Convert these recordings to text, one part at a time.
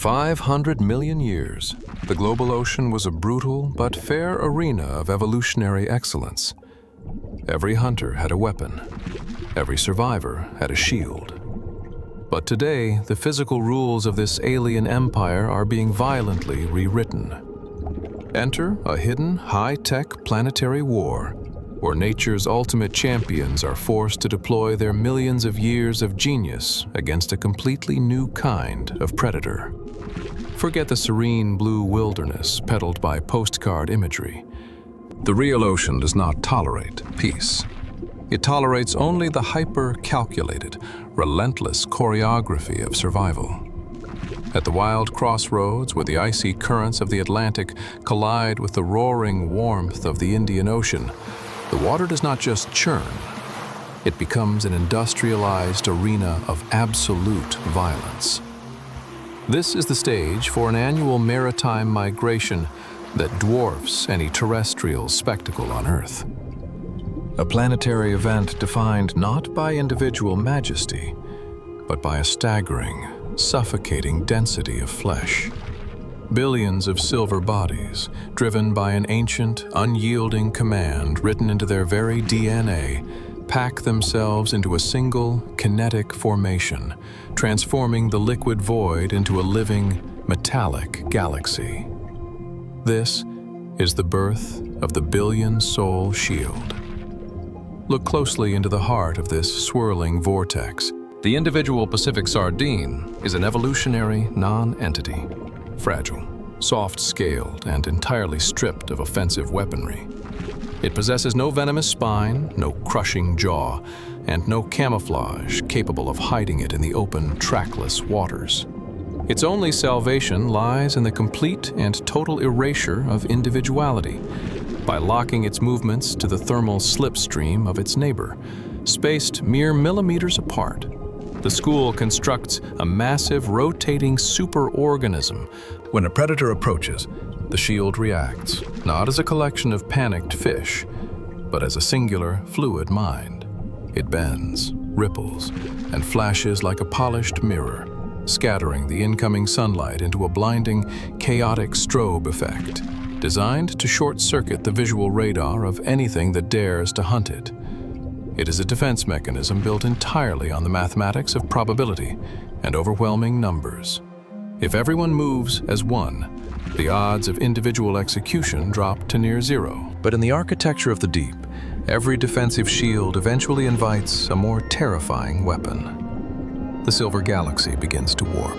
500 million years, the global ocean was a brutal but fair arena of evolutionary excellence. Every hunter had a weapon. Every survivor had a shield. But today, the physical rules of this alien empire are being violently rewritten. Enter a hidden, high-tech planetary war, where nature's ultimate champions are forced to deploy their millions of years of genius against a completely new kind of predator. Forget the serene blue wilderness peddled by postcard imagery. The real ocean does not tolerate peace. It tolerates only the hyper-calculated, relentless choreography of survival. At the wild crossroads where the icy currents of the Atlantic collide with the roaring warmth of the Indian Ocean, the water does not just churn. It becomes an industrialized arena of absolute violence. This is the stage for an annual maritime migration that dwarfs any terrestrial spectacle on Earth. A planetary event defined not by individual majesty, but by a staggering, suffocating density of flesh. Billions of silver bodies, driven by an ancient, unyielding command written into their very DNA, pack themselves into a single, kinetic formation, transforming the liquid void into a living, metallic galaxy. This is the birth of the billion-soul shield. Look closely into the heart of this swirling vortex. The individual Pacific sardine is an evolutionary non-entity, fragile, soft-scaled, and entirely stripped of offensive weaponry. It possesses no venomous spine, no crushing jaw, and no camouflage capable of hiding it in the open, trackless waters. Its only salvation lies in the complete and total erasure of individuality, by locking its movements to the thermal slipstream of its neighbor, spaced mere millimeters apart. The school constructs a massive rotating superorganism. When a predator approaches, the shield reacts, not as a collection of panicked fish, but as a singular, fluid mind. It bends, ripples, and flashes like a polished mirror, scattering the incoming sunlight into a blinding, chaotic strobe effect, designed to short-circuit the visual radar of anything that dares to hunt it. It is a defense mechanism built entirely on the mathematics of probability and overwhelming numbers. If everyone moves as one, the odds of individual execution drop to near zero. But in the architecture of the deep, every defensive shield eventually invites a more terrifying weapon. The silver galaxy begins to warp.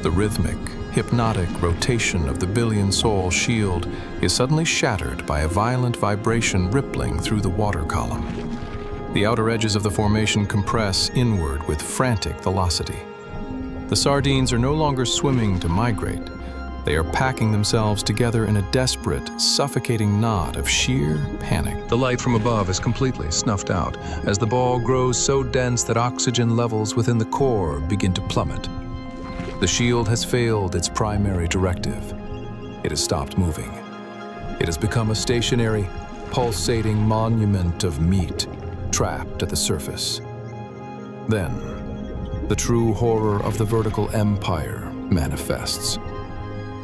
The rhythmic, hypnotic rotation of the billion-soul shield is suddenly shattered by a violent vibration rippling through the water column. The outer edges of the formation compress inward with frantic velocity. The sardines are no longer swimming to migrate. They are packing themselves together in a desperate, suffocating knot of sheer panic. The light from above is completely snuffed out as the ball grows so dense that oxygen levels within the core begin to plummet. The shield has failed its primary directive. It has stopped moving. It has become a stationary, pulsating monument of meat, trapped at the surface. Then, the true horror of the vertical empire manifests.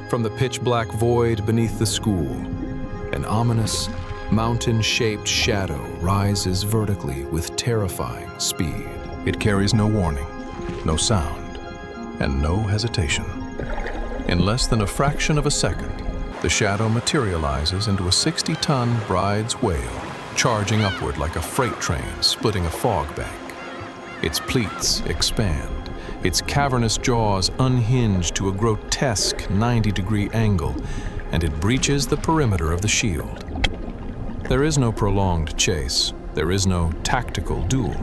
From the pitch-black void beneath the school, an ominous, mountain-shaped shadow rises vertically with terrifying speed. It carries no warning, no sound, and no hesitation. In less than a fraction of a second, the shadow materializes into a 60-ton bride's whale, charging upward like a freight train splitting a fog bank. Its pleats expand, its cavernous jaws unhinge to a grotesque 90-degree angle, and it breaches the perimeter of the shield. There is no prolonged chase. There is no tactical duel.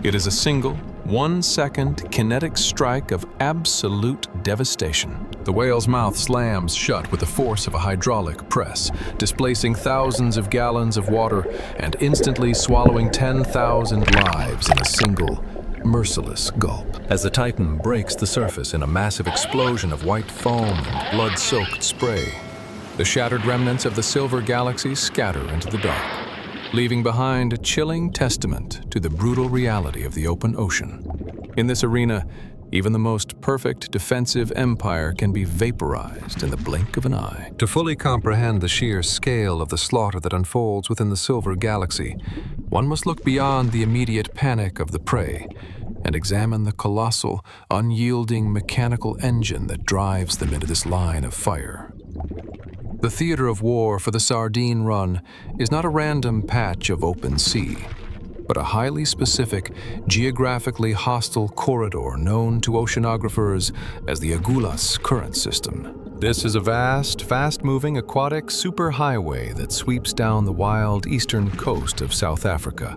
It is a single, 1-second kinetic strike of absolute devastation. The whale's mouth slams shut with the force of a hydraulic press, displacing thousands of gallons of water and instantly swallowing 10,000 lives in a single, merciless gulp. As the Titan breaks the surface in a massive explosion of white foam and blood-soaked spray, the shattered remnants of the silver galaxy scatter into the dark, leaving behind a chilling testament to the brutal reality of the open ocean. In this arena, Even the most perfect defensive empire can be vaporized in the blink of an eye. To fully comprehend the sheer scale of the slaughter that unfolds within the Silver Galaxy, one must look beyond the immediate panic of the prey and examine the colossal, unyielding mechanical engine that drives them into this line of fire. The theater of war for the Sardine Run is not a random patch of open sea, but a highly specific, geographically hostile corridor known to oceanographers as the Agulhas Current System. This is a vast, fast-moving aquatic superhighway that sweeps down the wild eastern coast of South Africa,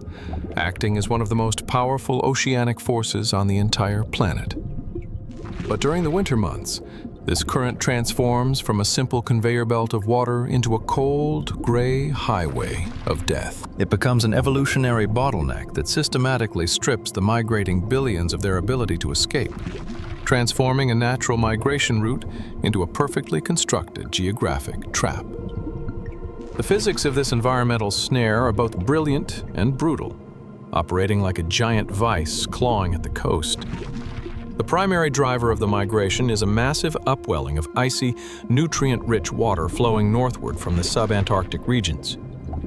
acting as one of the most powerful oceanic forces on the entire planet. But during the winter months, this current transforms from a simple conveyor belt of water into a cold, gray highway of death. It becomes an evolutionary bottleneck that systematically strips the migrating billions of their ability to escape, transforming a natural migration route into a perfectly constructed geographic trap. The physics of this environmental snare are both brilliant and brutal, operating like a giant vice clawing at the coast. The primary driver of the migration is a massive upwelling of icy, nutrient-rich water flowing northward from the subantarctic regions.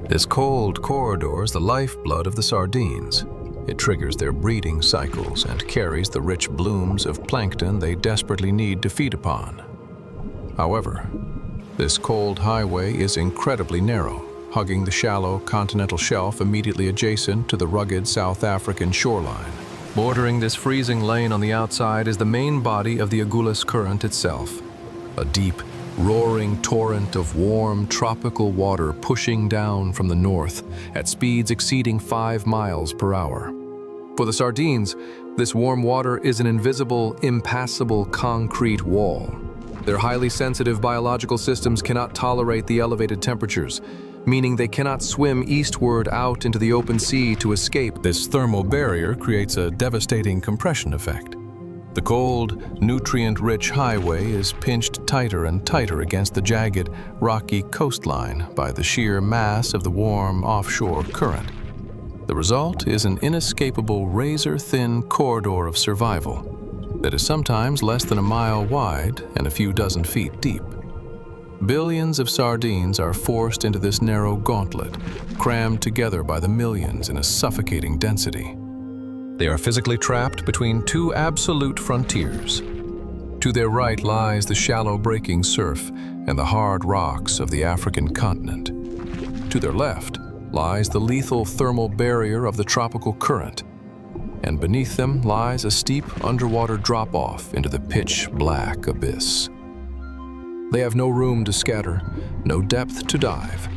This cold corridor is the lifeblood of the sardines. It triggers their breeding cycles and carries the rich blooms of plankton they desperately need to feed upon. However, this cold highway is incredibly narrow, hugging the shallow continental shelf immediately adjacent to the rugged South African shoreline. Bordering this freezing lane on the outside is the main body of the Agulhas Current itself, a deep, roaring torrent of warm, tropical water pushing down from the north at speeds exceeding 5 miles per hour. For the sardines, this warm water is an invisible, impassable concrete wall. Their highly sensitive biological systems cannot tolerate the elevated temperatures, meaning they cannot swim eastward out into the open sea to escape. This thermal barrier creates a devastating compression effect. The cold, nutrient-rich highway is pinched tighter and tighter against the jagged, rocky coastline by the sheer mass of the warm offshore current. The result is an inescapable razor-thin corridor of survival that is sometimes less than a mile wide and a few dozen feet deep. Billions of sardines are forced into this narrow gauntlet, crammed together by the millions in a suffocating density. They are physically trapped between two absolute frontiers. To their right lies the shallow breaking surf and the hard rocks of the African continent. To their left lies the lethal thermal barrier of the tropical current, and beneath them lies a steep underwater drop-off into the pitch-black abyss. They have no room to scatter, no depth to dive,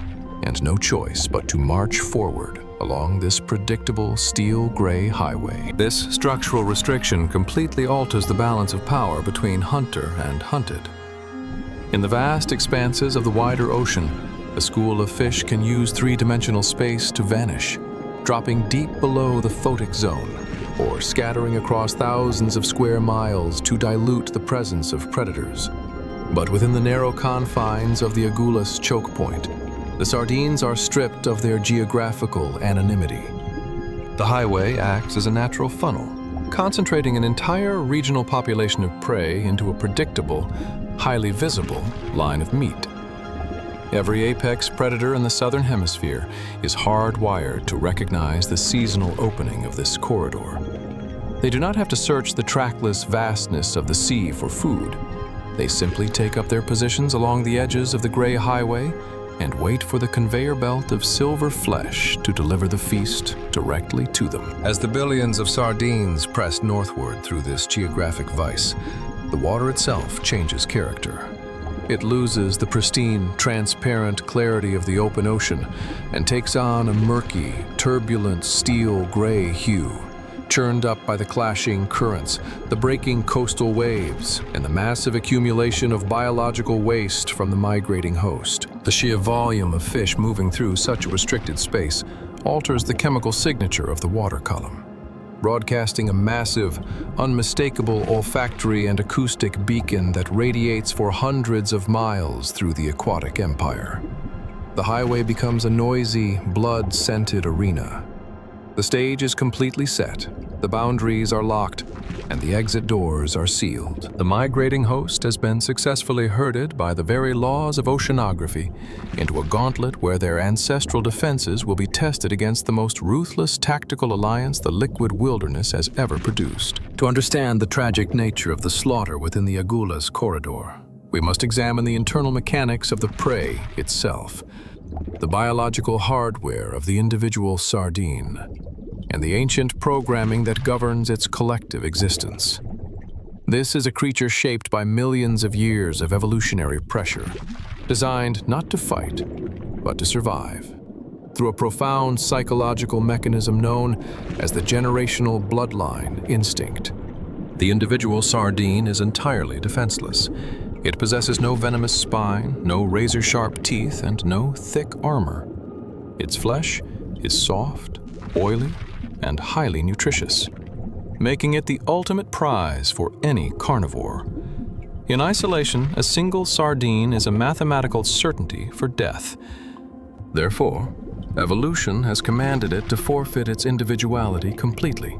and no choice but to march forward along this predictable steel-gray highway. This structural restriction completely alters the balance of power between hunter and hunted. In the vast expanses of the wider ocean, a school of fish can use three-dimensional space to vanish, dropping deep below the photic zone, or scattering across thousands of square miles to dilute the presence of predators. But within the narrow confines of the Agulhas choke point, the sardines are stripped of their geographical anonymity. The highway acts as a natural funnel, concentrating an entire regional population of prey into a predictable, highly visible line of meat. Every apex predator in the southern hemisphere is hardwired to recognize the seasonal opening of this corridor. They do not have to search the trackless vastness of the sea for food. They simply take up their positions along the edges of the gray highway and wait for the conveyor belt of silver flesh to deliver the feast directly to them. As the billions of sardines press northward through this geographic vice, the water itself changes character. It loses the pristine, transparent clarity of the open ocean and takes on a murky, turbulent, steel-gray hue, churned up by the clashing currents, the breaking coastal waves, and the massive accumulation of biological waste from the migrating host. The sheer volume of fish moving through such a restricted space alters the chemical signature of the water column, broadcasting a massive, unmistakable olfactory and acoustic beacon that radiates for hundreds of miles through the aquatic empire. The highway becomes a noisy, blood-scented arena, The stage is completely set, the boundaries are locked, and the exit doors are sealed. The migrating host has been successfully herded by the very laws of oceanography into a gauntlet where their ancestral defenses will be tested against the most ruthless tactical alliance the liquid wilderness has ever produced. To understand the tragic nature of the slaughter within the Agulhas corridor, we must examine the internal mechanics of the prey itself, the biological hardware of the individual sardine, and the ancient programming that governs its collective existence. This is a creature shaped by millions of years of evolutionary pressure, designed not to fight, but to survive, through a profound psychological mechanism known as the generational bloodline instinct. The individual sardine is entirely defenseless. It possesses no venomous spine, no razor-sharp teeth, and no thick armor. Its flesh is soft, oily, and highly nutritious, making it the ultimate prize for any carnivore. In isolation, a single sardine is a mathematical certainty for death. Therefore, evolution has commanded it to forfeit its individuality completely,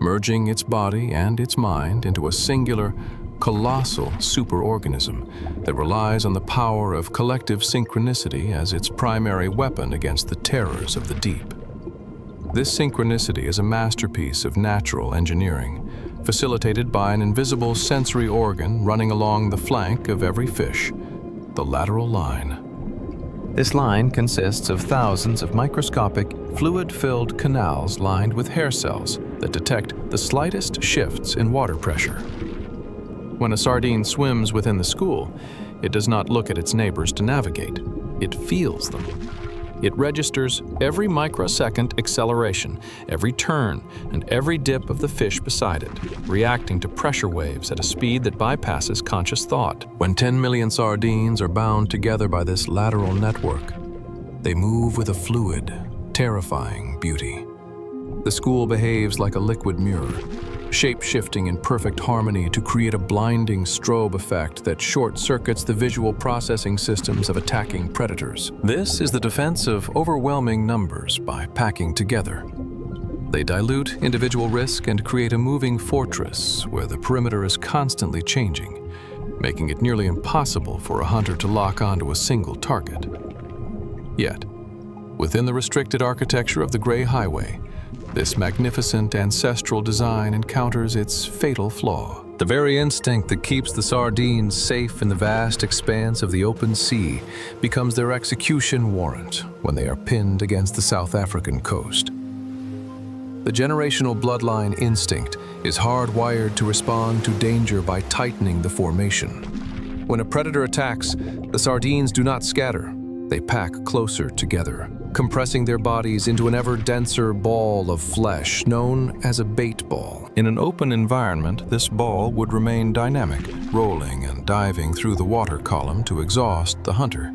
merging its body and its mind into a singular, colossal superorganism that relies on the power of collective synchronicity as its primary weapon against the terrors of the deep. This synchronicity is a masterpiece of natural engineering, facilitated by an invisible sensory organ running along the flank of every fish, the lateral line. This line consists of thousands of microscopic, fluid-filled canals lined with hair cells that detect the slightest shifts in water pressure. When a sardine swims within the school, it does not look at its neighbors to navigate. It feels them. It registers every microsecond acceleration, every turn, and every dip of the fish beside it, reacting to pressure waves at a speed that bypasses conscious thought. When 10 million sardines are bound together by this lateral network, they move with a fluid, terrifying beauty. The school behaves like a liquid mirror, shape-shifting in perfect harmony to create a blinding strobe effect that short-circuits the visual processing systems of attacking predators. This is the defense of overwhelming numbers by packing together. They dilute individual risk and create a moving fortress where the perimeter is constantly changing, making it nearly impossible for a hunter to lock onto a single target. Yet, within the restricted architecture of the Gray Highway, this magnificent ancestral design encounters its fatal flaw. The very instinct that keeps the sardines safe in the vast expanse of the open sea becomes their execution warrant when they are pinned against the South African coast. The generational bloodline instinct is hardwired to respond to danger by tightening the formation. When a predator attacks, the sardines do not scatter. They pack closer together, compressing their bodies into an ever denser ball of flesh known as a bait ball. In an open environment, this ball would remain dynamic, rolling and diving through the water column to exhaust the hunter.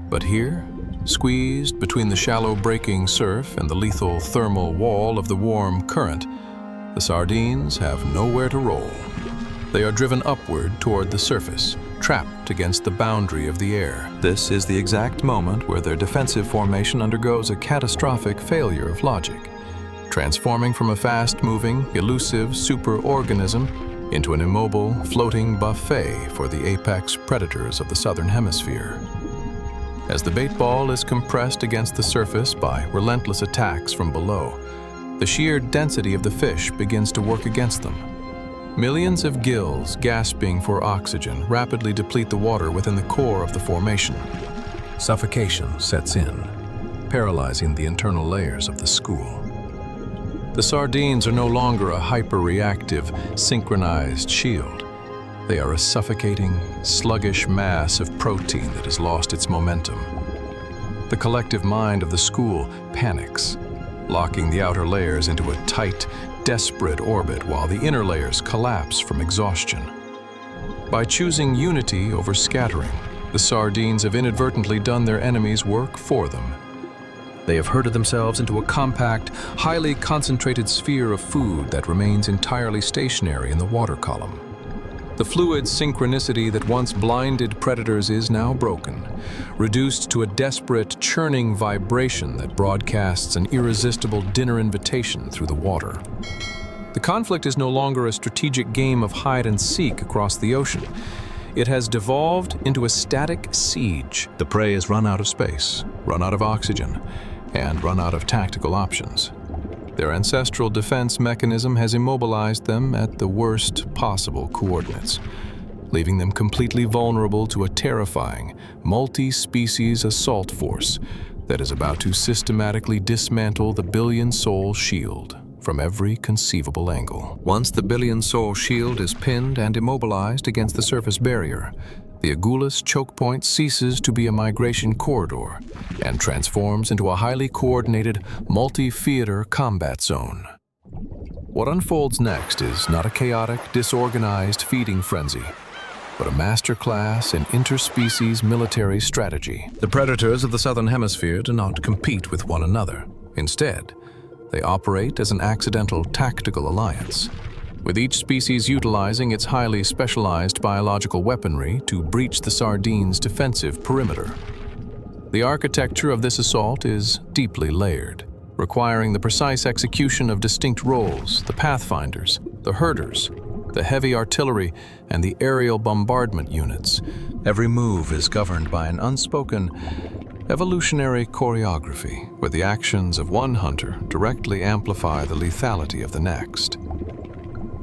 But here, squeezed between the shallow breaking surf and the lethal thermal wall of the warm current, the sardines have nowhere to roll. They are driven upward toward the surface, trapped against the boundary of the air. This is the exact moment where their defensive formation undergoes a catastrophic failure of logic, transforming from a fast-moving, elusive superorganism into an immobile, floating buffet for the apex predators of the southern hemisphere. As the bait ball is compressed against the surface by relentless attacks from below, the sheer density of the fish begins to work against them. Millions of gills gasping for oxygen rapidly deplete the water within the core of the formation. Suffocation sets in, paralyzing the internal layers of the school. The sardines are no longer a hyper-reactive, synchronized shield. They are a suffocating, sluggish mass of protein that has lost its momentum. The collective mind of the school panics, locking the outer layers into a tight, desperate orbit while the inner layers collapse from exhaustion. By choosing unity over scattering, the sardines have inadvertently done their enemies' work for them. They have herded themselves into a compact, highly concentrated sphere of food that remains entirely stationary in the water column. The fluid synchronicity that once blinded predators is now broken, reduced to a desperate, churning vibration that broadcasts an irresistible dinner invitation through the water. The conflict is no longer a strategic game of hide and seek across the ocean. It has devolved into a static siege. The prey has run out of space, run out of oxygen, and run out of tactical options. Their ancestral defense mechanism has immobilized them at the worst possible coordinates, leaving them completely vulnerable to a terrifying, multi-species assault force that is about to systematically dismantle the billion-soul shield from every conceivable angle. Once the billion-soul shield is pinned and immobilized against the surface barrier, the Agulhas choke point ceases to be a migration corridor and transforms into a highly coordinated, multi-theater combat zone. What unfolds next is not a chaotic, disorganized feeding frenzy, but a masterclass in interspecies military strategy. The predators of the Southern Hemisphere do not compete with one another. Instead, they operate as an accidental tactical alliance, with each species utilizing its highly specialized biological weaponry to breach the sardines' defensive perimeter. The architecture of this assault is deeply layered, requiring the precise execution of distinct roles: the pathfinders, the herders, the heavy artillery, and the aerial bombardment units. Every move is governed by an unspoken evolutionary choreography, where the actions of one hunter directly amplify the lethality of the next.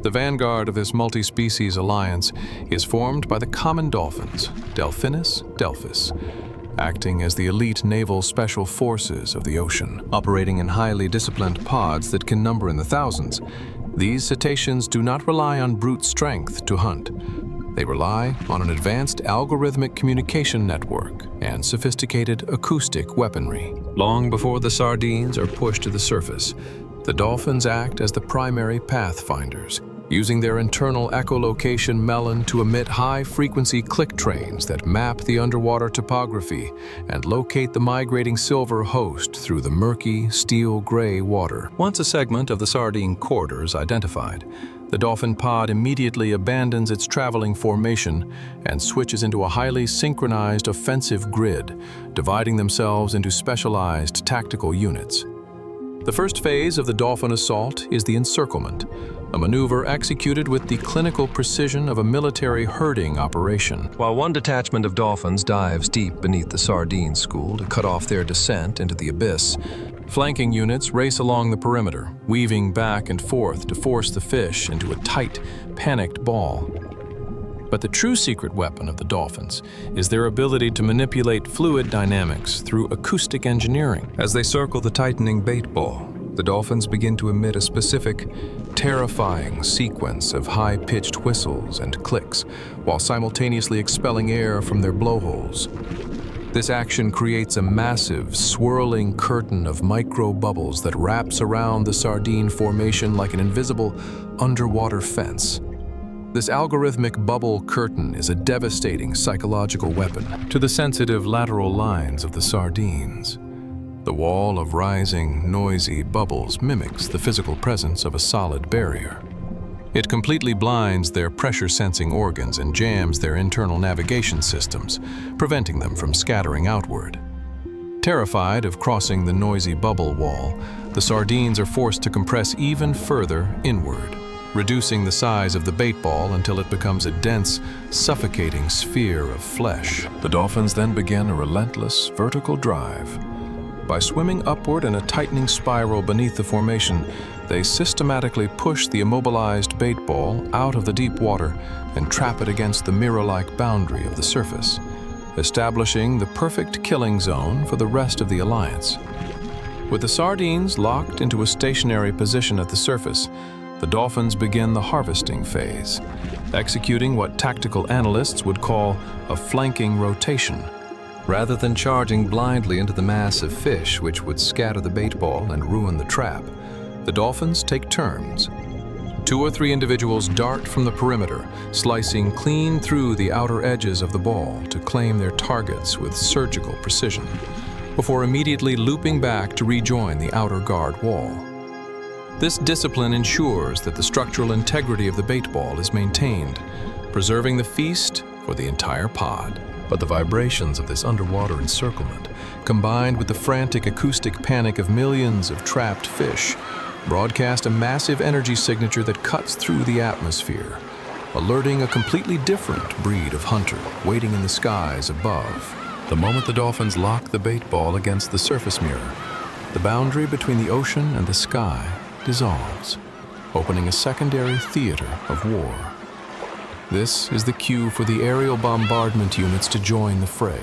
The vanguard of this multi-species alliance is formed by the common dolphins, Delphinus delphis, acting as the elite naval special forces of the ocean. Operating in highly disciplined pods that can number in the thousands, these cetaceans do not rely on brute strength to hunt. They rely on an advanced algorithmic communication network and sophisticated acoustic weaponry. Long before the sardines are pushed to the surface, the dolphins act as the primary pathfinders, using their internal echolocation melon to emit high-frequency click trains that map the underwater topography and locate the migrating silver host through the murky, steel-gray water. Once a segment of the sardine corridor is identified, the dolphin pod immediately abandons its traveling formation and switches into a highly synchronized offensive grid, dividing themselves into specialized tactical units. The first phase of the dolphin assault is the encirclement, a maneuver executed with the clinical precision of a military herding operation. While one detachment of dolphins dives deep beneath the sardine school to cut off their descent into the abyss, flanking units race along the perimeter, weaving back and forth to force the fish into a tight, panicked ball. But the true secret weapon of the dolphins is their ability to manipulate fluid dynamics through acoustic engineering. As they circle the tightening bait ball, the dolphins begin to emit a specific, terrifying sequence of high-pitched whistles and clicks, while simultaneously expelling air from their blowholes. This action creates a massive, swirling curtain of micro-bubbles that wraps around the sardine formation like an invisible underwater fence. This algorithmic bubble curtain is a devastating psychological weapon to the sensitive lateral lines of the sardines. The wall of rising, noisy bubbles mimics the physical presence of a solid barrier. It completely blinds their pressure-sensing organs and jams their internal navigation systems, preventing them from scattering outward. Terrified of crossing the noisy bubble wall, the sardines are forced to compress even further inward, reducing the size of the bait ball until it becomes a dense, suffocating sphere of flesh. The dolphins then begin a relentless, vertical drive. By swimming upward in a tightening spiral beneath the formation, they systematically push the immobilized bait ball out of the deep water and trap it against the mirror-like boundary of the surface, establishing the perfect killing zone for the rest of the alliance. With the sardines locked into a stationary position at the surface, the dolphins begin the harvesting phase, executing what tactical analysts would call a flanking rotation. Rather than charging blindly into the mass of fish which would scatter the bait ball and ruin the trap, the dolphins take turns. 2 or 3 individuals dart from the perimeter, slicing clean through the outer edges of the ball to claim their targets with surgical precision, before immediately looping back to rejoin the outer guard wall. This discipline ensures that the structural integrity of the bait ball is maintained, preserving the feast for the entire pod. But the vibrations of this underwater encirclement, combined with the frantic acoustic panic of millions of trapped fish, broadcast a massive energy signature that cuts through the atmosphere, alerting a completely different breed of hunter waiting in the skies above. The moment the dolphins lock the bait ball against the surface mirror, the boundary between the ocean and the sky dissolves, opening a secondary theater of war. This is the cue for the aerial bombardment units to join the fray,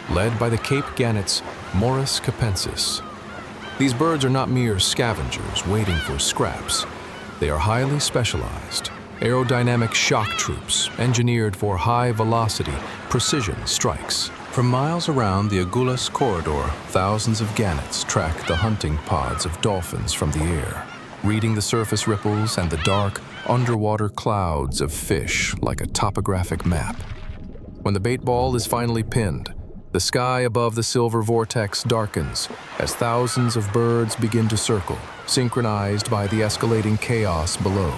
led by the Cape Gannet's Morus capensis. These birds are not mere scavengers waiting for scraps. They are highly specialized, aerodynamic shock troops engineered for high-velocity, precision strikes. From miles around the Agulhas corridor, thousands of gannets track the hunting pods of dolphins from the air, reading the surface ripples and the dark, underwater clouds of fish like a topographic map. When the bait ball is finally pinned, the sky above the silver vortex darkens as thousands of birds begin to circle, synchronized by the escalating chaos below,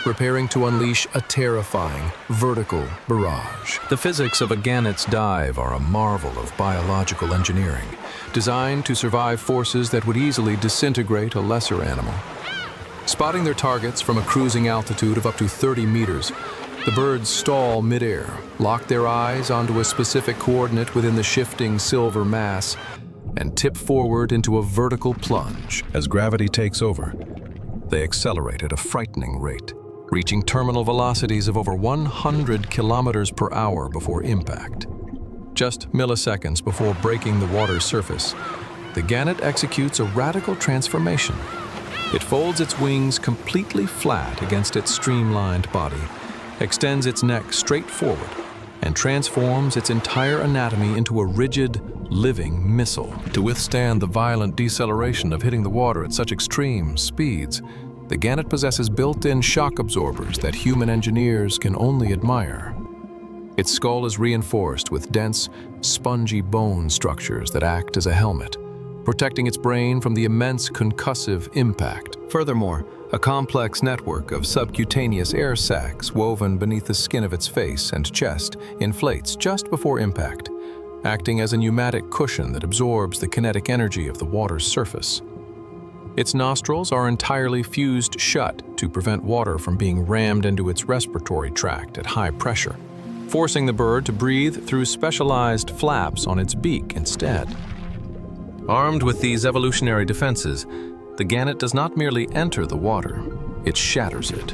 preparing to unleash a terrifying, vertical barrage. The physics of a gannet's dive are a marvel of biological engineering, designed to survive forces that would easily disintegrate a lesser animal. Spotting their targets from a cruising altitude of up to 30 meters, the birds stall midair, lock their eyes onto a specific coordinate within the shifting silver mass, and tip forward into a vertical plunge. As gravity takes over, they accelerate at a frightening rate, reaching terminal velocities of over 100 kilometers per hour before impact. Just milliseconds before breaking the water's surface, the gannet executes a radical transformation. It folds its wings completely flat against its streamlined body, extends its neck straight forward, and transforms its entire anatomy into a rigid, living missile. To withstand the violent deceleration of hitting the water at such extreme speeds, the gannet possesses built-in shock absorbers that human engineers can only admire. Its skull is reinforced with dense, spongy bone structures that act as a helmet, protecting its brain from the immense concussive impact. Furthermore, a complex network of subcutaneous air sacs woven beneath the skin of its face and chest inflates just before impact, acting as a pneumatic cushion that absorbs the kinetic energy of the water's surface. Its nostrils are entirely fused shut to prevent water from being rammed into its respiratory tract at high pressure, forcing the bird to breathe through specialized flaps on its beak instead. Armed with these evolutionary defenses, the gannet does not merely enter the water, it shatters it.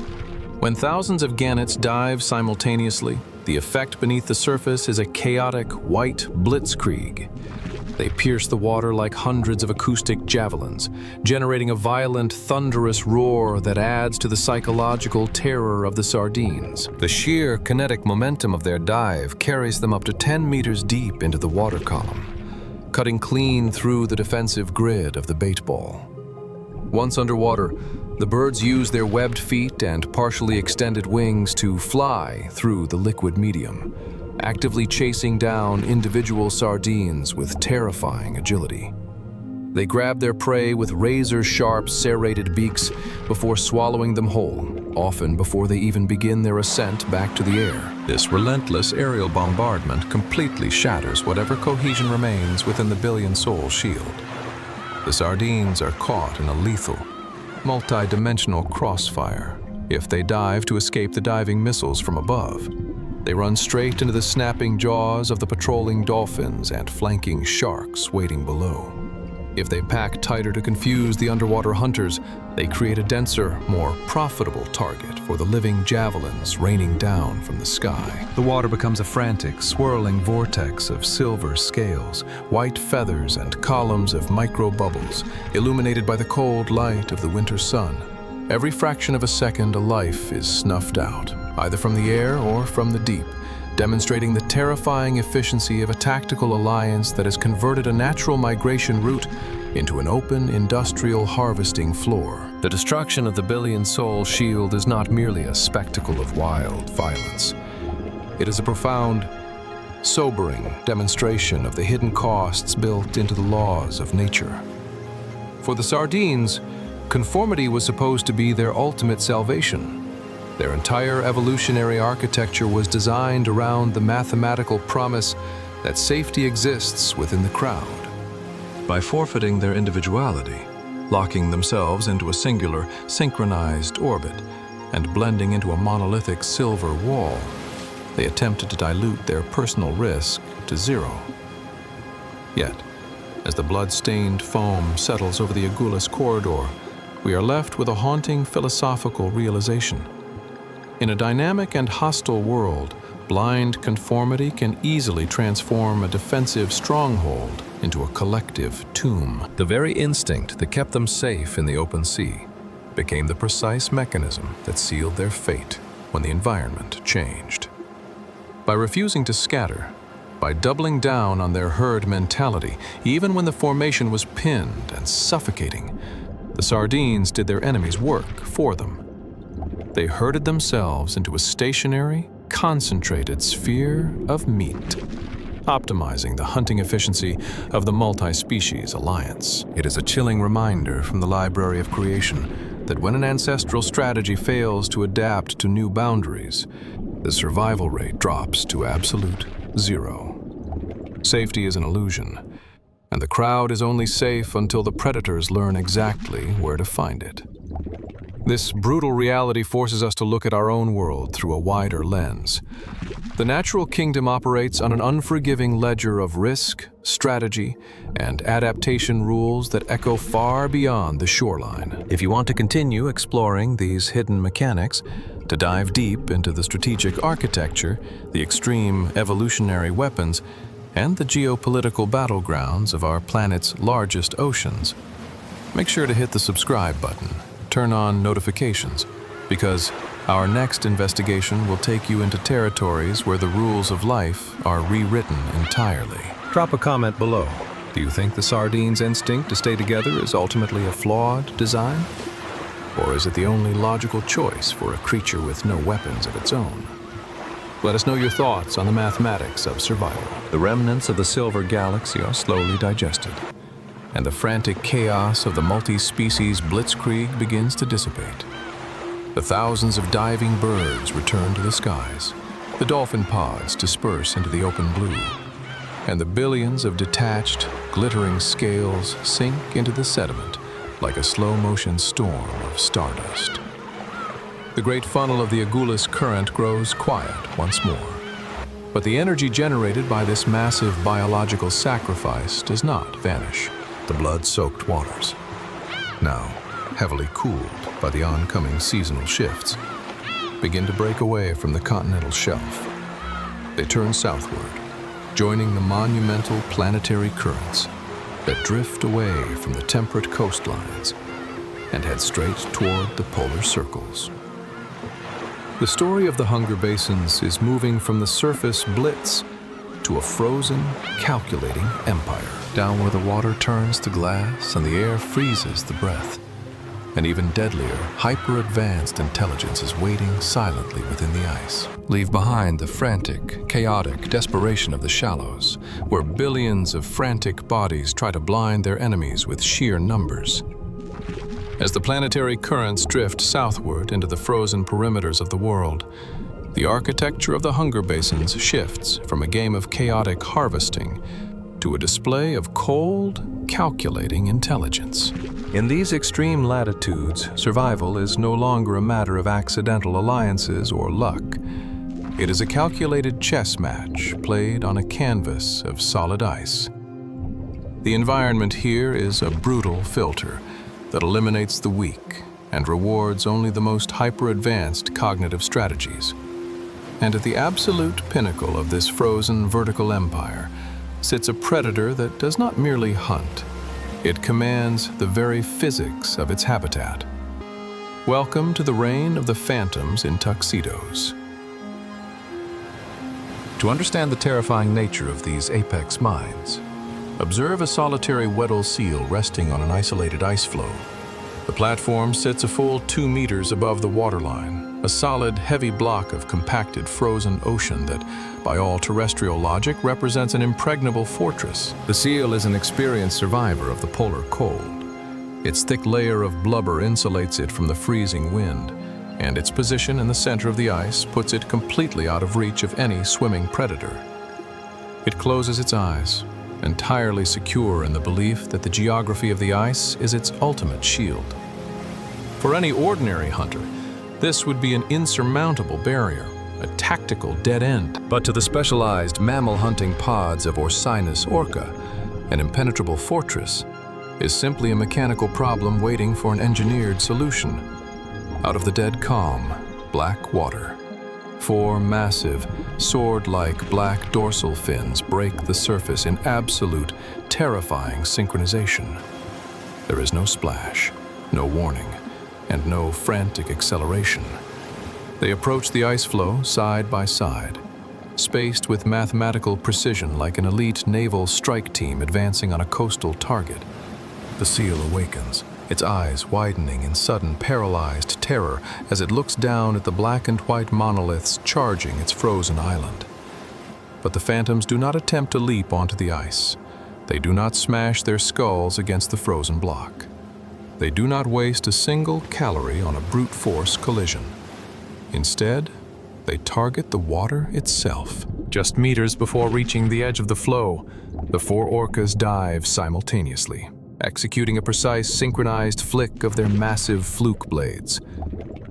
When thousands of gannets dive simultaneously, the effect beneath the surface is a chaotic white blitzkrieg. They pierce the water like hundreds of acoustic javelins, generating a violent, thunderous roar that adds to the psychological terror of the sardines. The sheer kinetic momentum of their dive carries them up to 10 meters deep into the water column, cutting clean through the defensive grid of the bait ball. Once underwater, the birds use their webbed feet and partially extended wings to fly through the liquid medium, actively chasing down individual sardines with terrifying agility. They grab their prey with razor-sharp, serrated beaks before swallowing them whole, often before they even begin their ascent back to the air. This relentless aerial bombardment completely shatters whatever cohesion remains within the billion-soul shield. The sardines are caught in a lethal, multi-dimensional crossfire. If they dive to escape the diving missiles from above, they run straight into the snapping jaws of the patrolling dolphins and flanking sharks waiting below. If they pack tighter to confuse the underwater hunters, they create a denser, more profitable target for the living javelins raining down from the sky. The water becomes a frantic, swirling vortex of silver scales, white feathers, and columns of micro-bubbles, illuminated by the cold light of the winter sun. Every fraction of a second, a life is snuffed out, either from the air or from the deep, demonstrating the terrifying efficiency of a tactical alliance that has converted a natural migration route into an open industrial harvesting floor. The destruction of the billion-soul shield is not merely a spectacle of wild violence. It is a profound, sobering demonstration of the hidden costs built into the laws of nature. For the sardines, conformity was supposed to be their ultimate salvation. Their entire evolutionary architecture was designed around the mathematical promise that safety exists within the crowd. By forfeiting their individuality, locking themselves into a singular, synchronized orbit, and blending into a monolithic silver wall, they attempted to dilute their personal risk to zero. Yet, as the blood-stained foam settles over the Agulhas corridor, we are left with a haunting philosophical realization. In a dynamic and hostile world, blind conformity can easily transform a defensive stronghold into a collective tomb. The very instinct that kept them safe in the open sea became the precise mechanism that sealed their fate when the environment changed. By refusing to scatter, by doubling down on their herd mentality, even when the formation was pinned and suffocating, the sardines did their enemies' work for them. They herded themselves into a stationary, concentrated sphere of meat, optimizing the hunting efficiency of the multi-species alliance. It is a chilling reminder from the Library of Creation that when an ancestral strategy fails to adapt to new boundaries, the survival rate drops to absolute zero. Safety is an illusion, and the crowd is only safe until the predators learn exactly where to find it. This brutal reality forces us to look at our own world through a wider lens. The natural kingdom operates on an unforgiving ledger of risk, strategy, and adaptation rules that echo far beyond the shoreline. If you want to continue exploring these hidden mechanics, to dive deep into the strategic architecture, the extreme evolutionary weapons, and the geopolitical battlegrounds of our planet's largest oceans, make sure to hit the subscribe button, turn on notifications, because our next investigation will take you into territories where the rules of life are rewritten entirely. Drop a comment below. Do you think the sardines' instinct to stay together is ultimately a flawed design? Or is it the only logical choice for a creature with no weapons of its own? Let us know your thoughts on the mathematics of survival. The remnants of the silver galaxy are slowly digested, and the frantic chaos of the multi-species blitzkrieg begins to dissipate. The thousands of diving birds return to the skies, the dolphin pods disperse into the open blue, and the billions of detached, glittering scales sink into the sediment like a slow-motion storm of stardust. The great funnel of the Agulhas current grows quiet once more, but the energy generated by this massive biological sacrifice does not vanish. The blood-soaked waters, now heavily cooled by the oncoming seasonal shifts, begin to break away from the continental shelf. They turn southward, joining the monumental planetary currents that drift away from the temperate coastlines and head straight toward the polar circles. The story of the Hunger Basins is moving from the surface blitz to a frozen, calculating empire, down where the water turns to glass and the air freezes the breath. An even deadlier, hyper-advanced intelligence is waiting silently within the ice. Leave behind the frantic, chaotic desperation of the shallows, where billions of frantic bodies try to blind their enemies with sheer numbers. As the planetary currents drift southward into the frozen perimeters of the world, the architecture of the Hunger Basins shifts from a game of chaotic harvesting to a display of cold, calculating intelligence. In these extreme latitudes, survival is no longer a matter of accidental alliances or luck. It is a calculated chess match played on a canvas of solid ice. The environment here is a brutal filter that eliminates the weak and rewards only the most hyper-advanced cognitive strategies. And at the absolute pinnacle of this frozen vertical empire sits a predator that does not merely hunt. It commands the very physics of its habitat. Welcome to the reign of the phantoms in tuxedos. To understand the terrifying nature of these apex mines, observe a solitary Weddell seal resting on an isolated ice floe. The platform sits a full 2 meters above the waterline, a solid, heavy block of compacted frozen ocean that, by all terrestrial logic, represents an impregnable fortress. The seal is an experienced survivor of the polar cold. Its thick layer of blubber insulates it from the freezing wind, and its position in the center of the ice puts it completely out of reach of any swimming predator. It closes its eyes, entirely secure in the belief that the geography of the ice is its ultimate shield. For any ordinary hunter, this would be an insurmountable barrier, a tactical dead end. But to the specialized mammal-hunting pods of Orcinus orca, an impenetrable fortress is simply a mechanical problem waiting for an engineered solution. Out of the dead calm, black water, 4 massive, sword-like black dorsal fins break the surface in absolute, terrifying synchronization. There is no splash, no warning, and no frantic acceleration. They approach the ice floe side by side, spaced with mathematical precision like an elite naval strike team advancing on a coastal target. The seal awakens, its eyes widening in sudden paralyzed terror as it looks down at the black and white monoliths charging its frozen island. But the phantoms do not attempt to leap onto the ice. They do not smash their skulls against the frozen block. They do not waste a single calorie on a brute force collision. Instead, they target the water itself. Just meters before reaching the edge of the floe, the 4 orcas dive simultaneously, executing a precise synchronized flick of their massive fluke blades.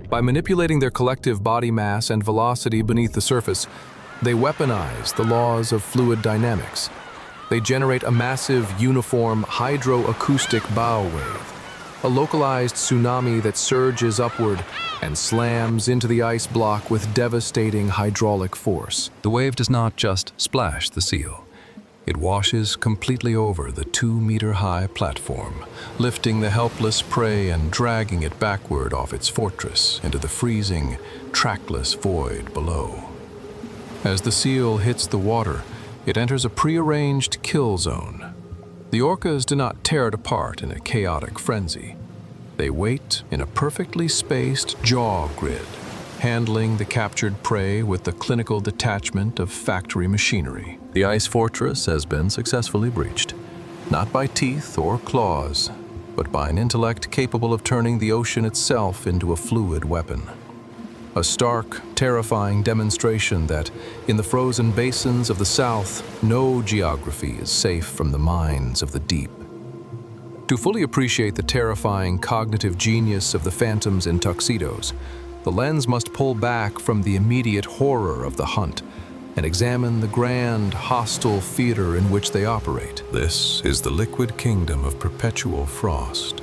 By manipulating their collective body mass and velocity beneath the surface, they weaponize the laws of fluid dynamics. They generate a massive, uniform, hydroacoustic bow wave, a localized tsunami that surges upward and slams into the ice block with devastating hydraulic force. The wave does not just splash the seal. It washes completely over the 2-meter-high platform, lifting the helpless prey and dragging it backward off its fortress into the freezing, trackless void below. As the seal hits the water, it enters a prearranged kill zone. The orcas do not tear it apart in a chaotic frenzy. They wait in a perfectly spaced jaw grid, handling the captured prey with the clinical detachment of factory machinery. The ice fortress has been successfully breached, not by teeth or claws, but by an intellect capable of turning the ocean itself into a fluid weapon. A stark, terrifying demonstration that, in the frozen basins of the South, no geography is safe from the minds of the deep. To fully appreciate the terrifying cognitive genius of the phantoms in tuxedos, the lens must pull back from the immediate horror of the hunt and examine the grand, hostile theater in which they operate. This is the liquid kingdom of perpetual frost,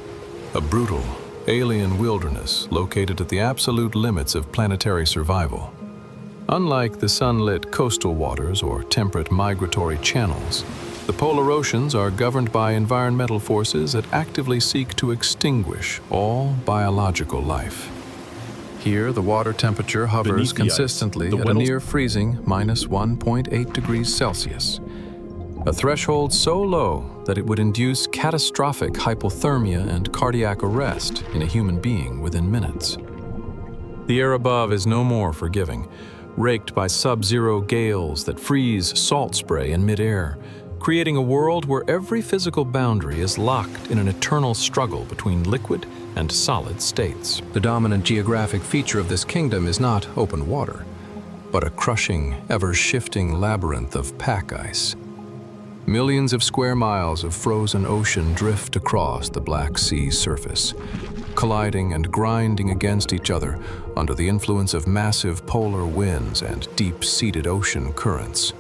a brutal, alien wilderness located at the absolute limits of planetary survival. Unlike the sunlit coastal waters or temperate migratory channels, the polar oceans are governed by environmental forces that actively seek to extinguish all biological life. Here, the water temperature hovers consistently at a near freezing -1.8 degrees Celsius, a threshold so low that it would induce catastrophic hypothermia and cardiac arrest in a human being within minutes. The air above is no more forgiving, raked by sub-zero gales that freeze salt spray in midair, creating a world where every physical boundary is locked in an eternal struggle between liquid and solid states. The dominant geographic feature of this kingdom is not open water, but a crushing, ever-shifting labyrinth of pack ice. Millions of square miles of frozen ocean drift across the Black Sea surface, colliding and grinding against each other under the influence of massive polar winds and deep-seated ocean currents.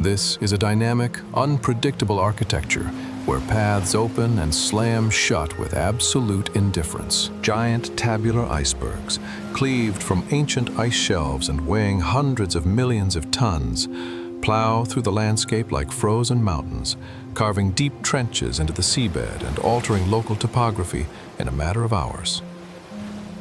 This is a dynamic, unpredictable architecture where paths open and slam shut with absolute indifference. Giant tabular icebergs, cleaved from ancient ice shelves and weighing hundreds of millions of tons, plow through the landscape like frozen mountains, carving deep trenches into the seabed and altering local topography in a matter of hours.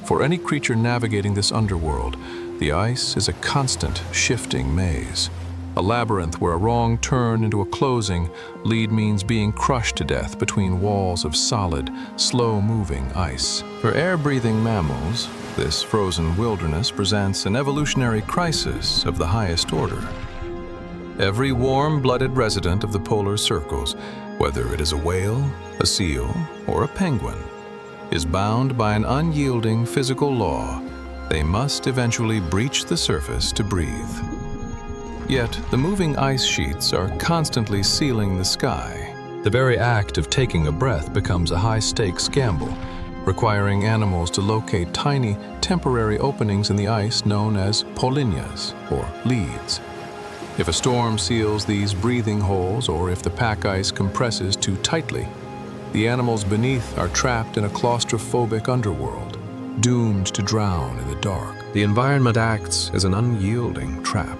For any creature navigating this underworld, the ice is a constant, shifting maze. A labyrinth where a wrong turn into a closing lead means being crushed to death between walls of solid, slow-moving ice. For air-breathing mammals, this frozen wilderness presents an evolutionary crisis of the highest order. Every warm-blooded resident of the polar circles, whether it is a whale, a seal, or a penguin, is bound by an unyielding physical law they must eventually breach the surface to breathe. Yet, the moving ice sheets are constantly sealing the sky. The very act of taking a breath becomes a high-stakes gamble, requiring animals to locate tiny, temporary openings in the ice known as polinyas, or leads. If a storm seals these breathing holes, or if the pack ice compresses too tightly, the animals beneath are trapped in a claustrophobic underworld, doomed to drown in the dark. The environment acts as an unyielding trap,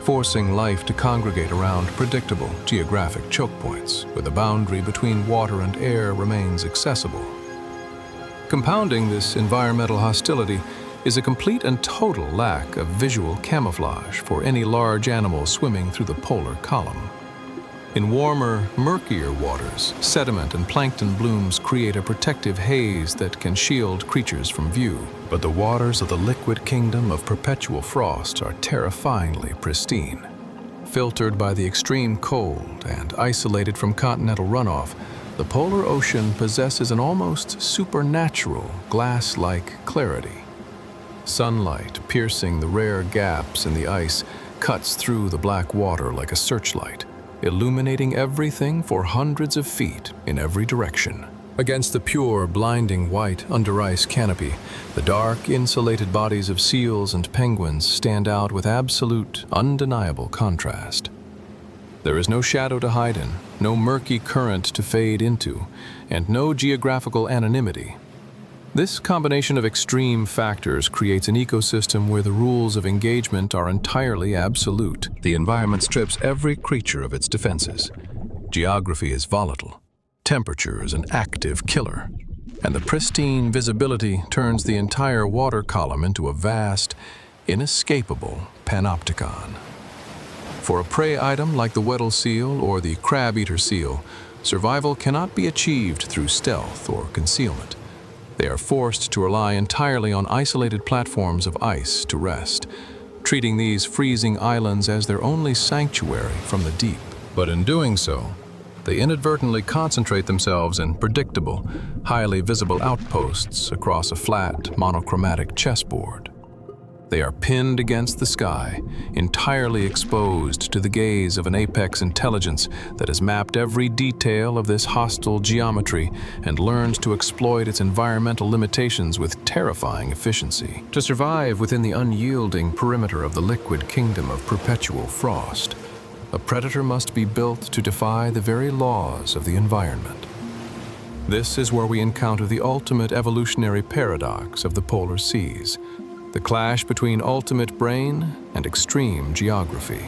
forcing life to congregate around predictable geographic choke points, where the boundary between water and air remains accessible. Compounding this environmental hostility is a complete and total lack of visual camouflage for any large animal swimming through the polar column. In warmer, murkier waters, sediment and plankton blooms create a protective haze that can shield creatures from view. But the waters of the liquid kingdom of perpetual frost are terrifyingly pristine. Filtered by the extreme cold and isolated from continental runoff, the polar ocean possesses an almost supernatural glass-like clarity. Sunlight, piercing the rare gaps in the ice, cuts through the black water like a searchlight, illuminating everything for hundreds of feet in every direction. Against the pure, blinding white under-ice canopy, the dark, insulated bodies of seals and penguins stand out with absolute, undeniable contrast. There is no shadow to hide in, no murky current to fade into, and no geographical anonymity. This combination of extreme factors creates an ecosystem where the rules of engagement are entirely absolute. The environment strips every creature of its defenses. Geography is volatile. Temperature is an active killer. And the pristine visibility turns the entire water column into a vast, inescapable panopticon. For a prey item like the Weddell seal or the crab-eater seal, survival cannot be achieved through stealth or concealment. They are forced to rely entirely on isolated platforms of ice to rest, treating these freezing islands as their only sanctuary from the deep. But in doing so, they inadvertently concentrate themselves in predictable, highly visible outposts across a flat, monochromatic chessboard. They are pinned against the sky, entirely exposed to the gaze of an apex intelligence that has mapped every detail of this hostile geometry and learned to exploit its environmental limitations with terrifying efficiency. To survive within the unyielding perimeter of the liquid kingdom of perpetual frost, a predator must be built to defy the very laws of the environment. This is where we encounter the ultimate evolutionary paradox of the polar seas, the clash between ultimate brain and extreme geography.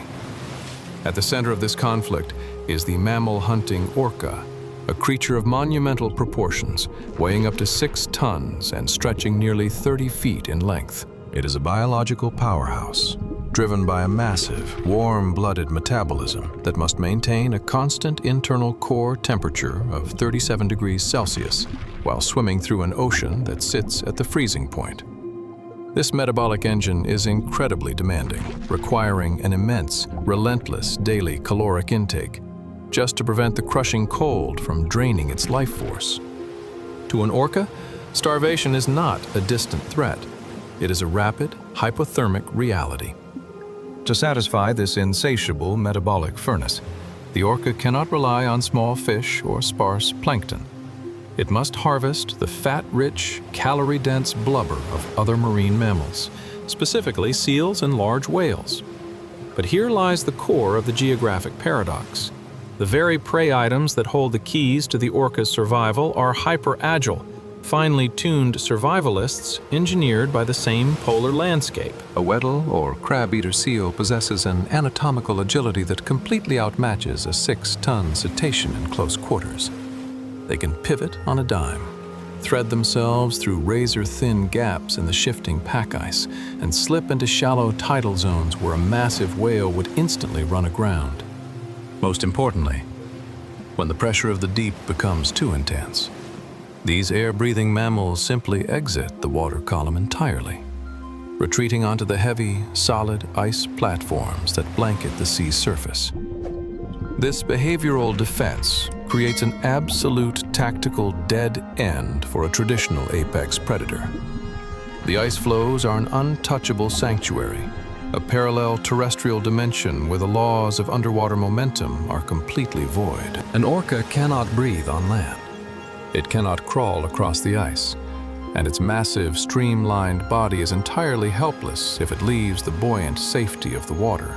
At the center of this conflict is the mammal-hunting orca, a creature of monumental proportions, weighing up to 6 tons and stretching nearly 30 feet in length. It is a biological powerhouse, driven by a massive, warm-blooded metabolism that must maintain a constant internal core temperature of 37 degrees Celsius while swimming through an ocean that sits at the freezing point. This metabolic engine is incredibly demanding, requiring an immense, relentless daily caloric intake just to prevent the crushing cold from draining its life force. To an orca, starvation is not a distant threat. It is a rapid, hypothermic reality. To satisfy this insatiable metabolic furnace, the orca cannot rely on small fish or sparse plankton. It must harvest the fat-rich, calorie-dense blubber of other marine mammals, specifically seals and large whales. But here lies the core of the geographic paradox. The very prey items that hold the keys to the orca's survival are hyper-agile, finely tuned survivalists engineered by the same polar landscape. A Weddell or crab-eater seal possesses an anatomical agility that completely outmatches a 6-ton cetacean in close quarters. They can pivot on a dime, thread themselves through razor-thin gaps in the shifting pack ice, and slip into shallow tidal zones where a massive whale would instantly run aground. Most importantly, when the pressure of the deep becomes too intense, these air-breathing mammals simply exit the water column entirely, retreating onto the heavy, solid ice platforms that blanket the sea's surface. This behavioral defense creates an absolute tactical dead end for a traditional apex predator. The ice floes are an untouchable sanctuary, a parallel terrestrial dimension where the laws of underwater momentum are completely void. An orca cannot breathe on land. It cannot crawl across the ice, and its massive, streamlined body is entirely helpless if it leaves the buoyant safety of the water.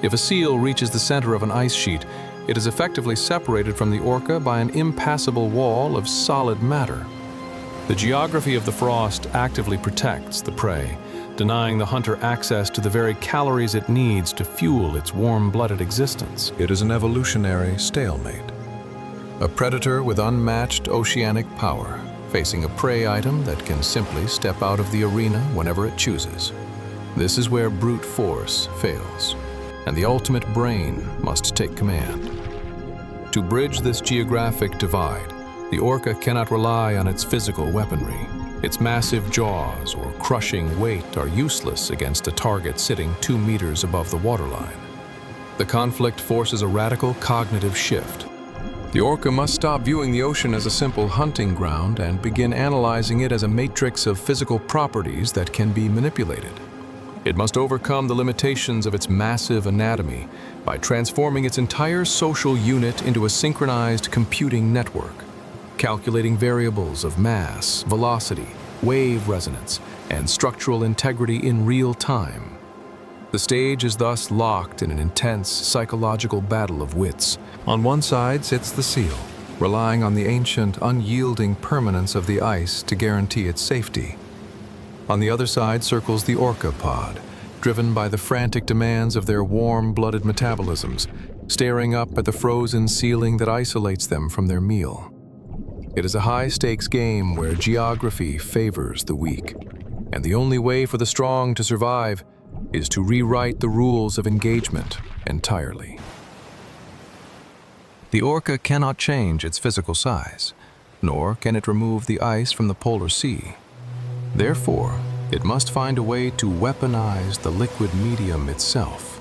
If a seal reaches the center of an ice sheet, it is effectively separated from the orca by an impassable wall of solid matter. The geography of the frost actively protects the prey, denying the hunter access to the very calories it needs to fuel its warm-blooded existence. It is an evolutionary stalemate. A predator with unmatched oceanic power, facing a prey item that can simply step out of the arena whenever it chooses. This is where brute force fails, and the ultimate brain must take command. To bridge this geographic divide, the orca cannot rely on its physical weaponry. Its massive jaws or crushing weight are useless against a target sitting 2 meters above the waterline. The conflict forces a radical cognitive shift. The orca must stop viewing the ocean as a simple hunting ground and begin analyzing it as a matrix of physical properties that can be manipulated. It must overcome the limitations of its massive anatomy by transforming its entire social unit into a synchronized computing network, calculating variables of mass, velocity, wave resonance, and structural integrity in real time. The stage is thus locked in an intense psychological battle of wits. On one side sits the seal, relying on the ancient, unyielding permanence of the ice to guarantee its safety. On the other side circles the orca pod, driven by the frantic demands of their warm-blooded metabolisms, staring up at the frozen ceiling that isolates them from their meal. It is a high-stakes game where geography favors the weak, and the only way for the strong to survive is to rewrite the rules of engagement entirely. The orca cannot change its physical size, nor can it remove the ice from the polar sea. Therefore, it must find a way to weaponize the liquid medium itself,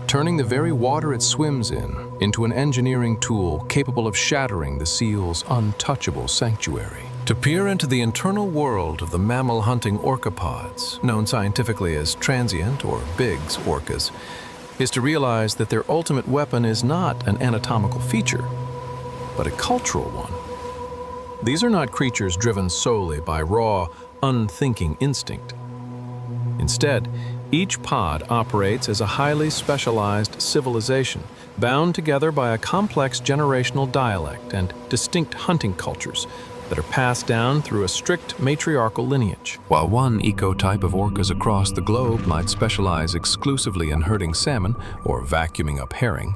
turning the very water it swims in into an engineering tool capable of shattering the seal's untouchable sanctuary. To peer into the internal world of the mammal-hunting orcapods, known scientifically as transient or Biggs orcas, is to realize that their ultimate weapon is not an anatomical feature, but a cultural one. These are not creatures driven solely by raw, unthinking instinct. Instead, each pod operates as a highly specialized civilization, bound together by a complex generational dialect and distinct hunting cultures that are passed down through a strict matriarchal lineage. While one ecotype of orcas across the globe might specialize exclusively in herding salmon or vacuuming up herring,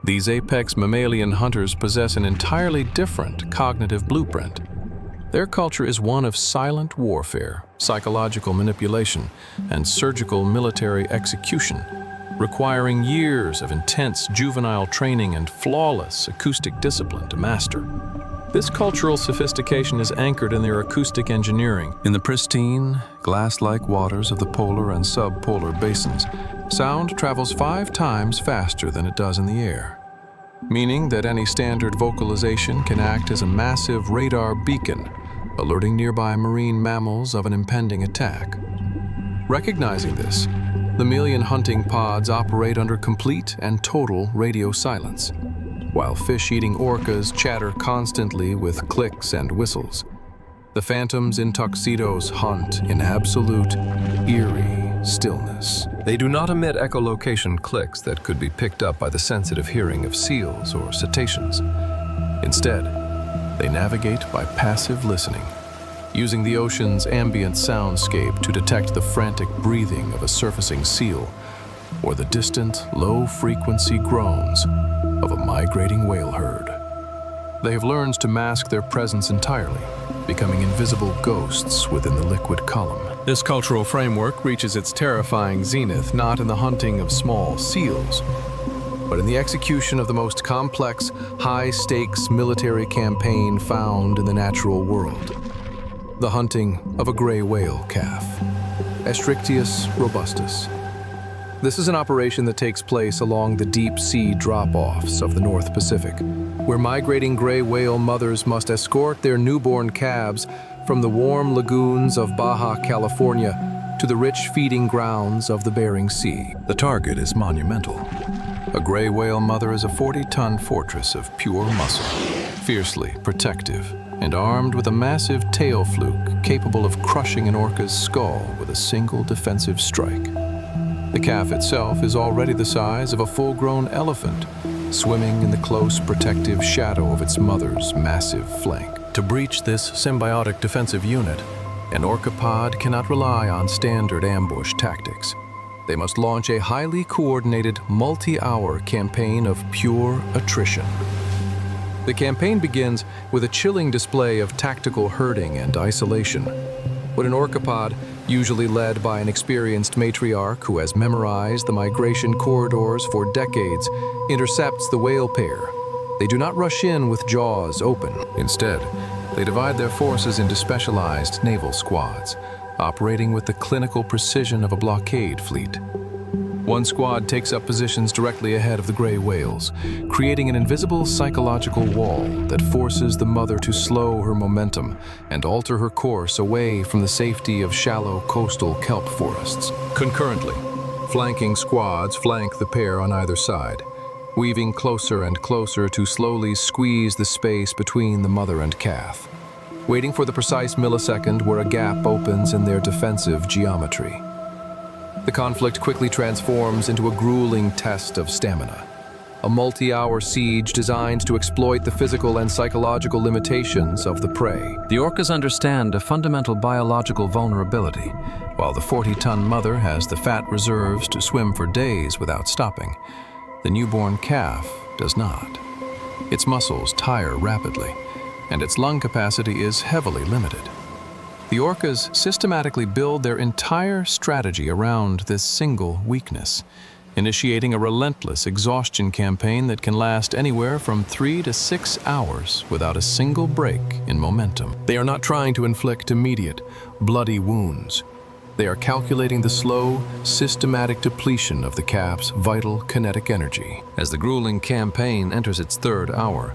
these apex mammalian hunters possess an entirely different cognitive blueprint. Their culture is one of silent warfare, psychological manipulation, and surgical military execution, requiring years of intense juvenile training and flawless acoustic discipline to master. This cultural sophistication is anchored in their acoustic engineering. In the pristine, glass-like waters of the polar and subpolar basins, sound travels 5 times faster than it does in the air, meaning that any standard vocalization can act as a massive radar beacon, alerting nearby marine mammals of an impending attack. Recognizing this, the mammalian-hunting pods operate under complete and total radio silence, while fish-eating orcas chatter constantly with clicks and whistles. The phantoms in tuxedos hunt in absolute, eerie stillness. They do not emit echolocation clicks that could be picked up by the sensitive hearing of seals or cetaceans. Instead, they navigate by passive listening, using the ocean's ambient soundscape to detect the frantic breathing of a surfacing seal or the distant, low-frequency groans of a migrating whale herd. They have learned to mask their presence entirely, becoming invisible ghosts within the liquid column. This cultural framework reaches its terrifying zenith not in the hunting of small seals, but in the execution of the most complex, high-stakes military campaign found in the natural world: the hunting of a gray whale calf, Estrictius robustus. This is an operation that takes place along the deep-sea drop-offs of the North Pacific, where migrating gray whale mothers must escort their newborn calves from the warm lagoons of Baja California to the rich feeding grounds of the Bering Sea. The target is monumental. A gray whale mother is a 40-ton fortress of pure muscle, fiercely protective, and armed with a massive tail fluke capable of crushing an orca's skull with a single defensive strike. The calf itself is already the size of a full-grown elephant, swimming in the close protective shadow of its mother's massive flank. To breach this symbiotic defensive unit, an orcapod cannot rely on standard ambush tactics. They must launch a highly coordinated, multi-hour campaign of pure attrition. The campaign begins with a chilling display of tactical herding and isolation. When an orcapod, usually led by an experienced matriarch who has memorized the migration corridors for decades, intercepts the whale pair, they do not rush in with jaws open. Instead, they divide their forces into specialized naval squads, operating with the clinical precision of a blockade fleet. One squad takes up positions directly ahead of the gray whales, creating an invisible psychological wall that forces the mother to slow her momentum and alter her course away from the safety of shallow coastal kelp forests. Concurrently, flanking squads flank the pair on either side, weaving closer and closer to slowly squeeze the space between the mother and calf, waiting for the precise millisecond where a gap opens in their defensive geometry. The conflict quickly transforms into a grueling test of stamina, a multi-hour siege designed to exploit the physical and psychological limitations of the prey. The orcas understand a fundamental biological vulnerability. While the 40-ton mother has the fat reserves to swim for days without stopping, the newborn calf does not. Its muscles tire rapidly, and its lung capacity is heavily limited. The orcas systematically build their entire strategy around this single weakness, initiating a relentless exhaustion campaign that can last anywhere from 3 to 6 hours without a single break in momentum. They are not trying to inflict immediate, bloody wounds. They are calculating the slow, systematic depletion of the calf's vital kinetic energy. As the grueling campaign enters its third hour,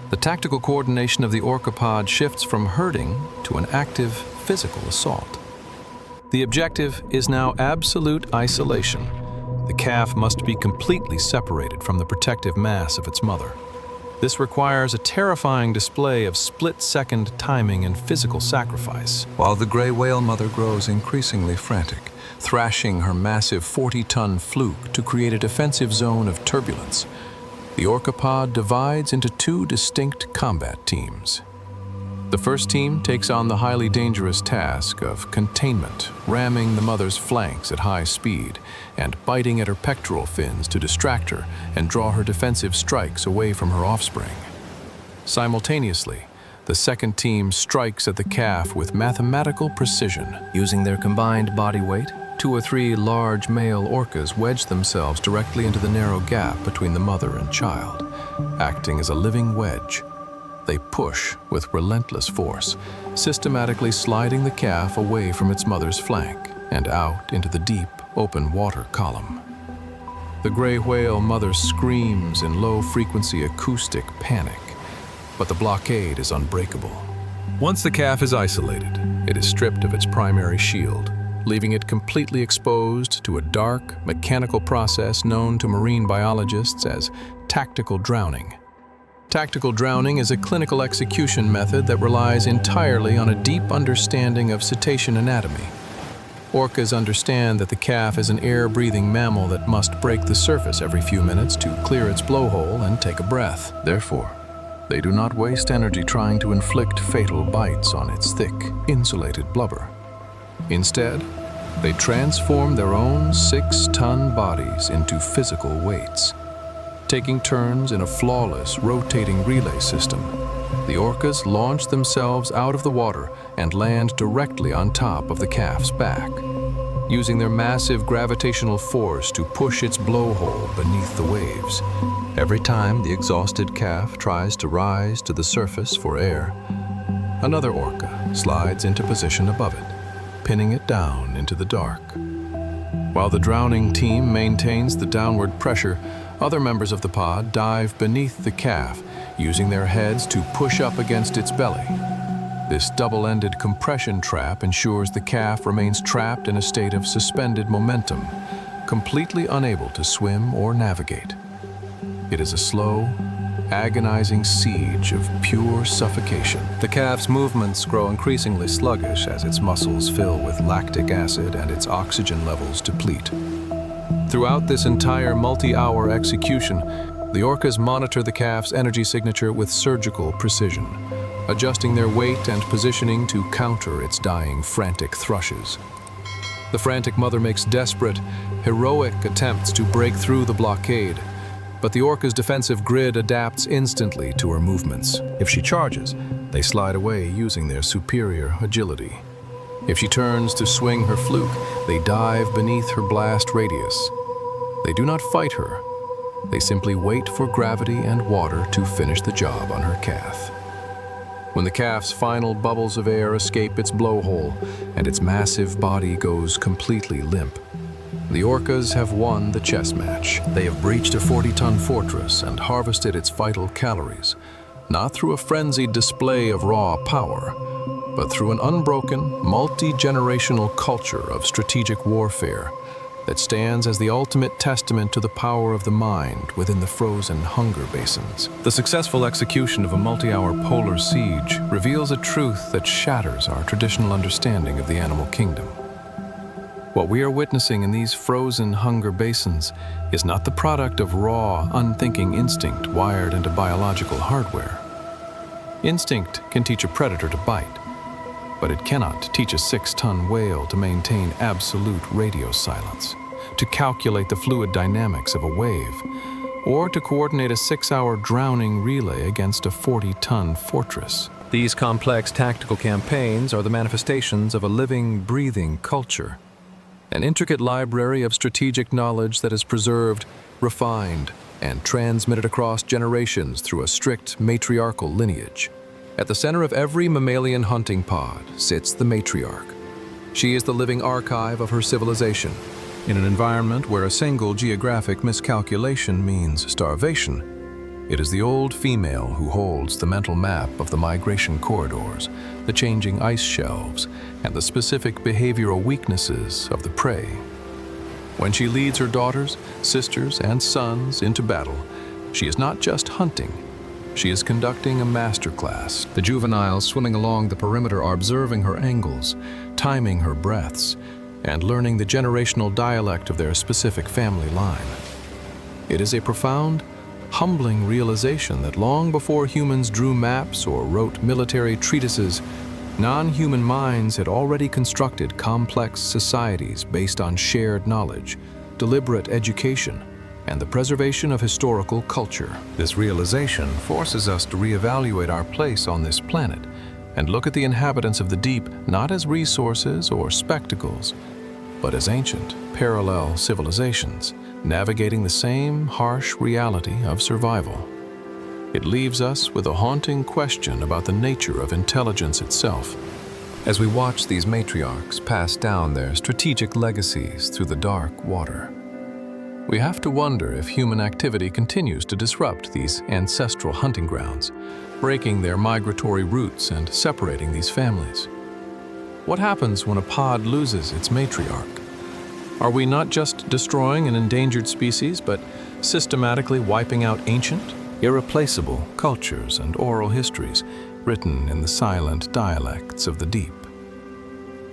the tactical coordination of the orcapod shifts from herding to an active physical assault. The objective is now absolute isolation. The calf must be completely separated from the protective mass of its mother. This requires a terrifying display of split-second timing and physical sacrifice. While the gray whale mother grows increasingly frantic, thrashing her massive 40-ton fluke to create a defensive zone of turbulence, the orcapod divides into two distinct combat teams. The first team takes on the highly dangerous task of containment, ramming the mother's flanks at high speed and biting at her pectoral fins to distract her and draw her defensive strikes away from her offspring. Simultaneously, the second team strikes at the calf with mathematical precision. Using their combined body weight, 2 or 3 large male orcas wedge themselves directly into the narrow gap between the mother and child, acting as a living wedge. They push with relentless force, systematically sliding the calf away from its mother's flank and out into the deep, open water column. The gray whale mother screams in low-frequency acoustic panic, but the blockade is unbreakable. Once the calf is isolated, it is stripped of its primary shield, leaving it completely exposed to a dark, mechanical process known to marine biologists as tactical drowning. Tactical drowning is a clinical execution method that relies entirely on a deep understanding of cetacean anatomy. Orcas understand that the calf is an air-breathing mammal that must break the surface every few minutes to clear its blowhole and take a breath. Therefore, they do not waste energy trying to inflict fatal bites on its thick, insulated blubber. Instead, they transform their own 6-ton bodies into physical weights. Taking turns in a flawless, rotating relay system, the orcas launch themselves out of the water and land directly on top of the calf's back, using their massive gravitational force to push its blowhole beneath the waves. Every time the exhausted calf tries to rise to the surface for air, another orca slides into position above it, pinning it down into the dark. While the drowning team maintains the downward pressure, other members of the pod dive beneath the calf, using their heads to push up against its belly. This double-ended compression trap ensures the calf remains trapped in a state of suspended momentum, completely unable to swim or navigate. It is a slow, agonizing siege of pure suffocation. The calf's movements grow increasingly sluggish as its muscles fill with lactic acid and its oxygen levels deplete. Throughout this entire multi-hour execution, the orcas monitor the calf's energy signature with surgical precision, adjusting their weight and positioning to counter its dying, frantic thrushes. The frantic mother makes desperate, heroic attempts to break through the blockade, but the orca's defensive grid adapts instantly to her movements. If she charges, they slide away using their superior agility. If she turns to swing her fluke, they dive beneath her blast radius. They do not fight her. They simply wait for gravity and water to finish the job on her calf. When the calf's final bubbles of air escape its blowhole and its massive body goes completely limp, the orcas have won the chess match. They have breached a 40-ton fortress and harvested its vital calories, not through a frenzied display of raw power, but through an unbroken, multi-generational culture of strategic warfare that stands as the ultimate testament to the power of the mind within the frozen hunger basins. The successful execution of a multi-hour polar siege reveals a truth that shatters our traditional understanding of the animal kingdom. What we are witnessing in these frozen hunger basins is not the product of raw, unthinking instinct wired into biological hardware. Instinct can teach a predator to bite, but it cannot teach a 6-ton whale to maintain absolute radio silence, to calculate the fluid dynamics of a wave, or to coordinate a 6-hour drowning relay against a 40-ton fortress. These complex tactical campaigns are the manifestations of a living, breathing culture, an intricate library of strategic knowledge that is preserved, refined, and transmitted across generations through a strict matriarchal lineage. At the center of every mammalian hunting pod sits the matriarch. She is the living archive of her civilization. In an environment where a single geographic miscalculation means starvation, it is the old female who holds the mental map of the migration corridors, the changing ice shelves, and the specific behavioral weaknesses of the prey. When she leads her daughters, sisters, and sons into battle, she is not just hunting. She is conducting a masterclass. The juveniles swimming along the perimeter are observing her angles, timing her breaths, and learning the generational dialect of their specific family line. It is a profound, humbling realization that long before humans drew maps or wrote military treatises, non-human minds had already constructed complex societies based on shared knowledge, deliberate education, and the preservation of historical culture. This realization forces us to reevaluate our place on this planet and look at the inhabitants of the deep not as resources or spectacles, but as ancient, parallel civilizations, navigating the same harsh reality of survival. It leaves us with a haunting question about the nature of intelligence itself. As we watch these matriarchs pass down their strategic legacies through the dark water, we have to wonder if human activity continues to disrupt these ancestral hunting grounds, breaking their migratory routes and separating these families. What happens when a pod loses its matriarch? Are we not just destroying an endangered species, but systematically wiping out ancient, irreplaceable cultures and oral histories written in the silent dialects of the deep?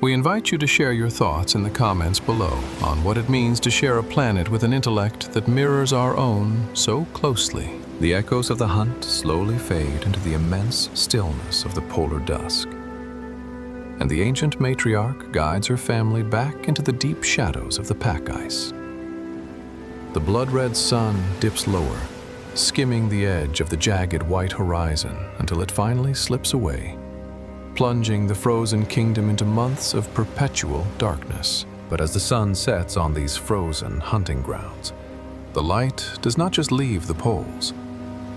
We invite you to share your thoughts in the comments below on what it means to share a planet with an intellect that mirrors our own so closely. The echoes of the hunt slowly fade into the immense stillness of the polar dusk, and the ancient matriarch guides her family back into the deep shadows of the pack ice. The blood-red sun dips lower, skimming the edge of the jagged white horizon until it finally slips away, plunging the frozen kingdom into months of perpetual darkness. But as the sun sets on these frozen hunting grounds, the light does not just leave the poles.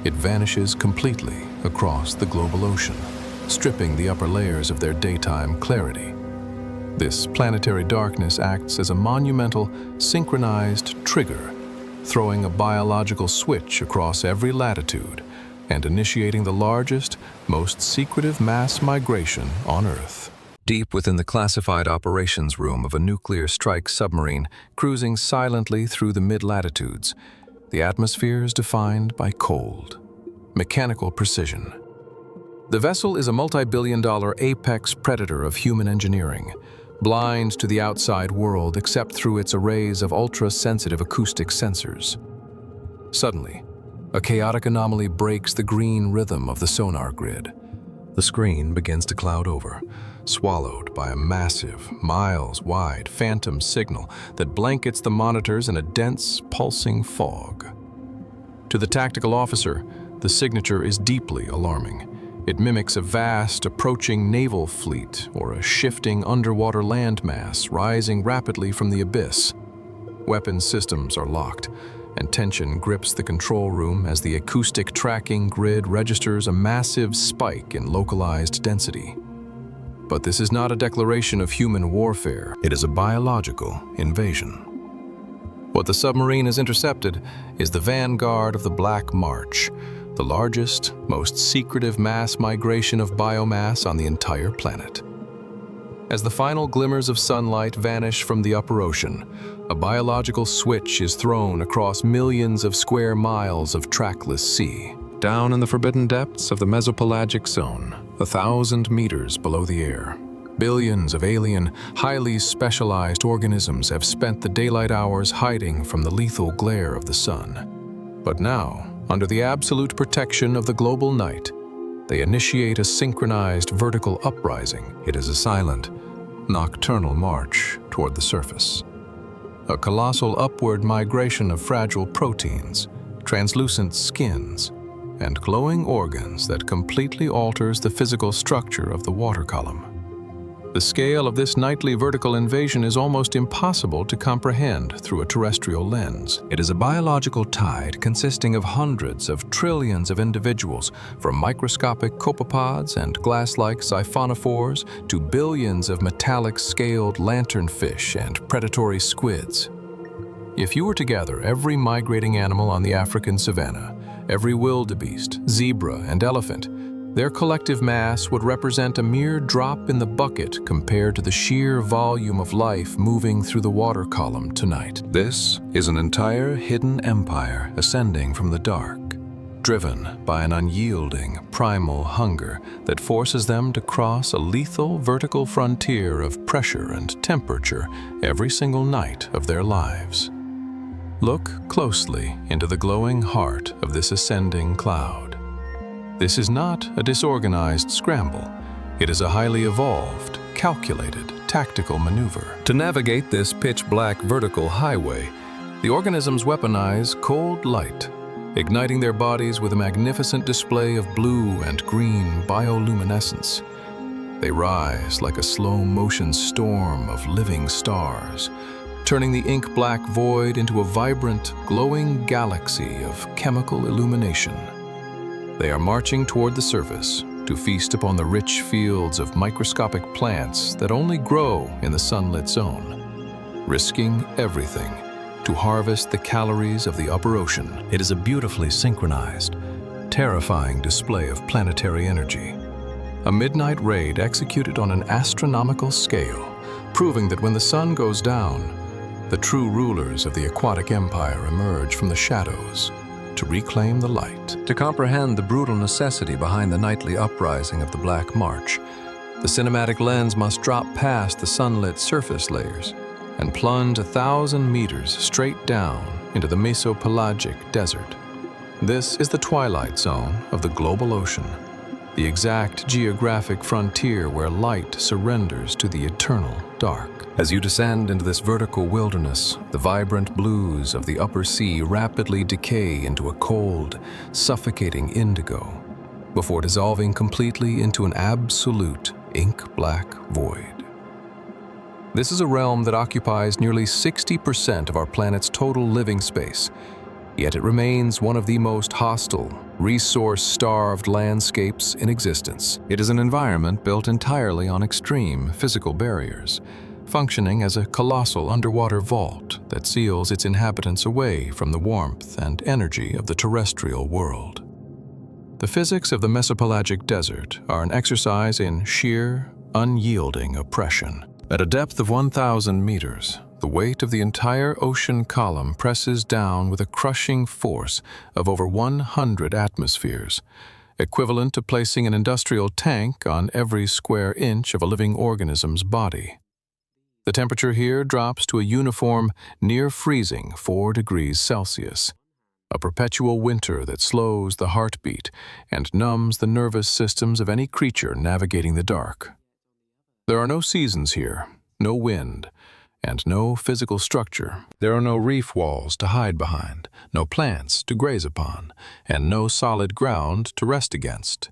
It vanishes completely across the global ocean, stripping the upper layers of their daytime clarity. This planetary darkness acts as a monumental, synchronized trigger, throwing a biological switch across every latitude and initiating the largest, most secretive mass migration on Earth. Deep within the classified operations room of a nuclear strike submarine cruising silently through the mid-latitudes, the atmosphere is defined by cold, mechanical precision. The vessel is a multi-billion-dollar apex predator of human engineering, blind to the outside world except through its arrays of ultra-sensitive acoustic sensors. Suddenly, a chaotic anomaly breaks the green rhythm of the sonar grid. The screen begins to cloud over, swallowed by a massive, miles-wide phantom signal that blankets the monitors in a dense, pulsing fog. To the tactical officer, the signature is deeply alarming. It mimics a vast, approaching naval fleet or a shifting underwater landmass rising rapidly from the abyss. Weapon systems are locked, and tension grips the control room as the acoustic tracking grid registers a massive spike in localized density. But this is not a declaration of human warfare. It is a biological invasion. What the submarine has intercepted is the vanguard of the Black March, the largest, most secretive mass migration of biomass on the entire planet. As the final glimmers of sunlight vanish from the upper ocean, a biological switch is thrown across millions of square miles of trackless sea. Down in the forbidden depths of the mesopelagic zone, 1,000 meters below the air, billions of alien, highly specialized organisms have spent the daylight hours hiding from the lethal glare of the sun. But now, under the absolute protection of the global night, they initiate a synchronized vertical uprising. It is a silent, nocturnal march toward the surface. A colossal upward migration of fragile proteins, translucent skins, and glowing organs that completely alters the physical structure of the water column. The scale of this nightly vertical invasion is almost impossible to comprehend through a terrestrial lens. It is a biological tide consisting of hundreds of trillions of individuals, from microscopic copepods and glass-like siphonophores to billions of metallic scaled lanternfish and predatory squids. If you were to gather every migrating animal on the African savanna, every wildebeest, zebra, and elephant, their collective mass would represent a mere drop in the bucket compared to the sheer volume of life moving through the water column tonight. This is an entire hidden empire ascending from the dark, driven by an unyielding, primal hunger that forces them to cross a lethal vertical frontier of pressure and temperature every single night of their lives. Look closely into the glowing heart of this ascending cloud. This is not a disorganized scramble. It is a highly evolved, calculated, tactical maneuver. To navigate this pitch-black vertical highway, the organisms weaponize cold light, igniting their bodies with a magnificent display of blue and green bioluminescence. They rise like a slow-motion storm of living stars, turning the ink-black void into a vibrant, glowing galaxy of chemical illumination. They are marching toward the surface to feast upon the rich fields of microscopic plants that only grow in the sunlit zone, risking everything to harvest the calories of the upper ocean. It is a beautifully synchronized, terrifying display of planetary energy. A midnight raid executed on an astronomical scale, proving that when the sun goes down, the true rulers of the aquatic empire emerge from the shadows to reclaim the light. To comprehend the brutal necessity behind the nightly uprising of the Black March, the cinematic lens must drop past the sunlit surface layers and plunge 1,000 meters straight down into the mesopelagic desert. This is the twilight zone of the global ocean, the exact geographic frontier where light surrenders to the eternal dark. As you descend into this vertical wilderness, the vibrant blues of the upper sea rapidly decay into a cold, suffocating indigo, before dissolving completely into an absolute ink-black void. This is a realm that occupies nearly 60% of our planet's total living space, yet it remains one of the most hostile, resource-starved landscapes in existence. It is an environment built entirely on extreme physical barriers, functioning as a colossal underwater vault that seals its inhabitants away from the warmth and energy of the terrestrial world. The physics of the mesopelagic desert are an exercise in sheer, unyielding oppression. At a depth of 1,000 meters, the weight of the entire ocean column presses down with a crushing force of over 100 atmospheres, equivalent to placing an industrial tank on every square inch of a living organism's body. The temperature here drops to a uniform, near-freezing 4 degrees Celsius, a perpetual winter that slows the heartbeat and numbs the nervous systems of any creature navigating the dark. There are no seasons here, no wind, and no physical structure. There are no reef walls to hide behind, no plants to graze upon, and no solid ground to rest against.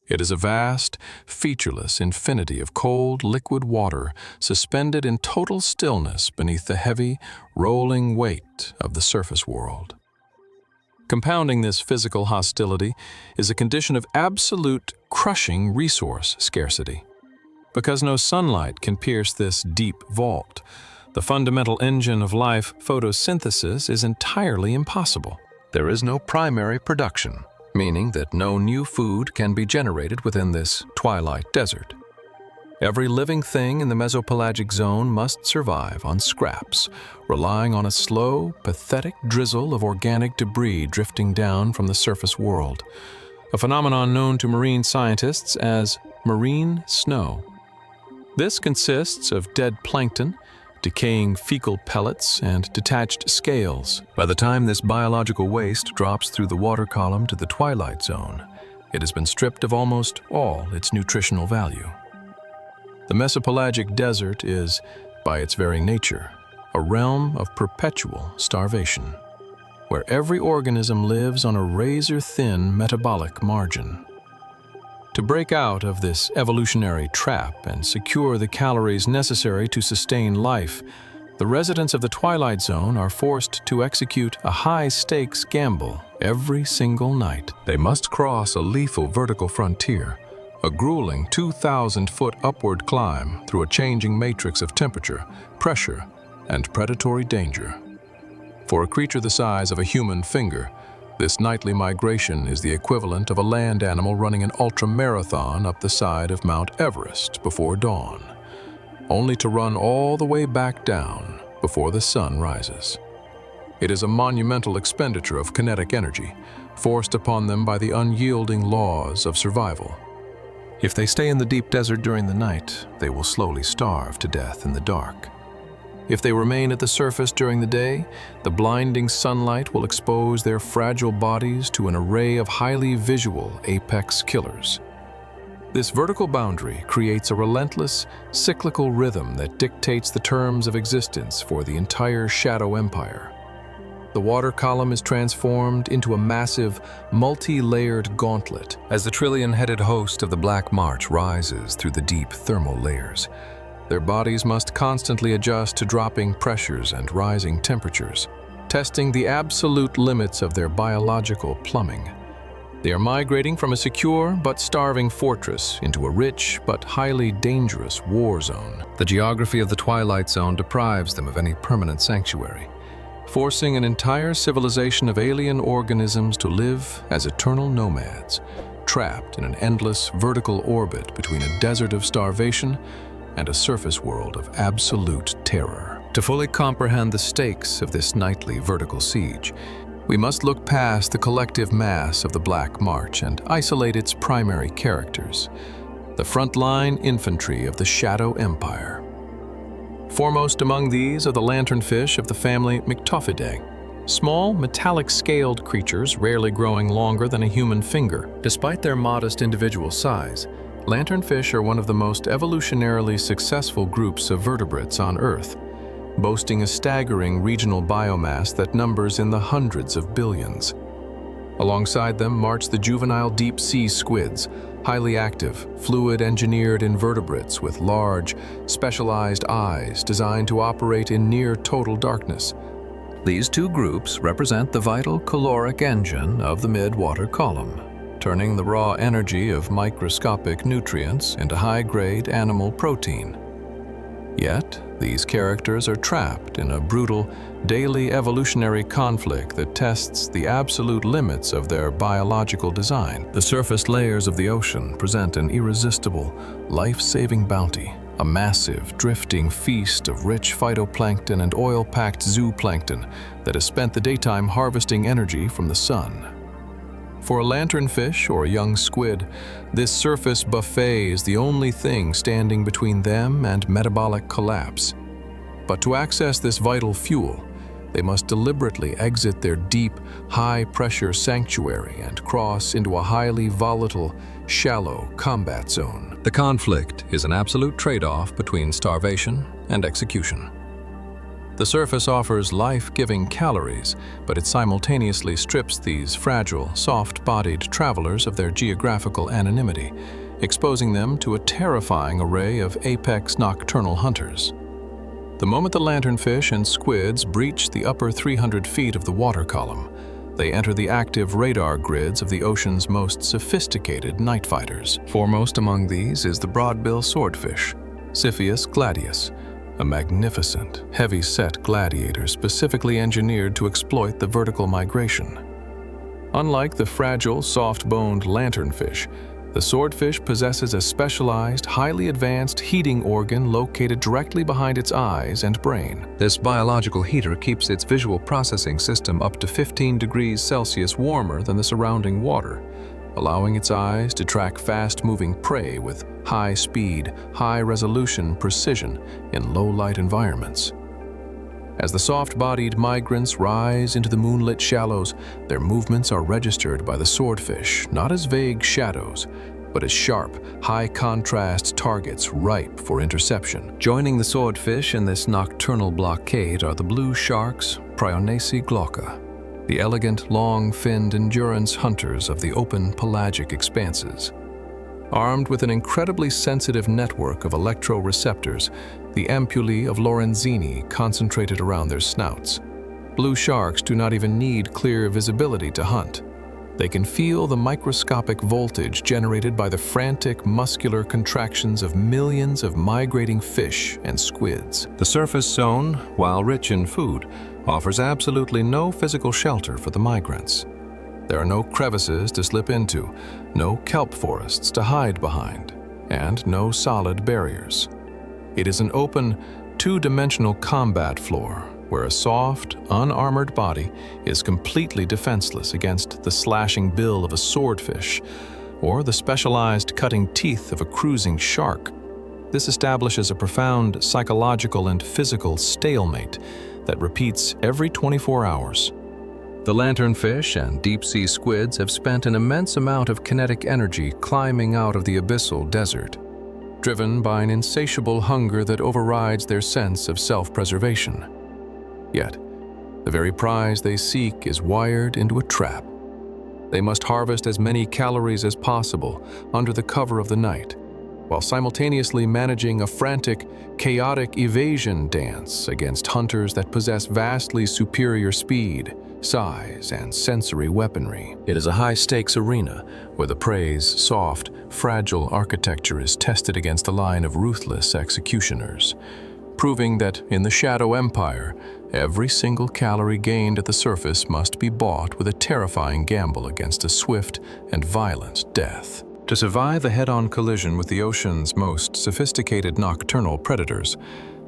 It is a vast, featureless infinity of cold, liquid water suspended in total stillness beneath the heavy, rolling weight of the surface world. Compounding this physical hostility is a condition of absolute, crushing resource scarcity. Because no sunlight can pierce this deep vault, the fundamental engine of life, photosynthesis, is entirely impossible. There is no primary production, meaning that no new food can be generated within this twilight desert. Every living thing in the mesopelagic zone must survive on scraps, relying on a slow, pathetic drizzle of organic debris drifting down from the surface world, a phenomenon known to marine scientists as marine snow. This consists of dead plankton, decaying fecal pellets, and detached scales. By the time this biological waste drops through the water column to the twilight zone, it has been stripped of almost all its nutritional value. The mesopelagic desert is, by its very nature, a realm of perpetual starvation, where every organism lives on a razor-thin metabolic margin. To break out of this evolutionary trap and secure the calories necessary to sustain life, the residents of the Twilight Zone are forced to execute a high-stakes gamble every single night. They must cross a lethal vertical frontier, a grueling 2,000-foot upward climb through a changing matrix of temperature, pressure, and predatory danger. For a creature the size of a human finger, this nightly migration is the equivalent of a land animal running an ultra-marathon up the side of Mount Everest before dawn, only to run all the way back down before the sun rises. It is a monumental expenditure of kinetic energy, forced upon them by the unyielding laws of survival. If they stay in the deep desert during the night, they will slowly starve to death in the dark. If they remain at the surface during the day, the blinding sunlight will expose their fragile bodies to an array of highly visual apex killers. This vertical boundary creates a relentless, cyclical rhythm that dictates the terms of existence for the entire Shadow Empire. The water column is transformed into a massive, multi-layered gauntlet as the trillion-headed host of the Black March rises through the deep thermal layers. Their bodies must constantly adjust to dropping pressures and rising temperatures, testing the absolute limits of their biological plumbing. They are migrating from a secure but starving fortress into a rich but highly dangerous war zone. The geography of the Twilight Zone deprives them of any permanent sanctuary, forcing an entire civilization of alien organisms to live as eternal nomads, trapped in an endless vertical orbit between a desert of starvation and a surface world of absolute terror. To fully comprehend the stakes of this nightly vertical siege, we must look past the collective mass of the Black March and isolate its primary characters, the frontline infantry of the Shadow Empire. Foremost among these are the lanternfish of the family Myctophidae, small, metallic-scaled creatures rarely growing longer than a human finger. Despite their modest individual size, lanternfish are one of the most evolutionarily successful groups of vertebrates on Earth, boasting a staggering regional biomass that numbers in the hundreds of billions. Alongside them march the juvenile deep-sea squids, highly active, fluid-engineered invertebrates with large, specialized eyes designed to operate in near-total darkness. These two groups represent the vital caloric engine of the mid-water column, turning the raw energy of microscopic nutrients into high-grade animal protein. Yet, these characters are trapped in a brutal, daily evolutionary conflict that tests the absolute limits of their biological design. The surface layers of the ocean present an irresistible, life-saving bounty, a massive, drifting feast of rich phytoplankton and oil-packed zooplankton that has spent the daytime harvesting energy from the sun. For a lanternfish or a young squid, this surface buffet is the only thing standing between them and metabolic collapse. But to access this vital fuel, they must deliberately exit their deep, high-pressure sanctuary and cross into a highly volatile, shallow combat zone. The conflict is an absolute trade-off between starvation and execution. The surface offers life-giving calories, but it simultaneously strips these fragile, soft-bodied travelers of their geographical anonymity, exposing them to a terrifying array of apex nocturnal hunters. The moment the lanternfish and squids breach the upper 300 feet of the water column, they enter the active radar grids of the ocean's most sophisticated night fighters. Foremost among these is the broadbill swordfish, Siphius gladius, a magnificent, heavy-set gladiator specifically engineered to exploit the vertical migration. Unlike the fragile, soft-boned lanternfish, the swordfish possesses a specialized, highly advanced heating organ located directly behind its eyes and brain. This biological heater keeps its visual processing system up to 15 degrees Celsius warmer than the surrounding water, allowing its eyes to track fast-moving prey with high-speed, high-resolution precision in low-light environments. As the soft-bodied migrants rise into the moonlit shallows, their movements are registered by the swordfish not as vague shadows, but as sharp, high-contrast targets ripe for interception. Joining the swordfish in this nocturnal blockade are the blue sharks, Prionaceae glauca, the elegant, long-finned endurance hunters of the open pelagic expanses. Armed with an incredibly sensitive network of electroreceptors, the ampullae of Lorenzini concentrated around their snouts, blue sharks do not even need clear visibility to hunt. They can feel the microscopic voltage generated by the frantic muscular contractions of millions of migrating fish and squids. The surface zone, while rich in food, offers absolutely no physical shelter for the migrants. There are no crevices to slip into, no kelp forests to hide behind, and no solid barriers. It is an open, two-dimensional combat floor where a soft, unarmored body is completely defenseless against the slashing bill of a swordfish or the specialized cutting teeth of a cruising shark. This establishes a profound psychological and physical stalemate that repeats every 24 hours. The lanternfish and deep-sea squids have spent an immense amount of kinetic energy climbing out of the abyssal desert, driven by an insatiable hunger that overrides their sense of self-preservation. Yet, the very prize they seek is wired into a trap. They must harvest as many calories as possible under the cover of the night, while simultaneously managing a frantic, chaotic evasion dance against hunters that possess vastly superior speed, size, and sensory weaponry. It is a high-stakes arena where the prey's soft, fragile architecture is tested against a line of ruthless executioners, proving that in the Shadow Empire, every single calorie gained at the surface must be bought with a terrifying gamble against a swift and violent death. To survive a head-on collision with the ocean's most sophisticated nocturnal predators,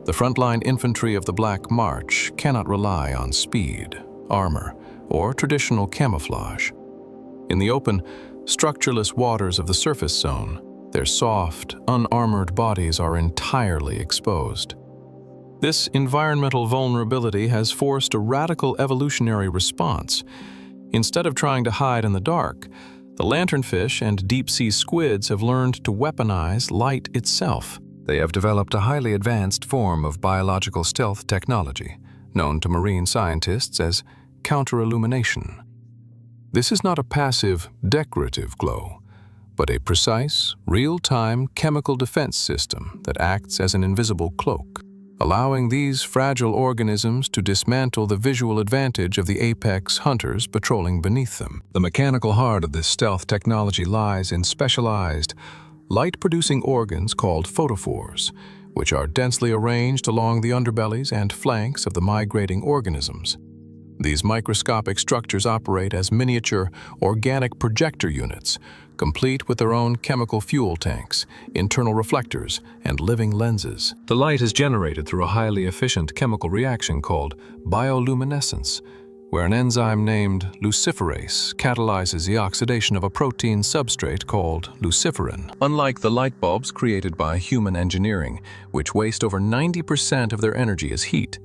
the frontline infantry of the Black March cannot rely on speed, armor, or traditional camouflage. In the open, structureless waters of the surface zone, their soft, unarmored bodies are entirely exposed. This environmental vulnerability has forced a radical evolutionary response. Instead of trying to hide in the dark, the lanternfish and deep-sea squids have learned to weaponize light itself. They have developed a highly advanced form of biological stealth technology, known to marine scientists as counter-illumination. This is not a passive, decorative glow, but a precise, real-time chemical defense system that acts as an invisible cloak, allowing these fragile organisms to dismantle the visual advantage of the apex hunters patrolling beneath them. The mechanical heart of this stealth technology lies in specialized, light-producing organs called photophores, which are densely arranged along the underbellies and flanks of the migrating organisms. These microscopic structures operate as miniature organic projector units, complete with their own chemical fuel tanks, internal reflectors, and living lenses. The light is generated through a highly efficient chemical reaction called bioluminescence, where an enzyme named luciferase catalyzes the oxidation of a protein substrate called luciferin. Unlike the light bulbs created by human engineering, which waste over 90% of their energy as heat,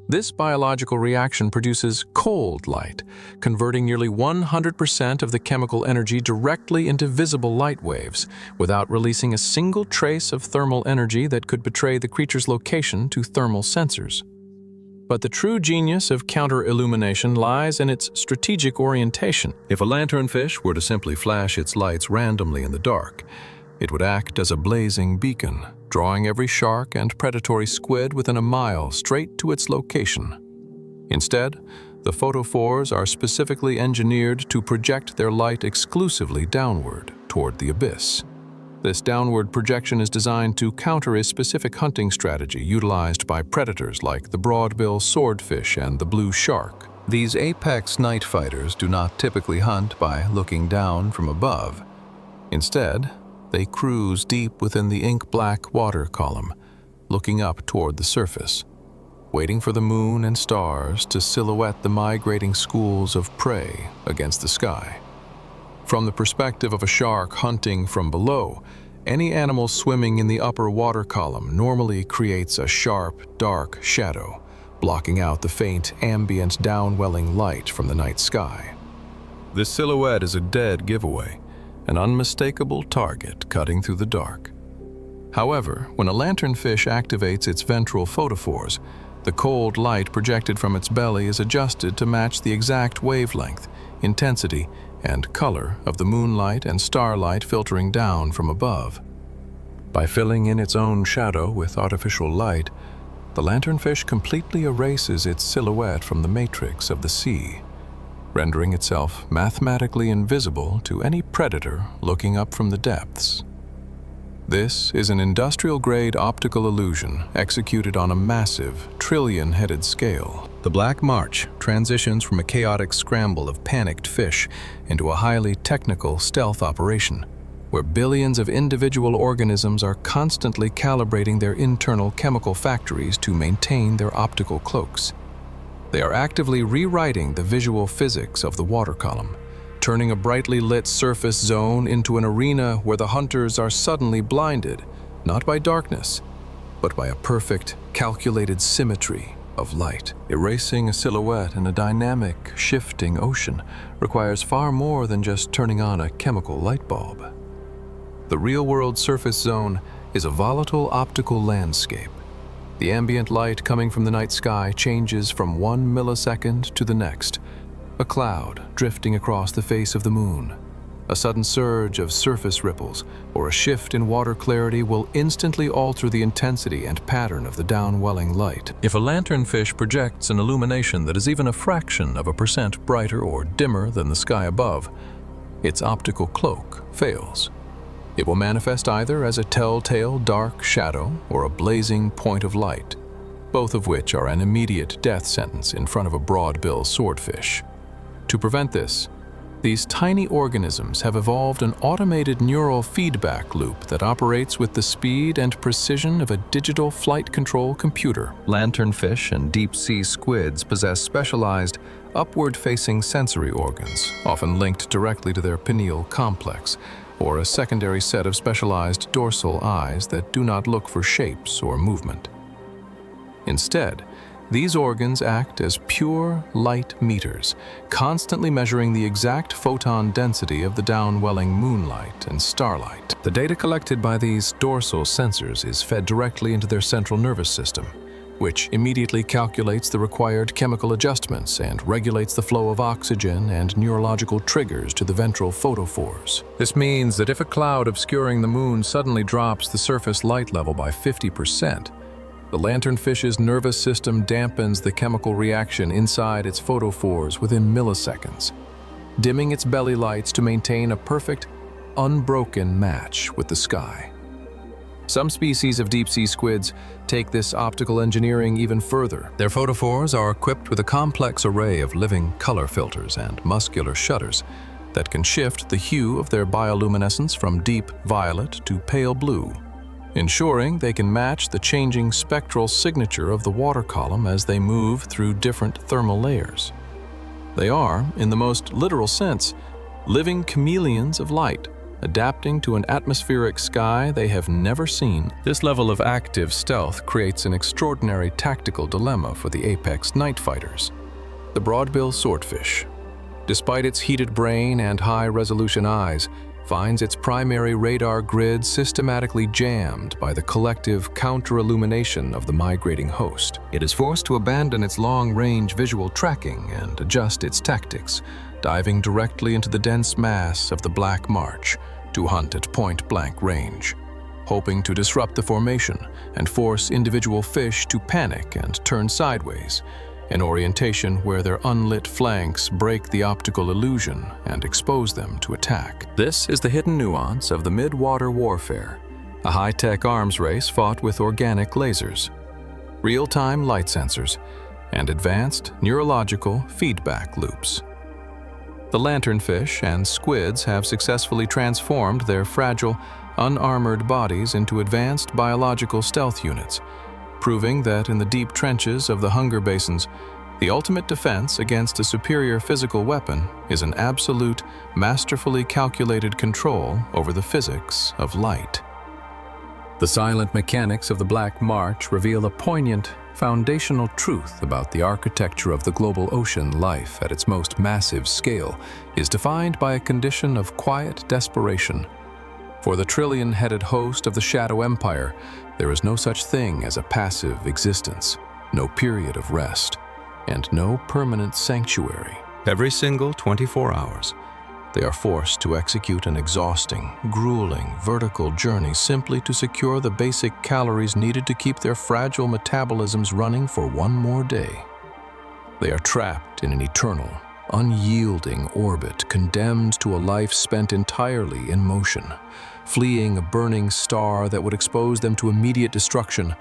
this biological reaction produces cold light, converting nearly 100% of the chemical energy directly into visible light waves, without releasing a single trace of thermal energy that could betray the creature's location to thermal sensors. But the true genius of counter-illumination lies in its strategic orientation. If a lanternfish were to simply flash its lights randomly in the dark, it would act as a blazing beacon, drawing every shark and predatory squid within a mile straight to its location. Instead, the photophores are specifically engineered to project their light exclusively downward toward the abyss. This downward projection is designed to counter a specific hunting strategy utilized by predators like the broadbill swordfish and the blue shark. These apex night fighters do not typically hunt by looking down from above. Instead, they cruise deep within the ink-black water column, looking up toward the surface, waiting for the moon and stars to silhouette the migrating schools of prey against the sky. From the perspective of a shark hunting from below, any animal swimming in the upper water column normally creates a sharp, dark shadow, blocking out the faint, ambient, downwelling light from the night sky. This silhouette is a dead giveaway, an unmistakable target cutting through the dark. However, when a lanternfish activates its ventral photophores, the cold light projected from its belly is adjusted to match the exact wavelength, intensity, and color of the moonlight and starlight filtering down from above. By filling in its own shadow with artificial light, the lanternfish completely erases its silhouette from the matrix of the sea, rendering itself mathematically invisible to any predator looking up from the depths. This is an industrial-grade optical illusion executed on a massive, trillion-headed scale. The Black March transitions from a chaotic scramble of panicked fish into a highly technical stealth operation, where billions of individual organisms are constantly calibrating their internal chemical factories to maintain their optical cloaks. They are actively rewriting the visual physics of the water column, turning a brightly lit surface zone into an arena where the hunters are suddenly blinded, not by darkness, but by a perfect, calculated symmetry of light. Erasing a silhouette in a dynamic, shifting ocean requires far more than just turning on a chemical light bulb. The real-world surface zone is a volatile optical landscape. The ambient light coming from the night sky changes from 1 millisecond to the next. A cloud drifting across the face of the moon, a sudden surge of surface ripples, or a shift in water clarity will instantly alter the intensity and pattern of the downwelling light. If a lanternfish projects an illumination that is even a fraction of a percent brighter or dimmer than the sky above, its optical cloak fails. It will manifest either as a telltale dark shadow or a blazing point of light, both of which are an immediate death sentence in front of a broadbill swordfish. To prevent this, these tiny organisms have evolved an automated neural feedback loop that operates with the speed and precision of a digital flight control computer. Lanternfish and deep-sea squids possess specialized, upward-facing sensory organs, often linked directly to their pineal complex, or a secondary set of specialized dorsal eyes that do not look for shapes or movement. Instead, these organs act as pure light meters, constantly measuring the exact photon density of the downwelling moonlight and starlight. The data collected by these dorsal sensors is fed directly into their central nervous system, which immediately calculates the required chemical adjustments and regulates the flow of oxygen and neurological triggers to the ventral photophores. This means that if a cloud obscuring the moon suddenly drops the surface light level by 50%, the lanternfish's nervous system dampens the chemical reaction inside its photophores within milliseconds, dimming its belly lights to maintain a perfect, unbroken match with the sky. Some species of deep-sea squids take this optical engineering even further. Their photophores are equipped with a complex array of living color filters and muscular shutters that can shift the hue of their bioluminescence from deep violet to pale blue, ensuring they can match the changing spectral signature of the water column as they move through different thermal layers. They are, in the most literal sense, living chameleons of light, adapting to an atmospheric sky they have never seen. This level of active stealth creates an extraordinary tactical dilemma for the apex night fighters. The broadbill swordfish, despite its heated brain and high-resolution eyes, finds its primary radar grid systematically jammed by the collective counter-illumination of the migrating host. It is forced to abandon its long-range visual tracking and adjust its tactics, diving directly into the dense mass of the Black March to hunt at point-blank range, hoping to disrupt the formation and force individual fish to panic and turn sideways, an orientation where their unlit flanks break the optical illusion and expose them to attack. This is the hidden nuance of the mid-water warfare, a high-tech arms race fought with organic lasers, real-time light sensors, and advanced neurological feedback loops. The lanternfish and squids have successfully transformed their fragile, unarmored bodies into advanced biological stealth units, proving that in the deep trenches of the hunger basins, the ultimate defense against a superior physical weapon is an absolute, masterfully calculated control over the physics of light. The silent mechanics of the Black March reveal a poignant, foundational truth about the architecture of the global ocean. Life at its most massive scale is defined by a condition of quiet desperation. For the trillion-headed host of the Shadow Empire, there is no such thing as a passive existence, no period of rest, and no permanent sanctuary. Every single 24 hours, they are forced to execute an exhausting, grueling, vertical journey simply to secure the basic calories needed to keep their fragile metabolisms running for one more day. They are trapped in an eternal, unyielding orbit, condemned to a life spent entirely in motion, fleeing a burning star that would expose them to immediate destruction,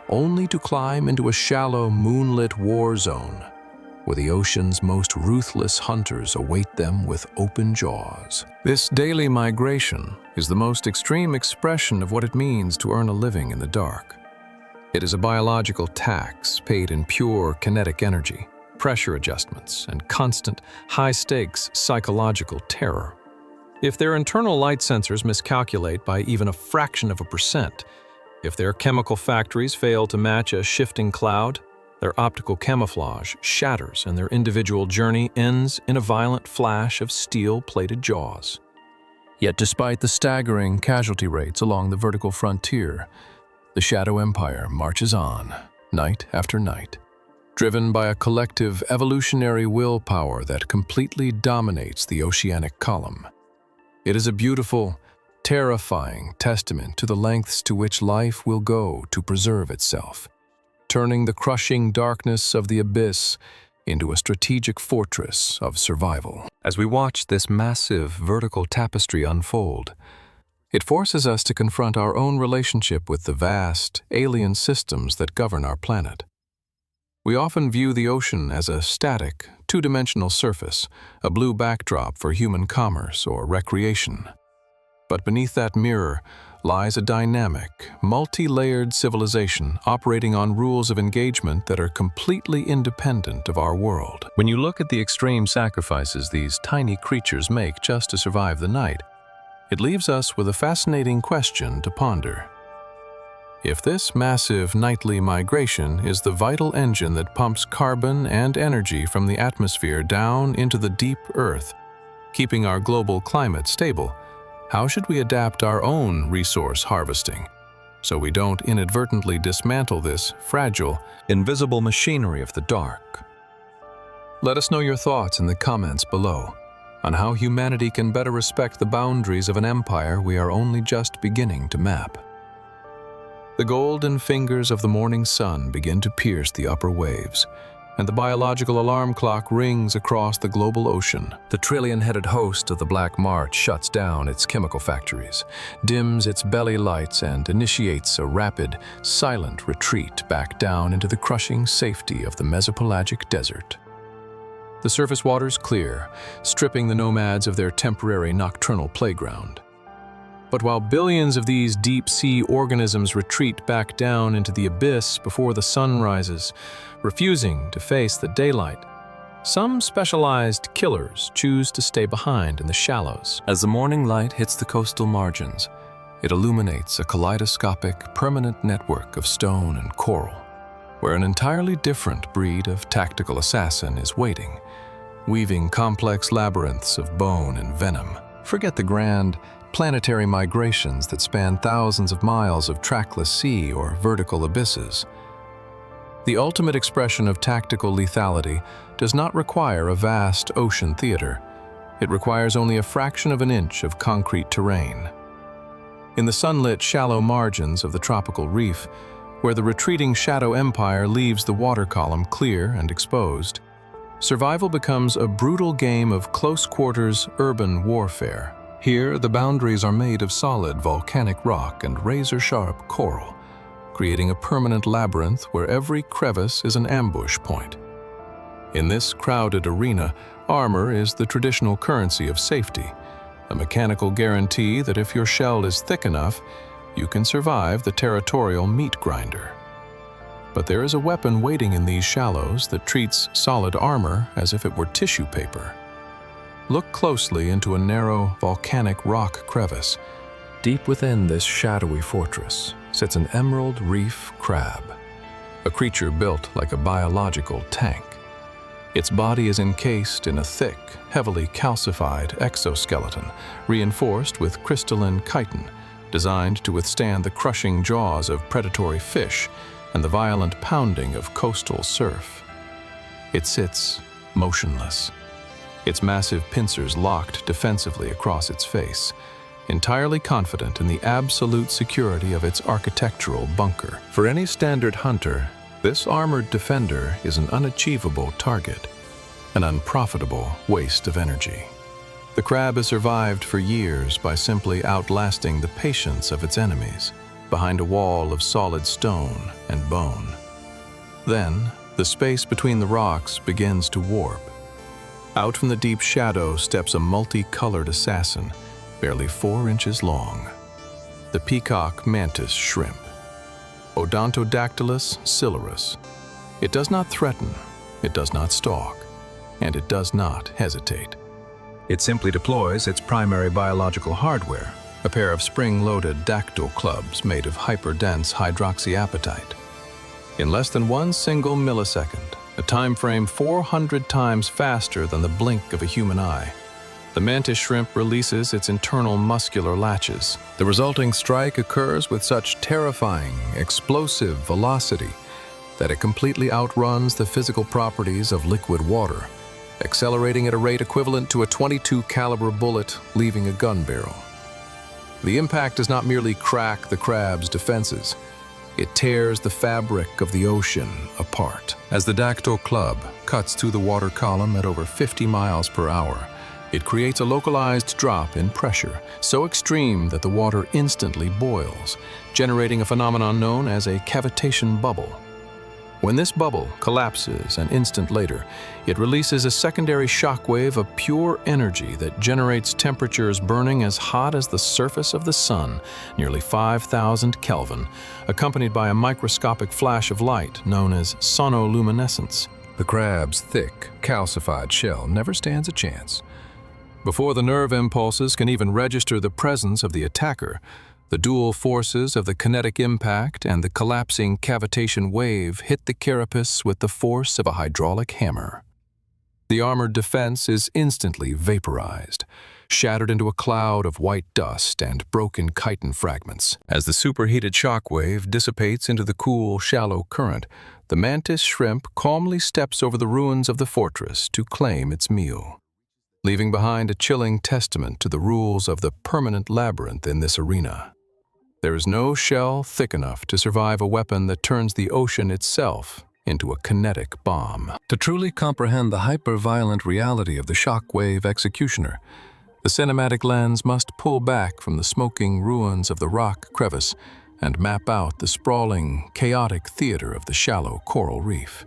only to climb into a shallow, moonlit war zone, where the ocean's most ruthless hunters await them with open jaws. This daily migration is the most extreme expression of what it means to earn a living in the dark. It is a biological tax paid in pure kinetic energy, pressure adjustments, and constant, high-stakes psychological terror. If their internal light sensors miscalculate by even a fraction of a percent, if their chemical factories fail to match a shifting cloud, their optical camouflage shatters and their individual journey ends in a violent flash of steel-plated jaws. Yet despite the staggering casualty rates along the vertical frontier, the Shadow Empire marches on, night after night, driven by a collective evolutionary willpower that completely dominates the oceanic column. It is a beautiful, terrifying testament to the lengths to which life will go to preserve itself, turning the crushing darkness of the abyss into a strategic fortress of survival. As we watch this massive vertical tapestry unfold, it forces us to confront our own relationship with the vast, alien systems that govern our planet. We often view the ocean as a static, two-dimensional surface, a blue backdrop for human commerce or recreation. But beneath that mirror lies a dynamic, multi-layered civilization operating on rules of engagement that are completely independent of our world. When you look at the extreme sacrifices these tiny creatures make just to survive the night, it leaves us with a fascinating question to ponder. If this massive nightly migration is the vital engine that pumps carbon and energy from the atmosphere down into the deep Earth, keeping our global climate stable, how should we adapt our own resource harvesting so we don't inadvertently dismantle this fragile, invisible machinery of the dark? Let us know your thoughts in the comments below on how humanity can better respect the boundaries of an empire we are only just beginning to map. The golden fingers of the morning sun begin to pierce the upper waves, and the biological alarm clock rings across the global ocean. The trillion-headed host of the Black March shuts down its chemical factories, dims its belly lights, and initiates a rapid, silent retreat back down into the crushing safety of the Mesopelagic desert. The surface waters clear, stripping the nomads of their temporary nocturnal playground. But while billions of these deep-sea organisms retreat back down into the abyss before the sun rises, refusing to face the daylight, some specialized killers choose to stay behind in the shallows. As the morning light hits the coastal margins, it illuminates a kaleidoscopic, permanent network of stone and coral, where an entirely different breed of tactical assassin is waiting, weaving complex labyrinths of bone and venom. Forget the grand, planetary migrations that span thousands of miles of trackless sea or vertical abysses. The ultimate expression of tactical lethality does not require a vast ocean theater. It requires only a fraction of an inch of concrete terrain. In the sunlit, shallow margins of the tropical reef, where the retreating shadow empire leaves the water column clear and exposed, survival becomes a brutal game of close-quarters urban warfare. Here, the boundaries are made of solid volcanic rock and razor-sharp coral, creating a permanent labyrinth where every crevice is an ambush point. In this crowded arena, armor is the traditional currency of safety, a mechanical guarantee that if your shell is thick enough, you can survive the territorial meat grinder. But there is a weapon waiting in these shallows that treats solid armor as if it were tissue paper. Look closely into a narrow, volcanic rock crevice. Deep within this shadowy fortress sits an emerald reef crab, a creature built like a biological tank. Its body is encased in a thick, heavily calcified exoskeleton, reinforced with crystalline chitin, designed to withstand the crushing jaws of predatory fish and the violent pounding of coastal surf. It sits motionless, its massive pincers locked defensively across its face, entirely confident in the absolute security of its architectural bunker. For any standard hunter, this armored defender is an unachievable target, an unprofitable waste of energy. The crab has survived for years by simply outlasting the patience of its enemies, behind a wall of solid stone and bone. Then, the space between the rocks begins to warp. Out from the deep shadow steps a multicolored assassin, barely 4 inches long. The peacock mantis shrimp, Odontodactylus cilarus. It does not threaten, it does not stalk, and it does not hesitate. It simply deploys its primary biological hardware, a pair of spring-loaded dactyl clubs made of hyperdense hydroxyapatite. In less than 1 single millisecond, a time frame 400 times faster than the blink of a human eye, the mantis shrimp releases its internal muscular latches. The resulting strike occurs with such terrifying, explosive velocity that it completely outruns the physical properties of liquid water, accelerating at a rate equivalent to a .22 caliber bullet leaving a gun barrel. The impact does not merely crack the crab's defenses, it tears the fabric of the ocean apart. As the dactyl club cuts through the water column at over 50 miles per hour, it creates a localized drop in pressure, so extreme that the water instantly boils, generating a phenomenon known as a cavitation bubble. When this bubble collapses an instant later, it releases a secondary shockwave of pure energy that generates temperatures burning as hot as the surface of the sun, nearly 5,000 Kelvin, accompanied by a microscopic flash of light known as sonoluminescence. The crab's thick, calcified shell never stands a chance. Before the nerve impulses can even register the presence of the attacker, the dual forces of the kinetic impact and the collapsing cavitation wave hit the carapace with the force of a hydraulic hammer. The armored defense is instantly vaporized, shattered into a cloud of white dust and broken chitin fragments. As the superheated shockwave dissipates into the cool, shallow current, the mantis shrimp calmly steps over the ruins of the fortress to claim its meal, leaving behind a chilling testament to the rules of the permanent labyrinth in this arena. There is no shell thick enough to survive a weapon that turns the ocean itself into a kinetic bomb. To truly comprehend the hyper-violent reality of the shockwave executioner, the cinematic lens must pull back from the smoking ruins of the rock crevice and map out the sprawling, chaotic theater of the shallow coral reef.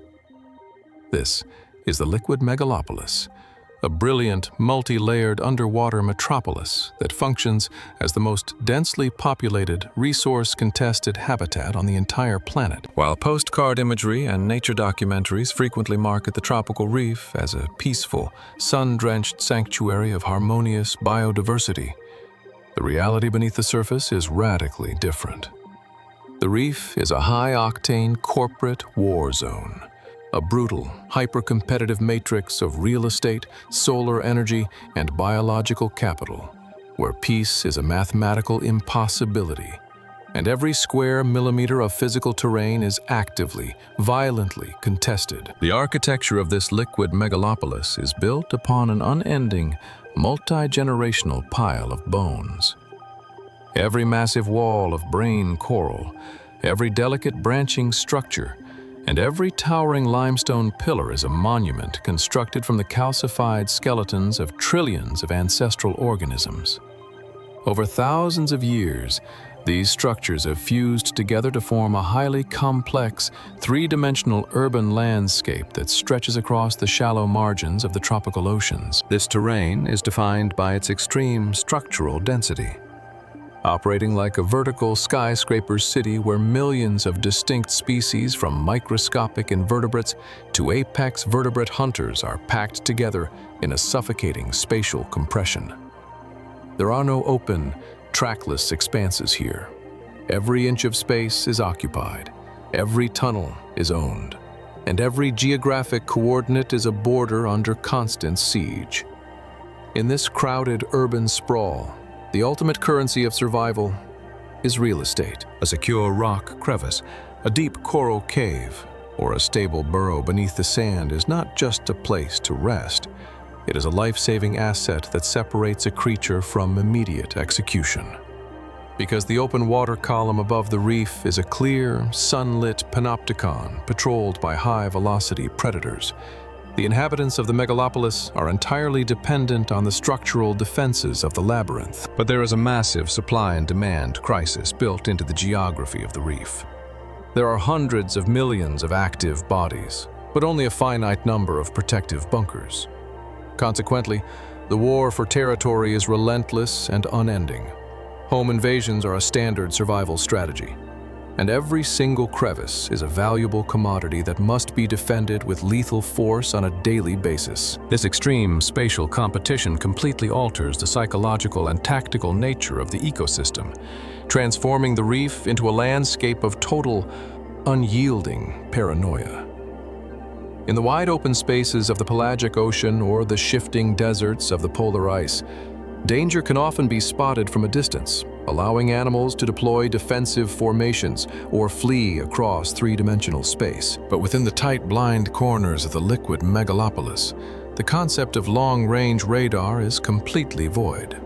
This is the liquid megalopolis, a brilliant, multi-layered underwater metropolis that functions as the most densely populated, resource-contested habitat on the entire planet. While postcard imagery and nature documentaries frequently market the tropical reef as a peaceful, sun-drenched sanctuary of harmonious biodiversity, the reality beneath the surface is radically different. The reef is a high-octane corporate war zone, a brutal, hyper-competitive matrix of real estate, solar energy, and biological capital, where peace is a mathematical impossibility, and every square millimeter of physical terrain is actively, violently contested. The architecture of this liquid megalopolis is built upon an unending, multi-generational pile of bones. Every massive wall of brain coral, every delicate branching structure, and every towering limestone pillar is a monument constructed from the calcified skeletons of trillions of ancestral organisms. Over thousands of years, these structures have fused together to form a highly complex, three-dimensional urban landscape that stretches across the shallow margins of the tropical oceans. This terrain is defined by its extreme structural density, operating like a vertical skyscraper city where millions of distinct species from microscopic invertebrates to apex vertebrate hunters are packed together in a suffocating spatial compression. There are no open, trackless expanses here. Every inch of space is occupied, every tunnel is owned, and every geographic coordinate is a border under constant siege. In this crowded urban sprawl, the ultimate currency of survival is real estate. A secure rock crevice, a deep coral cave, or a stable burrow beneath the sand is not just a place to rest. It is a life-saving asset that separates a creature from immediate execution. Because the open water column above the reef is a clear, sunlit panopticon patrolled by high-velocity predators, the inhabitants of the megalopolis are entirely dependent on the structural defenses of the labyrinth. But there is a massive supply and demand crisis built into the geography of the reef. There are hundreds of millions of active bodies, but only a finite number of protective bunkers. Consequently, the war for territory is relentless and unending. Home invasions are a standard survival strategy, and every single crevice is a valuable commodity that must be defended with lethal force on a daily basis. This extreme spatial competition completely alters the psychological and tactical nature of the ecosystem, transforming the reef into a landscape of total, unyielding paranoia. In the wide open spaces of the pelagic ocean or the shifting deserts of the polar ice, danger can often be spotted from a distance, allowing animals to deploy defensive formations or flee across three-dimensional space. But within the tight, blind corners of the liquid megalopolis, the concept of long-range radar is completely void.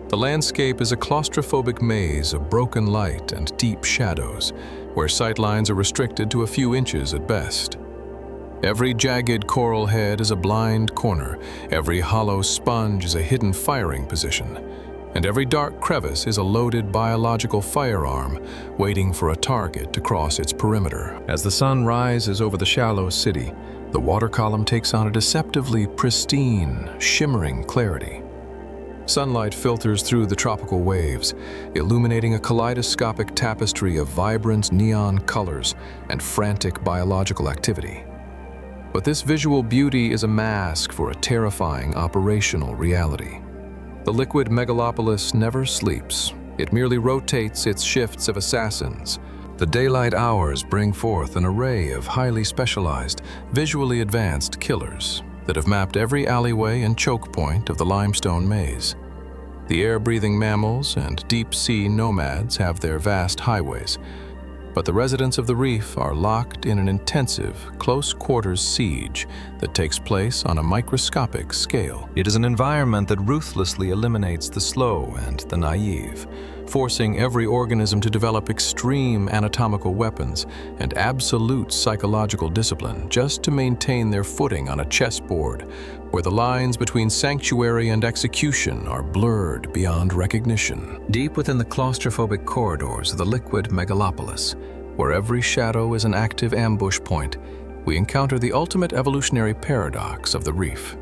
The landscape is a claustrophobic maze of broken light and deep shadows, where sightlines are restricted to a few inches at best. Every jagged coral head is a blind corner, every hollow sponge is a hidden firing position, and every dark crevice is a loaded biological firearm waiting for a target to cross its perimeter. As the sun rises over the shallow city, the water column takes on a deceptively pristine, shimmering clarity. Sunlight filters through the tropical waves, illuminating a kaleidoscopic tapestry of vibrant neon colors and frantic biological activity. But this visual beauty is a mask for a terrifying operational reality. The liquid megalopolis never sleeps. It merely rotates its shifts of assassins. The daylight hours bring forth an array of highly specialized, visually advanced killers that have mapped every alleyway and choke point of the limestone maze. The air-breathing mammals and deep-sea nomads have their vast highways, but the residents of the reef are locked in an intensive, close-quarters siege that takes place on a microscopic scale. It is an environment that ruthlessly eliminates the slow and the naive, forcing every organism to develop extreme anatomical weapons and absolute psychological discipline just to maintain their footing on a chessboard where the lines between sanctuary and execution are blurred beyond recognition. Deep within the claustrophobic corridors of the liquid megalopolis, where every shadow is an active ambush point, we encounter the ultimate evolutionary paradox of the reef.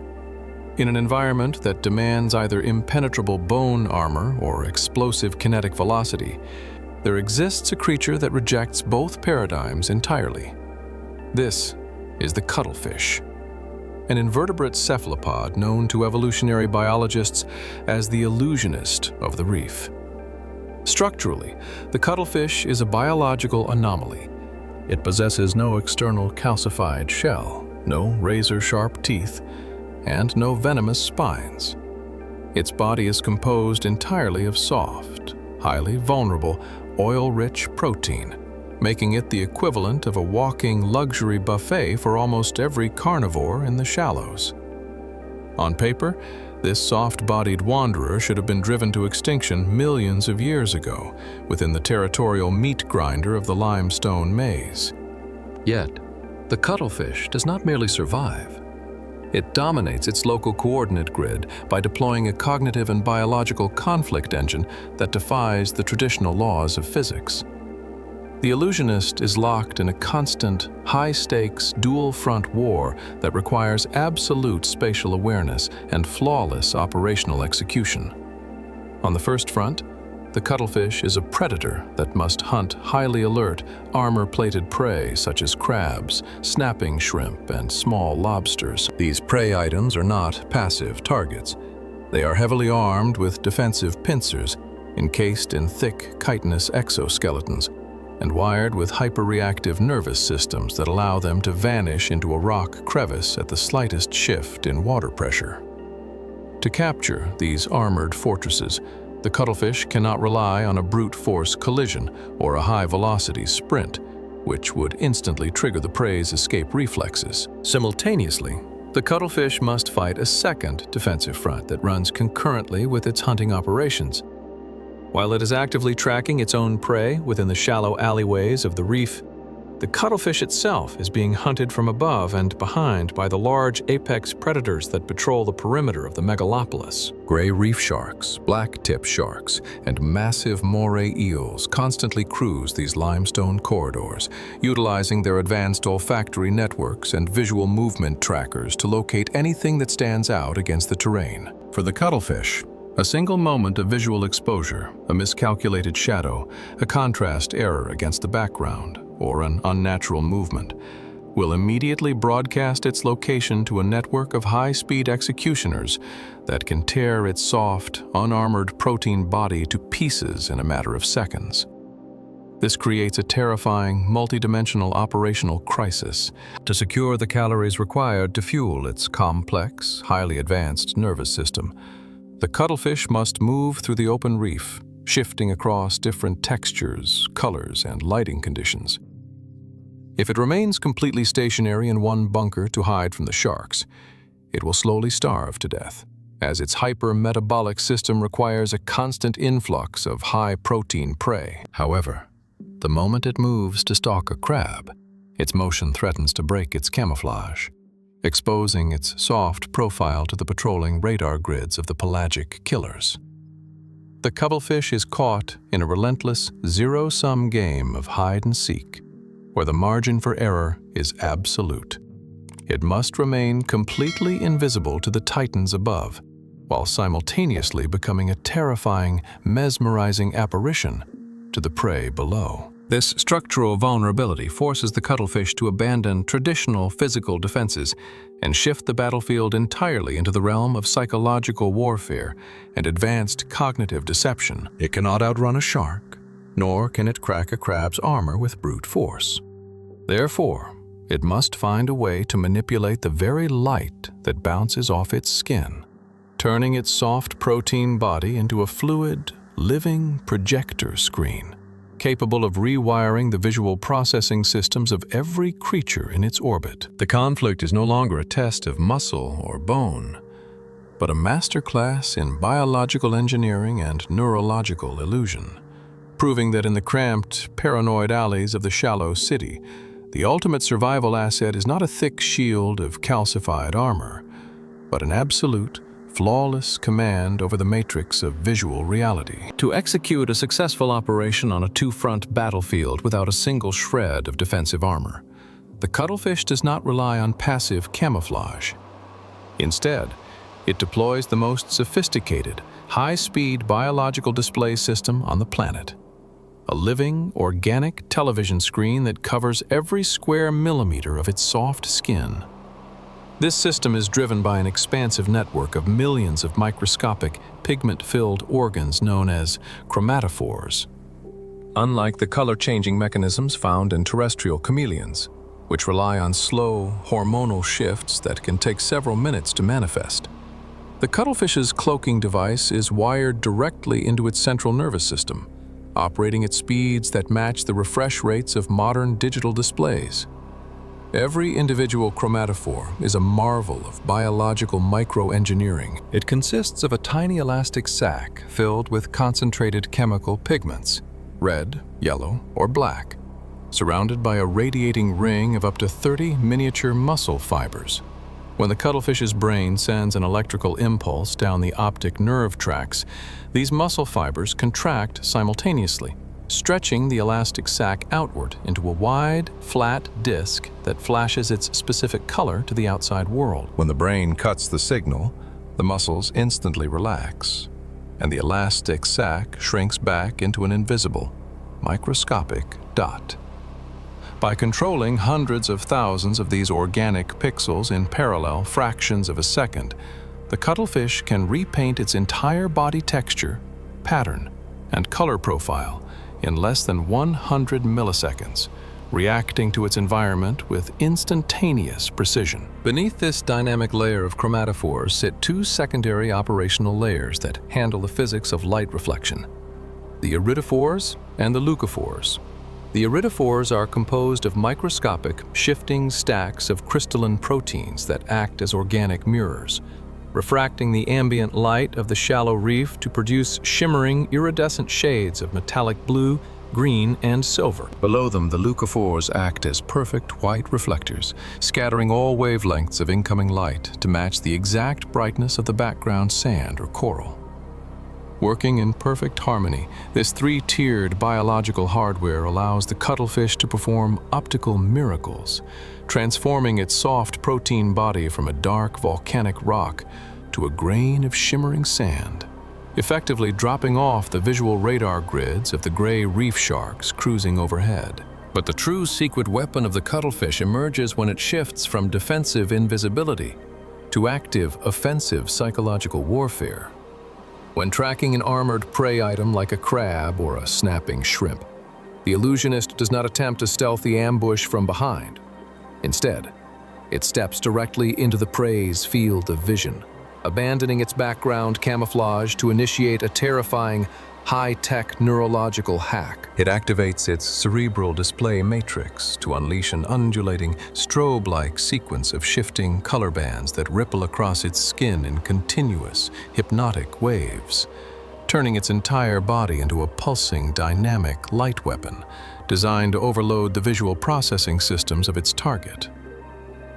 In an environment that demands either impenetrable bone armor or explosive kinetic velocity, there exists a creature that rejects both paradigms entirely. This is the cuttlefish, an invertebrate cephalopod known to evolutionary biologists as the illusionist of the reef. Structurally, the cuttlefish is a biological anomaly. It possesses no external calcified shell, no razor-sharp teeth, and no venomous spines. Its body is composed entirely of soft, highly vulnerable, oil-rich protein, making it the equivalent of a walking luxury buffet for almost every carnivore in the shallows. On paper, this soft-bodied wanderer should have been driven to extinction millions of years ago within the territorial meat grinder of the limestone maze. Yet, the cuttlefish does not merely survive. It dominates its local coordinate grid by deploying a cognitive and biological conflict engine that defies the traditional laws of physics. The illusionist is locked in a constant, high-stakes, dual-front war that requires absolute spatial awareness and flawless operational execution. On the first front, the cuttlefish is a predator that must hunt highly alert, armor-plated prey such as crabs, snapping shrimp, and small lobsters. These prey items are not passive targets. They are heavily armed with defensive pincers, encased in thick, chitinous exoskeletons, and wired with hyperreactive nervous systems that allow them to vanish into a rock crevice at the slightest shift in water pressure. To capture these armored fortresses, the cuttlefish cannot rely on a brute force collision or a high-velocity sprint, which would instantly trigger the prey's escape reflexes. Simultaneously, the cuttlefish must fight a second defensive front that runs concurrently with its hunting operations. While it is actively tracking its own prey within the shallow alleyways of the reef, the cuttlefish itself is being hunted from above and behind by the large apex predators that patrol the perimeter of the megalopolis. Gray reef sharks, black-tip sharks, and massive moray eels constantly cruise these limestone corridors, utilizing their advanced olfactory networks and visual movement trackers to locate anything that stands out against the terrain. For the cuttlefish, a single moment of visual exposure, a miscalculated shadow, a contrast error against the background, or an unnatural movement, will immediately broadcast its location to a network of high-speed executioners that can tear its soft, unarmored protein body to pieces in a matter of seconds. This creates a terrifying, multidimensional operational crisis. To secure the calories required to fuel its complex, highly advanced nervous system, the cuttlefish must move through the open reef, shifting across different textures, colors, and lighting conditions. If it remains completely stationary in one bunker to hide from the sharks, it will slowly starve to death, as its hyper-metabolic system requires a constant influx of high-protein prey. However, the moment it moves to stalk a crab, its motion threatens to break its camouflage, exposing its soft profile to the patrolling radar grids of the pelagic killers. The cuttlefish is caught in a relentless, zero-sum game of hide-and-seek, where the margin for error is absolute. It must remain completely invisible to the titans above, while simultaneously becoming a terrifying, mesmerizing apparition to the prey below. This structural vulnerability forces the cuttlefish to abandon traditional physical defenses and shift the battlefield entirely into the realm of psychological warfare and advanced cognitive deception. It cannot outrun a shark, nor can it crack a crab's armor with brute force. Therefore, it must find a way to manipulate the very light that bounces off its skin, turning its soft protein body into a fluid, living projector screen, capable of rewiring the visual processing systems of every creature in its orbit. The conflict is no longer a test of muscle or bone, but a masterclass in biological engineering and neurological illusion, proving that in the cramped, paranoid alleys of the shallow city, the ultimate survival asset is not a thick shield of calcified armor, but an absolute, flawless command over the matrix of visual reality. To execute a successful operation on a two-front battlefield without a single shred of defensive armor, the cuttlefish does not rely on passive camouflage. Instead, it deploys the most sophisticated, high-speed biological display system on the planet. A living, organic television screen that covers every square millimeter of its soft skin. This system is driven by an expansive network of millions of microscopic, pigment-filled organs known as chromatophores. Unlike the color-changing mechanisms found in terrestrial chameleons, which rely on slow, hormonal shifts that can take several minutes to manifest, the cuttlefish's cloaking device is wired directly into its central nervous system, operating at speeds that match the refresh rates of modern digital displays. Every individual chromatophore is a marvel of biological microengineering. It consists of a tiny elastic sac filled with concentrated chemical pigments, red, yellow, or black, surrounded by a radiating ring of up to 30 miniature muscle fibers. When the cuttlefish's brain sends an electrical impulse down the optic nerve tracts, these muscle fibers contract simultaneously, stretching the elastic sac outward into a wide, flat disc that flashes its specific color to the outside world. When the brain cuts the signal, the muscles instantly relax, and the elastic sac shrinks back into an invisible, microscopic dot. By controlling hundreds of thousands of these organic pixels in parallel fractions of a second, the cuttlefish can repaint its entire body texture, pattern, and color profile in less than 100 milliseconds, reacting to its environment with instantaneous precision. Beneath this dynamic layer of chromatophores sit two secondary operational layers that handle the physics of light reflection: the iridophores and the leucophores. The iridophores are composed of microscopic, shifting stacks of crystalline proteins that act as organic mirrors, refracting the ambient light of the shallow reef to produce shimmering, iridescent shades of metallic blue, green, and silver. Below them, the leucophores act as perfect white reflectors, scattering all wavelengths of incoming light to match the exact brightness of the background sand or coral. Working in perfect harmony, this three-tiered biological hardware allows the cuttlefish to perform optical miracles, transforming its soft protein body from a dark volcanic rock to a grain of shimmering sand, effectively dropping off the visual radar grids of the gray reef sharks cruising overhead. But the true secret weapon of the cuttlefish emerges when it shifts from defensive invisibility to active, offensive psychological warfare. When tracking an armored prey item like a crab or a snapping shrimp, the illusionist does not attempt a stealthy ambush from behind. Instead, it steps directly into the prey's field of vision, abandoning its background camouflage to initiate a terrifying, high-tech neurological hack. It activates its cerebral display matrix to unleash an undulating, strobe-like sequence of shifting color bands that ripple across its skin in continuous, hypnotic waves, turning its entire body into a pulsing, dynamic light weapon designed to overload the visual processing systems of its target.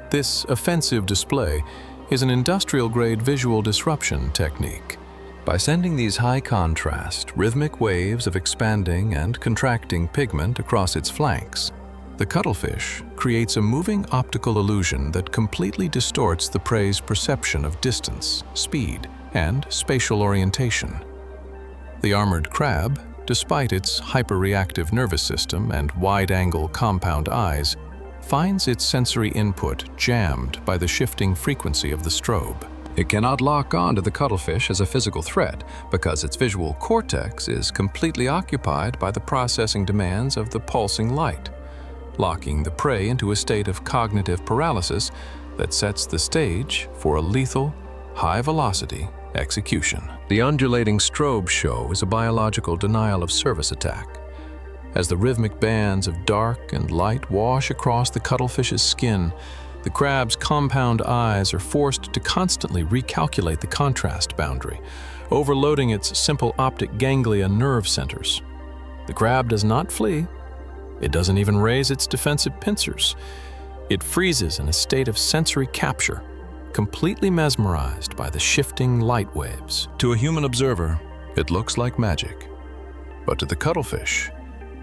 This offensive display is an industrial-grade visual disruption technique. By sending these high-contrast, rhythmic waves of expanding and contracting pigment across its flanks, the cuttlefish creates a moving optical illusion that completely distorts the prey's perception of distance, speed, and spatial orientation. The armored crab, despite its hyperreactive nervous system and wide-angle compound eyes, finds its sensory input jammed by the shifting frequency of the strobe. It cannot lock on to the cuttlefish as a physical threat because its visual cortex is completely occupied by the processing demands of the pulsing light, locking the prey into a state of cognitive paralysis that sets the stage for a lethal, high-velocity execution. The undulating strobe show is a biological denial-of-service attack. As the rhythmic bands of dark and light wash across the cuttlefish's skin, The crab's compound eyes are forced to constantly recalculate the contrast boundary, overloading its simple optic ganglia nerve centers. The crab does not flee. It doesn't even raise its defensive pincers. It freezes in a state of sensory capture, completely mesmerized by the shifting light waves. To a human observer, it looks like magic. But to the cuttlefish,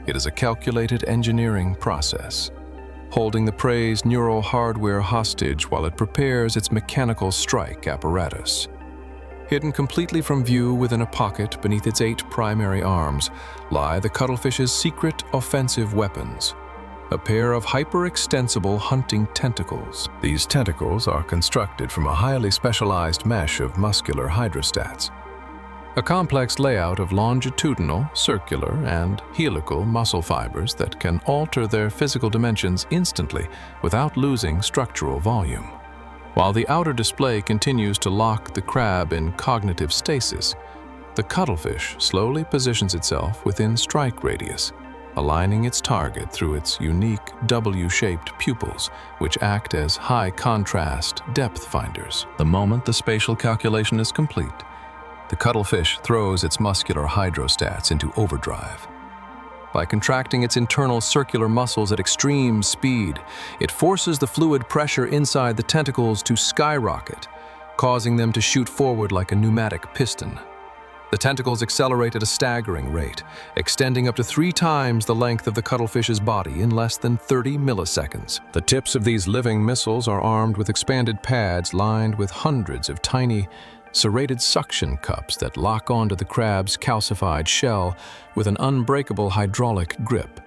it is a calculated engineering process, holding the prey's neural hardware hostage while it prepares its mechanical strike apparatus. Hidden completely from view within a pocket beneath its 8 primary arms lie the cuttlefish's secret offensive weapons, a pair of hyper-extensible hunting tentacles. These tentacles are constructed from a highly specialized mesh of muscular hydrostats, a complex layout of longitudinal, circular, and helical muscle fibers that can alter their physical dimensions instantly without losing structural volume. While the outer display continues to lock the crab in cognitive stasis, the cuttlefish slowly positions itself within strike radius, aligning its target through its unique W-shaped pupils, which act as high-contrast depth finders. The moment the spatial calculation is complete, the cuttlefish throws its muscular hydrostats into overdrive. By contracting its internal circular muscles at extreme speed, it forces the fluid pressure inside the tentacles to skyrocket, causing them to shoot forward like a pneumatic piston. The tentacles accelerate at a staggering rate, extending up to 3 times the length of the cuttlefish's body in less than 30 milliseconds. The tips of these living missiles are armed with expanded pads lined with hundreds of tiny, serrated suction cups that lock onto the crab's calcified shell with an unbreakable hydraulic grip.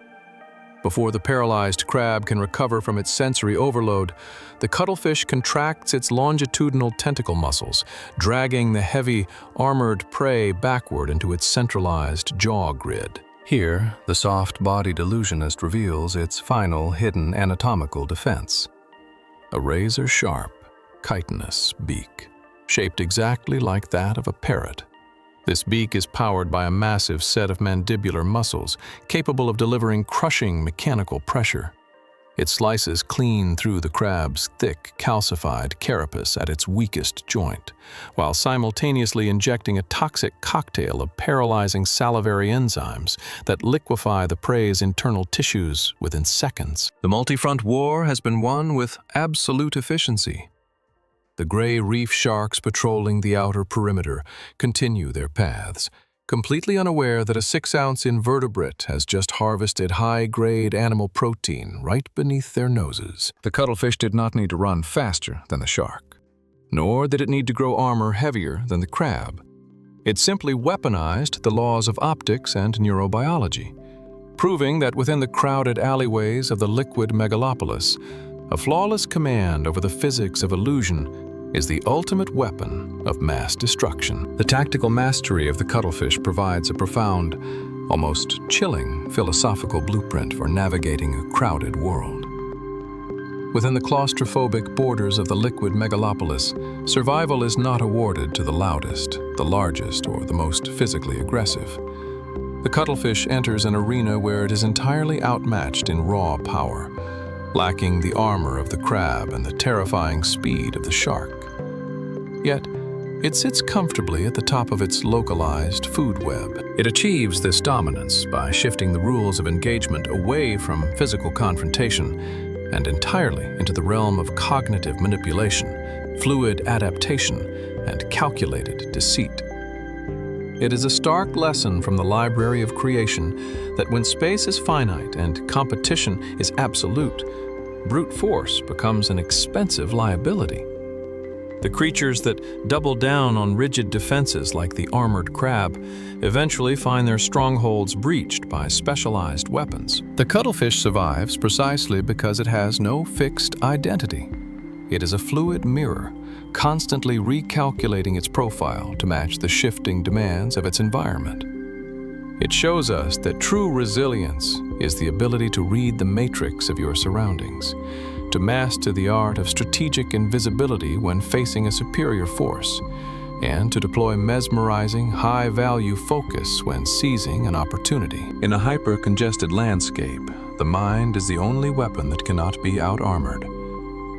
Before the paralyzed crab can recover from its sensory overload, the cuttlefish contracts its longitudinal tentacle muscles, dragging the heavy, armored prey backward into its centralized jaw grid. Here, the soft-bodied illusionist reveals its final hidden anatomical defense: a razor-sharp, chitinous beak, shaped exactly like that of a parrot. This beak is powered by a massive set of mandibular muscles capable of delivering crushing mechanical pressure. It slices clean through the crab's thick, calcified carapace at its weakest joint, while simultaneously injecting a toxic cocktail of paralyzing salivary enzymes that liquefy the prey's internal tissues within seconds. The multi-front war has been won with absolute efficiency. The gray reef sharks patrolling the outer perimeter continue their paths, completely unaware that a 6-ounce invertebrate has just harvested high-grade animal protein right beneath their noses. The cuttlefish did not need to run faster than the shark, nor did it need to grow armor heavier than the crab. It simply weaponized the laws of optics and neurobiology, proving that within the crowded alleyways of the liquid megalopolis, a flawless command over the physics of illusion is the ultimate weapon of mass destruction. The tactical mastery of the cuttlefish provides a profound, almost chilling philosophical blueprint for navigating a crowded world. Within the claustrophobic borders of the liquid megalopolis, survival is not awarded to the loudest, the largest, or the most physically aggressive. The cuttlefish enters an arena where it is entirely outmatched in raw power, lacking the armor of the crab and the terrifying speed of the shark. Yet, it sits comfortably at the top of its localized food web. It achieves this dominance by shifting the rules of engagement away from physical confrontation and entirely into the realm of cognitive manipulation, fluid adaptation, and calculated deceit. It is a stark lesson from the library of creation that when space is finite and competition is absolute, brute force becomes an expensive liability. The creatures that double down on rigid defenses like the armored crab eventually find their strongholds breached by specialized weapons. The cuttlefish survives precisely because it has no fixed identity. It is a fluid mirror, constantly recalculating its profile to match the shifting demands of its environment. It shows us that true resilience is the ability to read the matrix of your surroundings, to master the art of strategic invisibility when facing a superior force, and to deploy mesmerizing, high-value focus when seizing an opportunity. In a hyper-congested landscape, the mind is the only weapon that cannot be out-armored.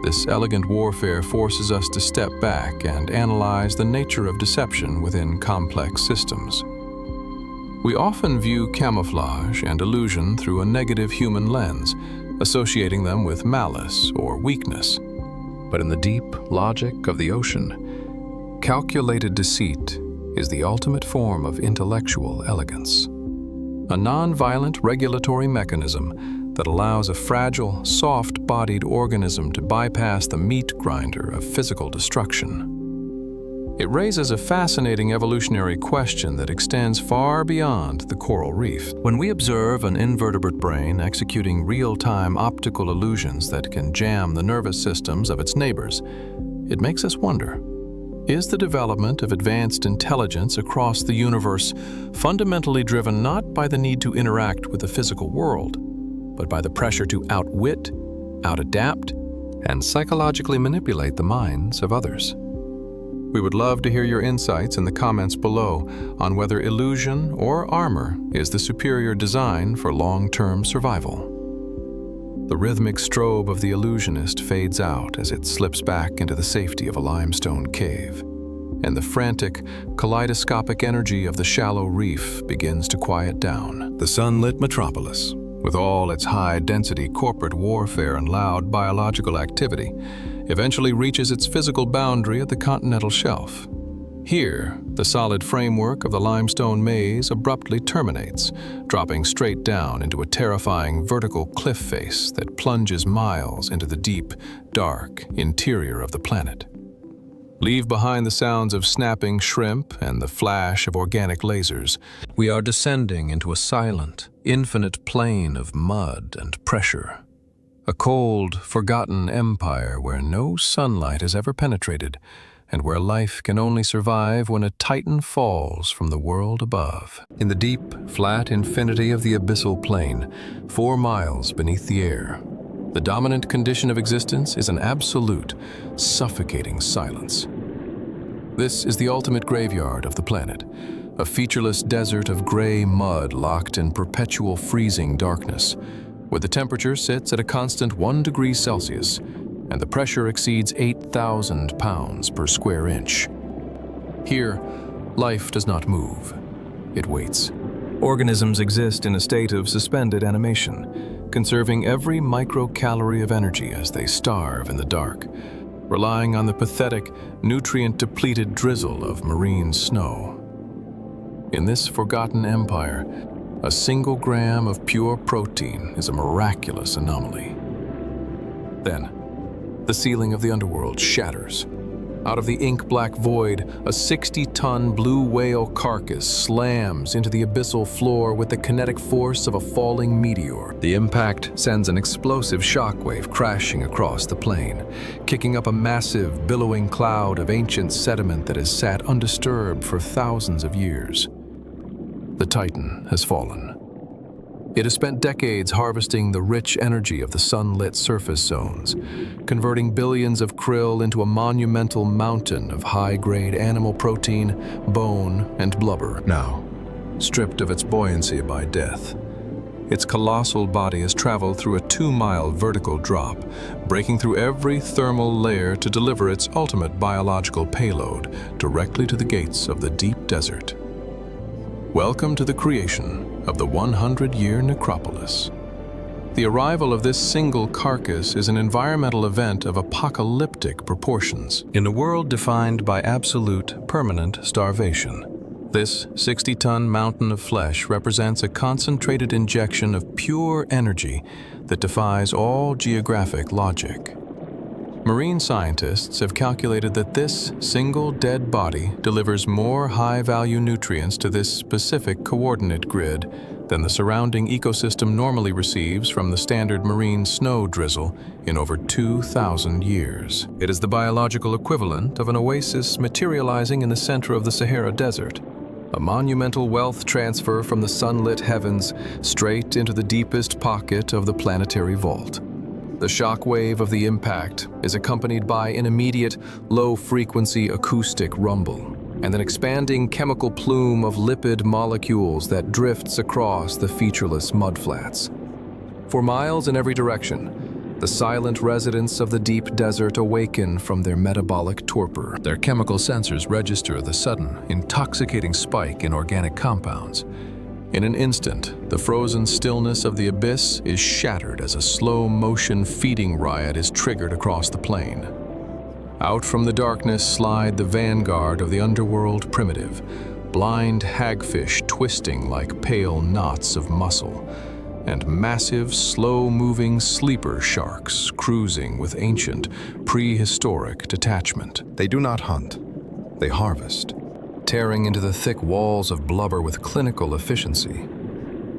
This elegant warfare forces us to step back and analyze the nature of deception within complex systems. We often view camouflage and illusion through a negative human lens, associating them with malice or weakness. But in the deep logic of the ocean, calculated deceit is the ultimate form of intellectual elegance. A non-violent regulatory mechanism that allows a fragile, soft-bodied organism to bypass the meat grinder of physical destruction. It raises a fascinating evolutionary question that extends far beyond the coral reef. When we observe an invertebrate brain executing real-time optical illusions that can jam the nervous systems of its neighbors, it makes us wonder, is the development of advanced intelligence across the universe fundamentally driven not by the need to interact with the physical world, but by the pressure to outwit, outadapt, and psychologically manipulate the minds of others? We would love to hear your insights in the comments below on whether illusion or armor is the superior design for long-term survival. The rhythmic strobe of the illusionist fades out as it slips back into the safety of a limestone cave, and the frantic, kaleidoscopic energy of the shallow reef begins to quiet down. The sunlit metropolis, with all its high-density corporate warfare and loud biological activity, eventually reaches its physical boundary at the continental shelf. Here, the solid framework of the limestone maze abruptly terminates, dropping straight down into a terrifying vertical cliff face that plunges miles into the deep, dark interior of the planet. Leave behind the sounds of snapping shrimp and the flash of organic lasers. We are descending into a silent, infinite plane of mud and pressure. A cold, forgotten empire where no sunlight has ever penetrated, and where life can only survive when a titan falls from the world above. In the deep, flat infinity of the abyssal plain, 4 miles beneath the air, the dominant condition of existence is an absolute, suffocating silence. This is the ultimate graveyard of the planet, a featureless desert of gray mud locked in perpetual freezing darkness, where the temperature sits at a constant 1 degree Celsius, and the pressure exceeds 8,000 pounds per square inch. Here, life does not move. It waits. Organisms exist in a state of suspended animation, conserving every microcalorie of energy as they starve in the dark, relying on the pathetic, nutrient-depleted drizzle of marine snow. In this forgotten empire, a single gram of pure protein is a miraculous anomaly. Then, the ceiling of the underworld shatters. Out of the ink-black void, a 60-ton blue whale carcass slams into the abyssal floor with the kinetic force of a falling meteor. The impact sends an explosive shockwave crashing across the plain, kicking up a massive, billowing cloud of ancient sediment that has sat undisturbed for thousands of years. The Titan has fallen. It has spent decades harvesting the rich energy of the sunlit surface zones, converting billions of krill into a monumental mountain of high-grade animal protein, bone, and blubber. Now, stripped of its buoyancy by death, its colossal body has traveled through a 2-mile vertical drop, breaking through every thermal layer to deliver its ultimate biological payload directly to the gates of the deep desert. Welcome to the creation of the 100-year necropolis. The arrival of this single carcass is an environmental event of apocalyptic proportions. In a world defined by absolute, permanent starvation, this 60-ton mountain of flesh represents a concentrated injection of pure energy that defies all geographic logic. Marine scientists have calculated that this single dead body delivers more high-value nutrients to this specific coordinate grid than the surrounding ecosystem normally receives from the standard marine snow drizzle in over 2,000 years. It is the biological equivalent of an oasis materializing in the center of the Sahara Desert, a monumental wealth transfer from the sunlit heavens straight into the deepest pocket of the planetary vault. The shock wave of the impact is accompanied by an immediate, low-frequency acoustic rumble and an expanding chemical plume of lipid molecules that drifts across the featureless mudflats. For miles in every direction, The silent residents of the deep desert awaken from their metabolic torpor. Their chemical sensors register the sudden, intoxicating spike in organic compounds. In an instant, the frozen stillness of the abyss is shattered as a slow-motion feeding riot is triggered across the plain. Out from the darkness slide the vanguard of the underworld primitive, blind hagfish twisting like pale knots of muscle, and massive, slow-moving sleeper sharks cruising with ancient, prehistoric detachment. They do not hunt, they harvest, tearing into the thick walls of blubber with clinical efficiency.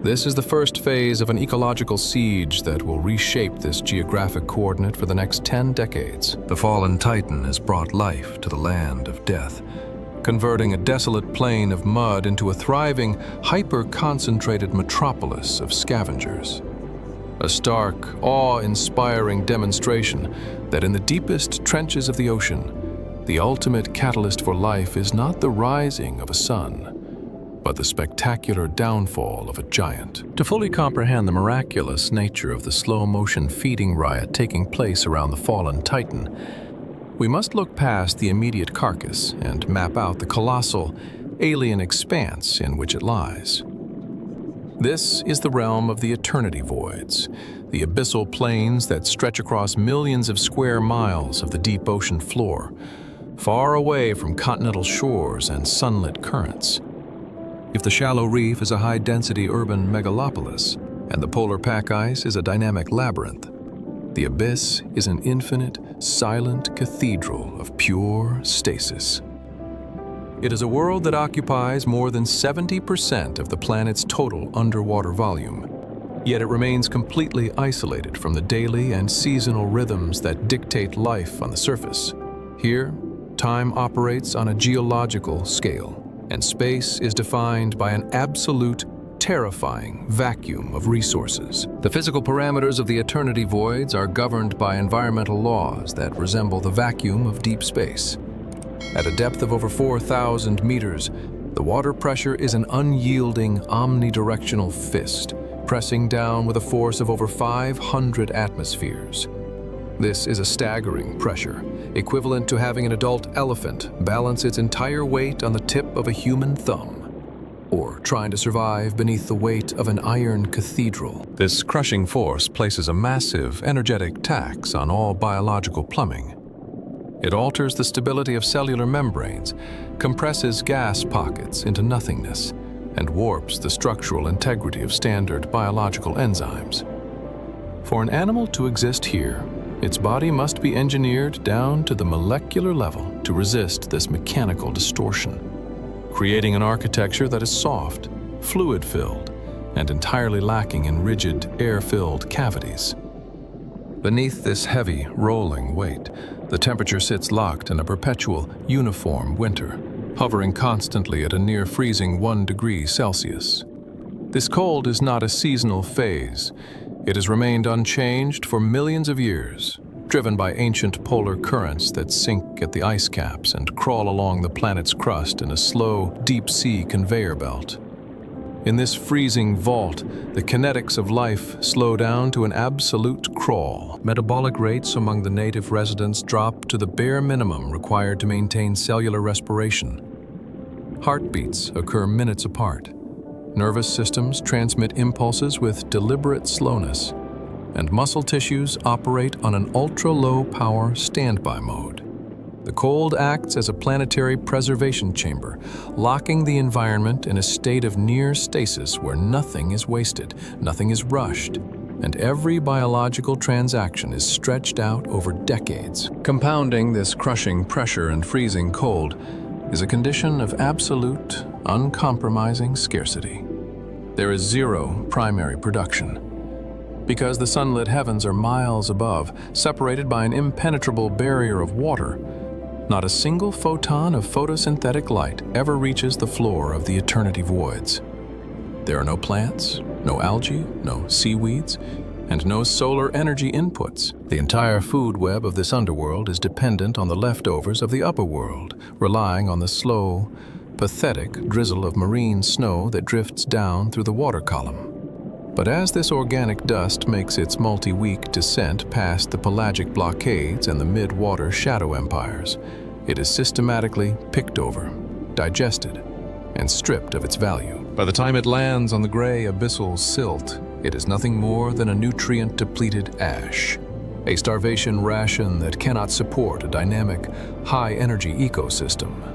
This is the first phase of an ecological siege that will reshape this geographic coordinate for the next 10 decades. The fallen titan has brought life to the land of death, converting a desolate plain of mud into a thriving, hyper-concentrated metropolis of scavengers. A stark, awe-inspiring demonstration that in the deepest trenches of the ocean, the ultimate catalyst for life is not the rising of a sun, but the spectacular downfall of a giant. To fully comprehend the miraculous nature of the slow-motion feeding riot taking place around the fallen titan, we must look past the immediate carcass and map out the colossal, alien expanse in which it lies. This is the realm of the eternity voids, the abyssal plains that stretch across millions of square miles of the deep ocean floor, far away from continental shores and sunlit currents. If the shallow reef is a high-density urban megalopolis, and the polar pack ice is a dynamic labyrinth, the abyss is an infinite, silent cathedral of pure stasis. It is a world that occupies more than 70% of the planet's total underwater volume, yet it remains completely isolated from the daily and seasonal rhythms that dictate life on the surface. Here, time operates on a geological scale, and space is defined by an absolute, terrifying vacuum of resources. The physical parameters of the eternity voids are governed by environmental laws that resemble the vacuum of deep space. At a depth of over 4,000 meters, the water pressure is an unyielding, omnidirectional fist, pressing down with a force of over 500 atmospheres. This is a staggering pressure, equivalent to having an adult elephant balance its entire weight on the tip of a human thumb, or trying to survive beneath the weight of an iron cathedral. This crushing force places a massive, energetic tax on all biological plumbing. It alters the stability of cellular membranes, compresses gas pockets into nothingness, and warps the structural integrity of standard biological enzymes. For an animal to exist here, its body must be engineered down to the molecular level to resist this mechanical distortion, creating an architecture that is soft, fluid-filled, and entirely lacking in rigid, air-filled cavities. Beneath this heavy, rolling weight, the temperature sits locked in a perpetual, uniform winter, hovering constantly at a near-freezing 1 degree Celsius. This cold is not a seasonal phase. It has remained unchanged for millions of years, driven by ancient polar currents that sink at the ice caps and crawl along the planet's crust in a slow, deep-sea conveyor belt. In this freezing vault, the kinetics of life slow down to an absolute crawl. Metabolic rates among the native residents drop to the bare minimum required to maintain cellular respiration. Heartbeats occur minutes apart. Nervous systems transmit impulses with deliberate slowness, and muscle tissues operate on an ultra-low power standby mode. The cold acts as a planetary preservation chamber, locking the environment in a state of near stasis where nothing is wasted, nothing is rushed, and every biological transaction is stretched out over decades. Compounding this crushing pressure and freezing cold is a condition of absolute, uncompromising scarcity. There is zero primary production. Because the sunlit heavens are miles above, separated by an impenetrable barrier of water, not a single photon of photosynthetic light ever reaches the floor of the eternity voids. There are no plants, no algae, no seaweeds, and no solar energy inputs. The entire food web of this underworld is dependent on the leftovers of the upper world, relying on the slow, pathetic drizzle of marine snow that drifts down through the water column. But as this organic dust makes its multi-week descent past the pelagic blockades and the mid-water shadow empires, it is systematically picked over, digested, and stripped of its value. By the time it lands on the gray abyssal silt, it is nothing more than a nutrient-depleted ash, a starvation ration that cannot support a dynamic, high-energy ecosystem.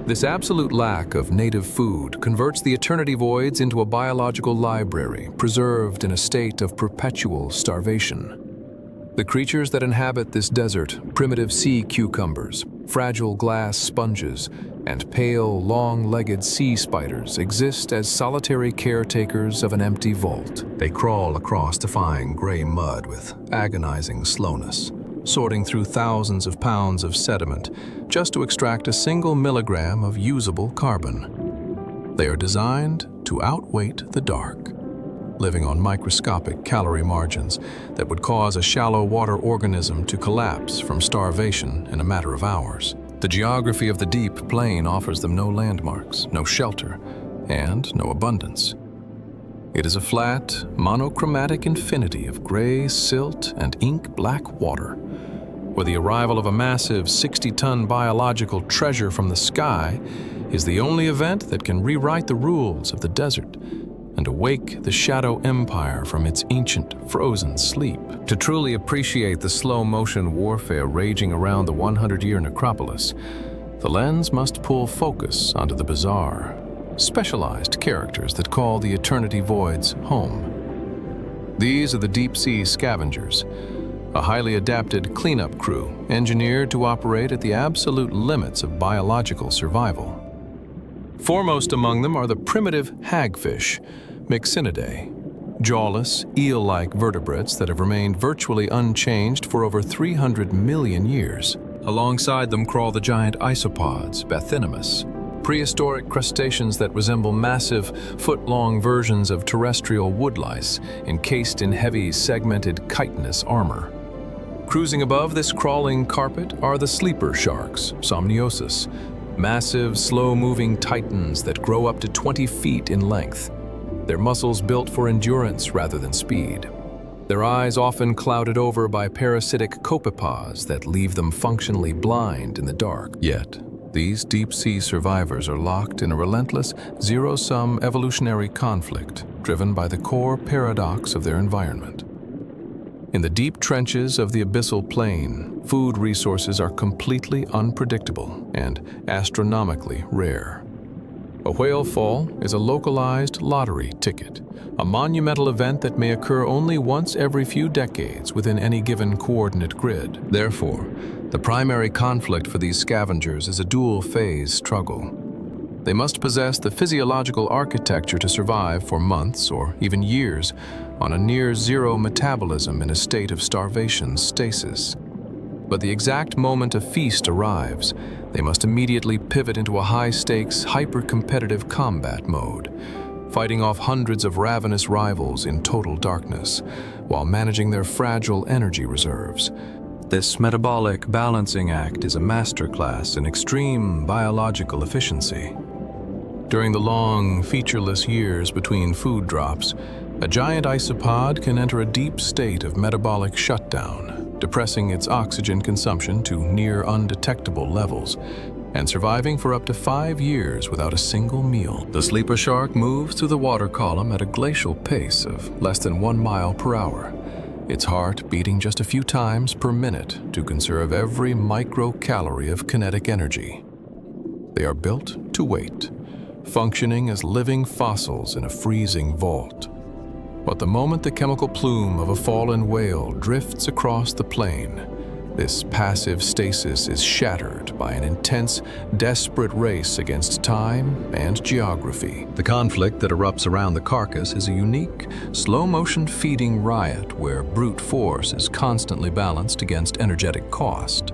This absolute lack of native food converts the eternity voids into a biological library preserved in a state of perpetual starvation. The creatures that inhabit this desert, primitive sea cucumbers, fragile glass sponges, and pale, long-legged sea spiders exist as solitary caretakers of an empty vault. They crawl across defying gray mud with agonizing slowness, sorting through thousands of pounds of sediment just to extract a single milligram of usable carbon. They are designed to outweight the dark, living on microscopic calorie margins that would cause a shallow water organism to collapse from starvation in a matter of hours. The geography of the deep plain offers them no landmarks, no shelter, and no abundance. It is a flat, monochromatic infinity of gray silt and ink-black water, where the arrival of a massive 60-ton biological treasure from the sky is the only event that can rewrite the rules of the desert and awake the shadow empire from its ancient, frozen sleep. To truly appreciate the slow-motion warfare raging around the 100-year necropolis, the lens must pull focus onto the bizarre, specialized characters that call the eternity voids home. These are the deep-sea scavengers, a highly adapted cleanup crew engineered to operate at the absolute limits of biological survival. Foremost among them are the primitive hagfish, Myxinidae, jawless, eel-like vertebrates that have remained virtually unchanged for over 300 million years. Alongside them crawl the giant isopods, Bathynomus, prehistoric crustaceans that resemble massive, foot-long versions of terrestrial woodlice encased in heavy, segmented chitinous armor. Cruising above this crawling carpet are the sleeper sharks, Somniosus, massive, slow-moving titans that grow up to 20 feet in length, their muscles built for endurance rather than speed. Their eyes often clouded over by parasitic copepods that leave them functionally blind in the dark. Yet, these deep-sea survivors are locked in a relentless, zero-sum evolutionary conflict driven by the core paradox of their environment. In the deep trenches of the abyssal plain, food resources are completely unpredictable and astronomically rare. A whale fall is a localized lottery ticket, a monumental event that may occur only once every few decades within any given coordinate grid. Therefore, the primary conflict for these scavengers is a dual-phase struggle. They must possess the physiological architecture to survive for months or even years on a near-zero metabolism in a state of starvation stasis. But the exact moment a feast arrives, they must immediately pivot into a high-stakes, hyper-competitive combat mode, fighting off hundreds of ravenous rivals in total darkness, while managing their fragile energy reserves. This metabolic balancing act is a masterclass in extreme biological efficiency. During the long, featureless years between food drops, a giant isopod can enter a deep state of metabolic shutdown, depressing its oxygen consumption to near undetectable levels, and surviving for up to 5 years without a single meal. The sleeper shark moves through the water column at a glacial pace of less than 1 mile per hour, its heart beating just a few times per minute to conserve every microcalorie of kinetic energy. They are built to wait, functioning as living fossils in a freezing vault. But the moment the chemical plume of a fallen whale drifts across the plain, this passive stasis is shattered by an intense, desperate race against time and geography. The conflict that erupts around the carcass is a unique, slow-motion feeding riot where brute force is constantly balanced against energetic cost.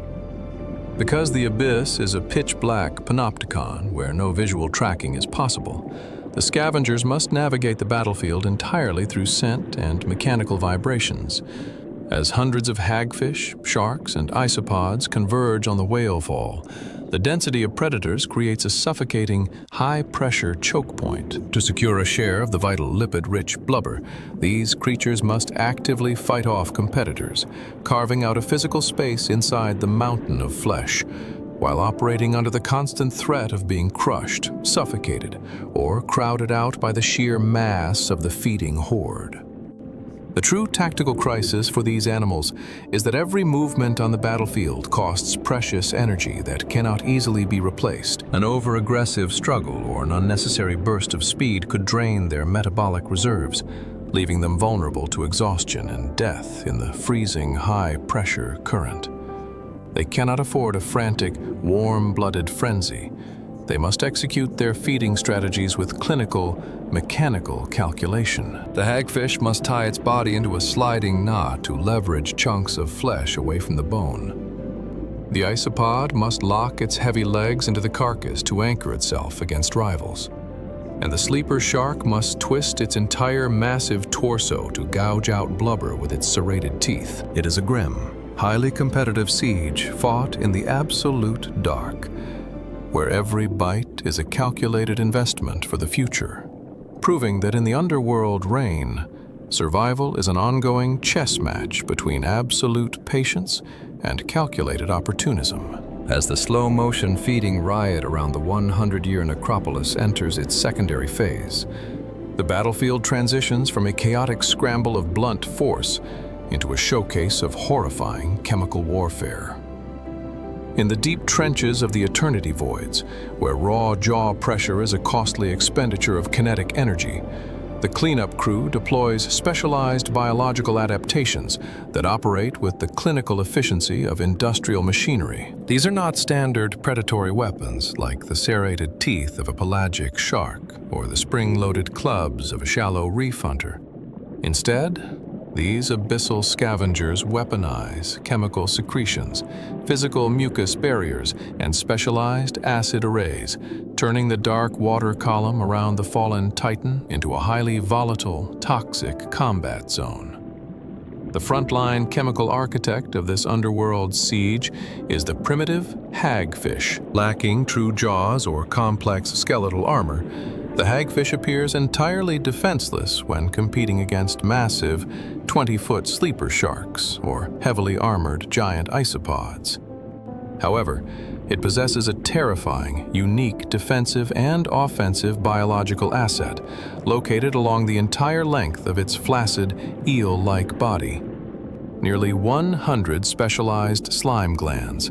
Because the abyss is a pitch-black panopticon where no visual tracking is possible, the scavengers must navigate the battlefield entirely through scent and mechanical vibrations. As hundreds of hagfish, sharks, and isopods converge on the whale fall, The density of predators creates a suffocating, high-pressure choke point. To secure a share of the vital lipid-rich blubber, these creatures must actively fight off competitors, carving out a physical space inside the mountain of flesh, while operating under the constant threat of being crushed, suffocated, or crowded out by the sheer mass of the feeding horde. The true tactical crisis for these animals is that every movement on the battlefield costs precious energy that cannot easily be replaced. An over-aggressive struggle or an unnecessary burst of speed could drain their metabolic reserves, leaving them vulnerable to exhaustion and death in the freezing, high-pressure current. They cannot afford a frantic, warm-blooded frenzy. They must execute their feeding strategies with clinical, mechanical calculation. The hagfish must tie its body into a sliding knot to leverage chunks of flesh away from the bone. The isopod must lock its heavy legs into the carcass to anchor itself against rivals. And the sleeper shark must twist its entire massive torso to gouge out blubber with its serrated teeth. It is a grim, highly competitive siege fought in the absolute dark, where every bite is a calculated investment for the future, proving that in the underworld reign, survival is an ongoing chess match between absolute patience and calculated opportunism. As the slow-motion feeding riot around the 100-year necropolis enters its secondary phase, the battlefield transitions from a chaotic scramble of blunt force into a showcase of horrifying chemical warfare. In the deep trenches of the eternity voids, where raw jaw pressure is a costly expenditure of kinetic energy, the cleanup crew deploys specialized biological adaptations that operate with the clinical efficiency of industrial machinery. These are not standard predatory weapons like the serrated teeth of a pelagic shark or the spring-loaded clubs of a shallow reef hunter. Instead, these abyssal scavengers weaponize chemical secretions, physical mucus barriers, and specialized acid arrays, turning the dark water column around the fallen titan into a highly volatile, toxic combat zone. The frontline chemical architect of this underworld siege is the primitive hagfish. Lacking true jaws or complex skeletal armor, the hagfish appears entirely defenseless when competing against massive 20-foot sleeper sharks or heavily armored giant isopods. However, it possesses a terrifying, unique defensive and offensive biological asset located along the entire length of its flaccid, eel-like body. Nearly 100 specialized slime glands.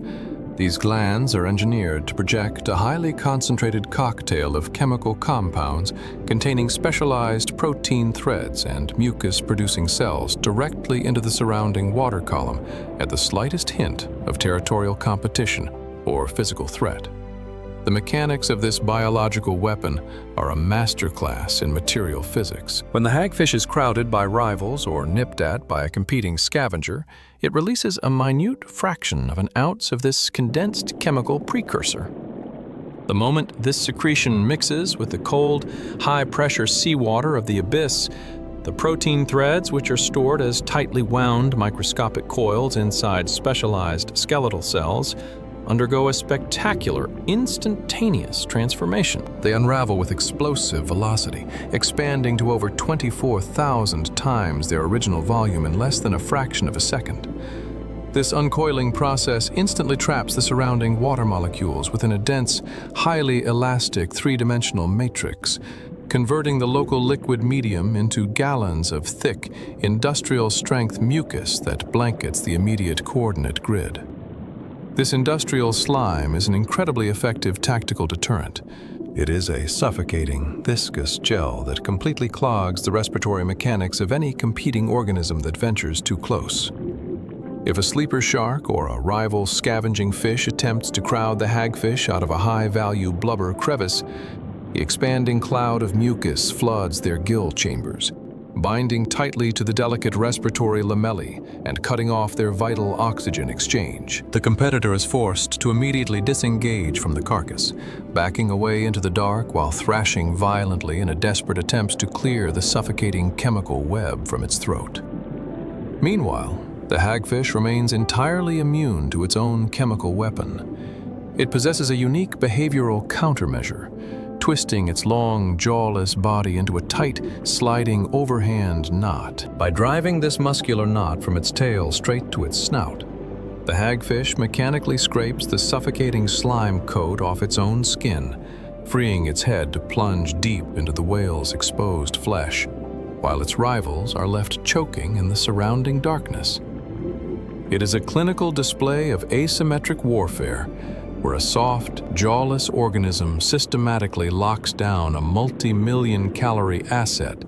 These glands are engineered to project a highly concentrated cocktail of chemical compounds containing specialized protein threads and mucus-producing cells directly into the surrounding water column at the slightest hint of territorial competition or physical threat. The mechanics of this biological weapon are a masterclass in material physics. When the hagfish is crowded by rivals or nipped at by a competing scavenger, it releases a minute fraction of an ounce of this condensed chemical precursor. The moment this secretion mixes with the cold, high-pressure seawater of the abyss, the protein threads, which are stored as tightly wound microscopic coils inside specialized skeletal cells, undergo a spectacular, instantaneous transformation. They unravel with explosive velocity, expanding to over 24,000 times their original volume in less than a fraction of a second. This uncoiling process instantly traps the surrounding water molecules within a dense, highly elastic three-dimensional matrix, converting the local liquid medium into gallons of thick, industrial-strength mucus that blankets the immediate coordinate grid. This industrial slime is an incredibly effective tactical deterrent. It is a suffocating, viscous gel that completely clogs the respiratory mechanics of any competing organism that ventures too close. If a sleeper shark or a rival scavenging fish attempts to crowd the hagfish out of a high-value blubber crevice, the expanding cloud of mucus floods their gill chambers, binding tightly to the delicate respiratory lamellae and cutting off their vital oxygen exchange. The competitor is forced to immediately disengage from the carcass, backing away into the dark while thrashing violently in a desperate attempt to clear the suffocating chemical web from its throat. Meanwhile, the hagfish remains entirely immune to its own chemical weapon. It possesses a unique behavioral countermeasure, twisting its long, jawless body into a tight, sliding overhand knot. By driving this muscular knot from its tail straight to its snout, the hagfish mechanically scrapes the suffocating slime coat off its own skin, freeing its head to plunge deep into the whale's exposed flesh, while its rivals are left choking in the surrounding darkness. It is a clinical display of asymmetric warfare, where a soft, jawless organism systematically locks down a multi-million-calorie asset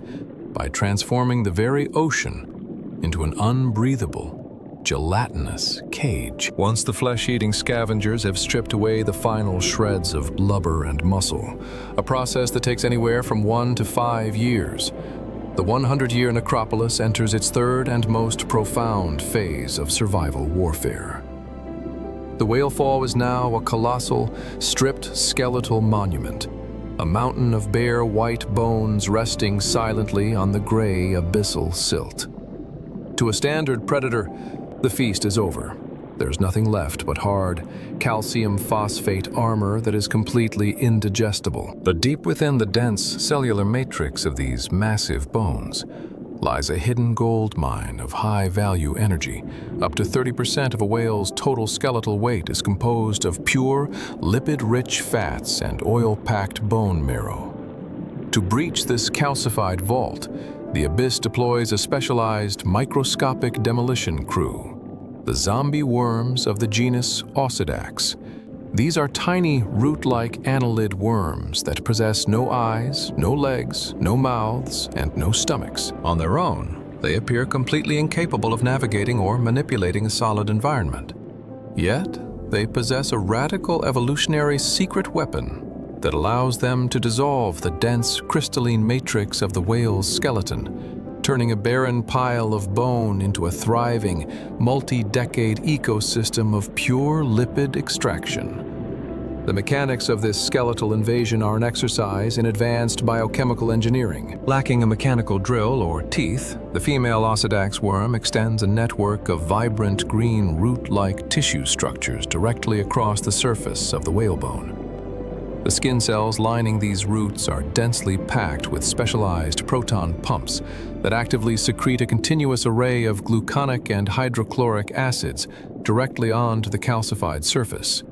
by transforming the very ocean into an unbreathable, gelatinous cage. Once the flesh-eating scavengers have stripped away the final shreds of blubber and muscle, a process that takes anywhere from 1 to 5 years, the 100-year necropolis enters its third and most profound phase of survival warfare. The whale fall is now a colossal, stripped skeletal monument, a mountain of bare white bones resting silently on the gray abyssal silt. To a standard predator, the feast is over. There's nothing left but hard, calcium phosphate armor that is completely indigestible. But deep within the dense cellular matrix of these massive bones lies a hidden gold mine of high-value energy. Up to 30% of a whale's total skeletal weight is composed of pure, lipid-rich fats and oil-packed bone marrow. To breach this calcified vault, the Abyss deploys a specialized microscopic demolition crew, the zombie worms of the genus Ossidax. These are tiny, root-like annelid worms that possess no eyes, no legs, no mouths, and no stomachs. On their own, they appear completely incapable of navigating or manipulating a solid environment. Yet, they possess a radical evolutionary secret weapon that allows them to dissolve the dense crystalline matrix of the whale's skeleton, turning a barren pile of bone into a thriving, multi-decade ecosystem of pure lipid extraction. The mechanics of this skeletal invasion are an exercise in advanced biochemical engineering. Lacking a mechanical drill or teeth, the female Ossidax worm extends a network of vibrant green root-like tissue structures directly across the surface of the whalebone. The skin cells lining these roots are densely packed with specialized proton pumps that actively secrete a continuous array of gluconic and hydrochloric acids directly onto the calcified surface.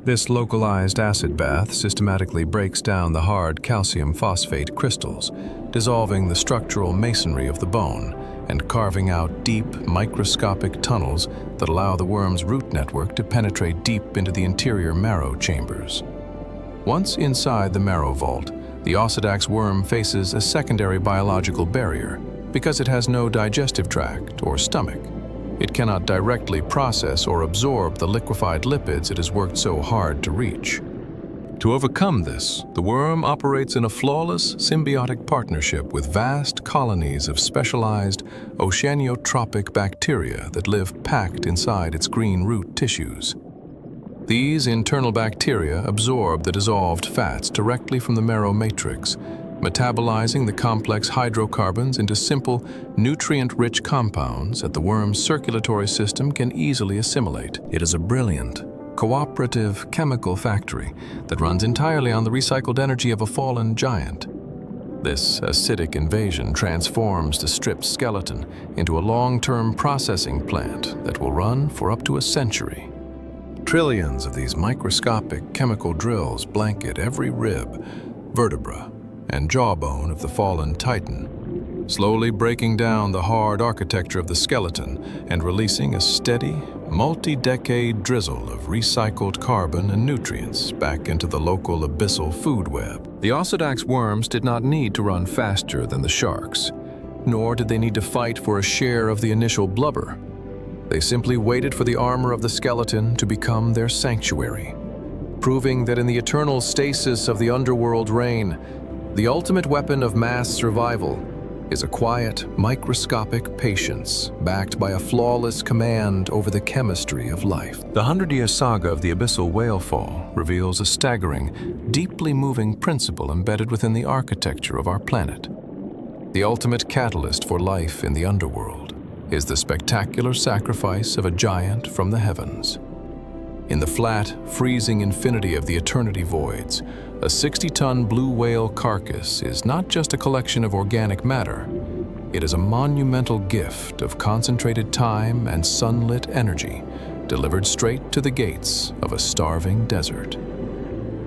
This localized acid bath systematically breaks down the hard calcium phosphate crystals, dissolving the structural masonry of the bone and carving out deep, microscopic tunnels that allow the worm's root network to penetrate deep into the interior marrow chambers. Once inside the marrow vault, the Ossidax worm faces a secondary biological barrier because it has no digestive tract or stomach. It cannot directly process or absorb the liquefied lipids it has worked so hard to reach. To overcome this, the worm operates in a flawless symbiotic partnership with vast colonies of specialized oceanotropic bacteria that live packed inside its green root tissues. These internal bacteria absorb the dissolved fats directly from the marrow matrix, metabolizing the complex hydrocarbons into simple, nutrient-rich compounds that the worm's circulatory system can easily assimilate. It is a brilliant, cooperative chemical factory that runs entirely on the recycled energy of a fallen giant. This acidic invasion transforms the stripped skeleton into a long-term processing plant that will run for up to a century. Trillions of these microscopic chemical drills blanket every rib, vertebra, and jawbone of the fallen titan, slowly breaking down the hard architecture of the skeleton and releasing a steady, multi-decade drizzle of recycled carbon and nutrients back into the local abyssal food web. The Ossidax worms did not need to run faster than the sharks, nor did they need to fight for a share of the initial blubber. They simply waited for the armor of the skeleton to become their sanctuary, proving that in the eternal stasis of the underworld reign, the ultimate weapon of mass survival is a quiet, microscopic patience backed by a flawless command over the chemistry of life. The 100-year saga of the Abyssal Whale Fall reveals a staggering, deeply moving principle embedded within the architecture of our planet. The ultimate catalyst for life in the underworld is the spectacular sacrifice of a giant from the heavens. In the flat, freezing infinity of the eternity voids, a 60-ton blue whale carcass is not just a collection of organic matter. It is a monumental gift of concentrated time and sunlit energy, delivered straight to the gates of a starving desert.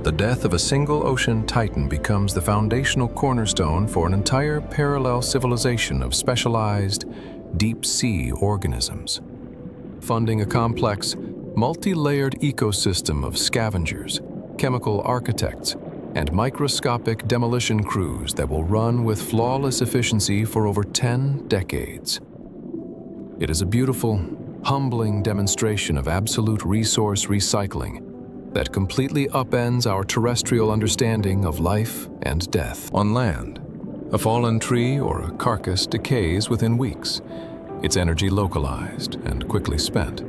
The death of a single ocean titan becomes the foundational cornerstone for an entire parallel civilization of specialized, deep-sea organisms, funding a complex, multi-layered ecosystem of scavengers, chemical architects, and microscopic demolition crews that will run with flawless efficiency for over 10 decades. It is a beautiful, humbling demonstration of absolute resource recycling that completely upends our terrestrial understanding of life and death. On land, a fallen tree or a carcass decays within weeks, its energy localized and quickly spent.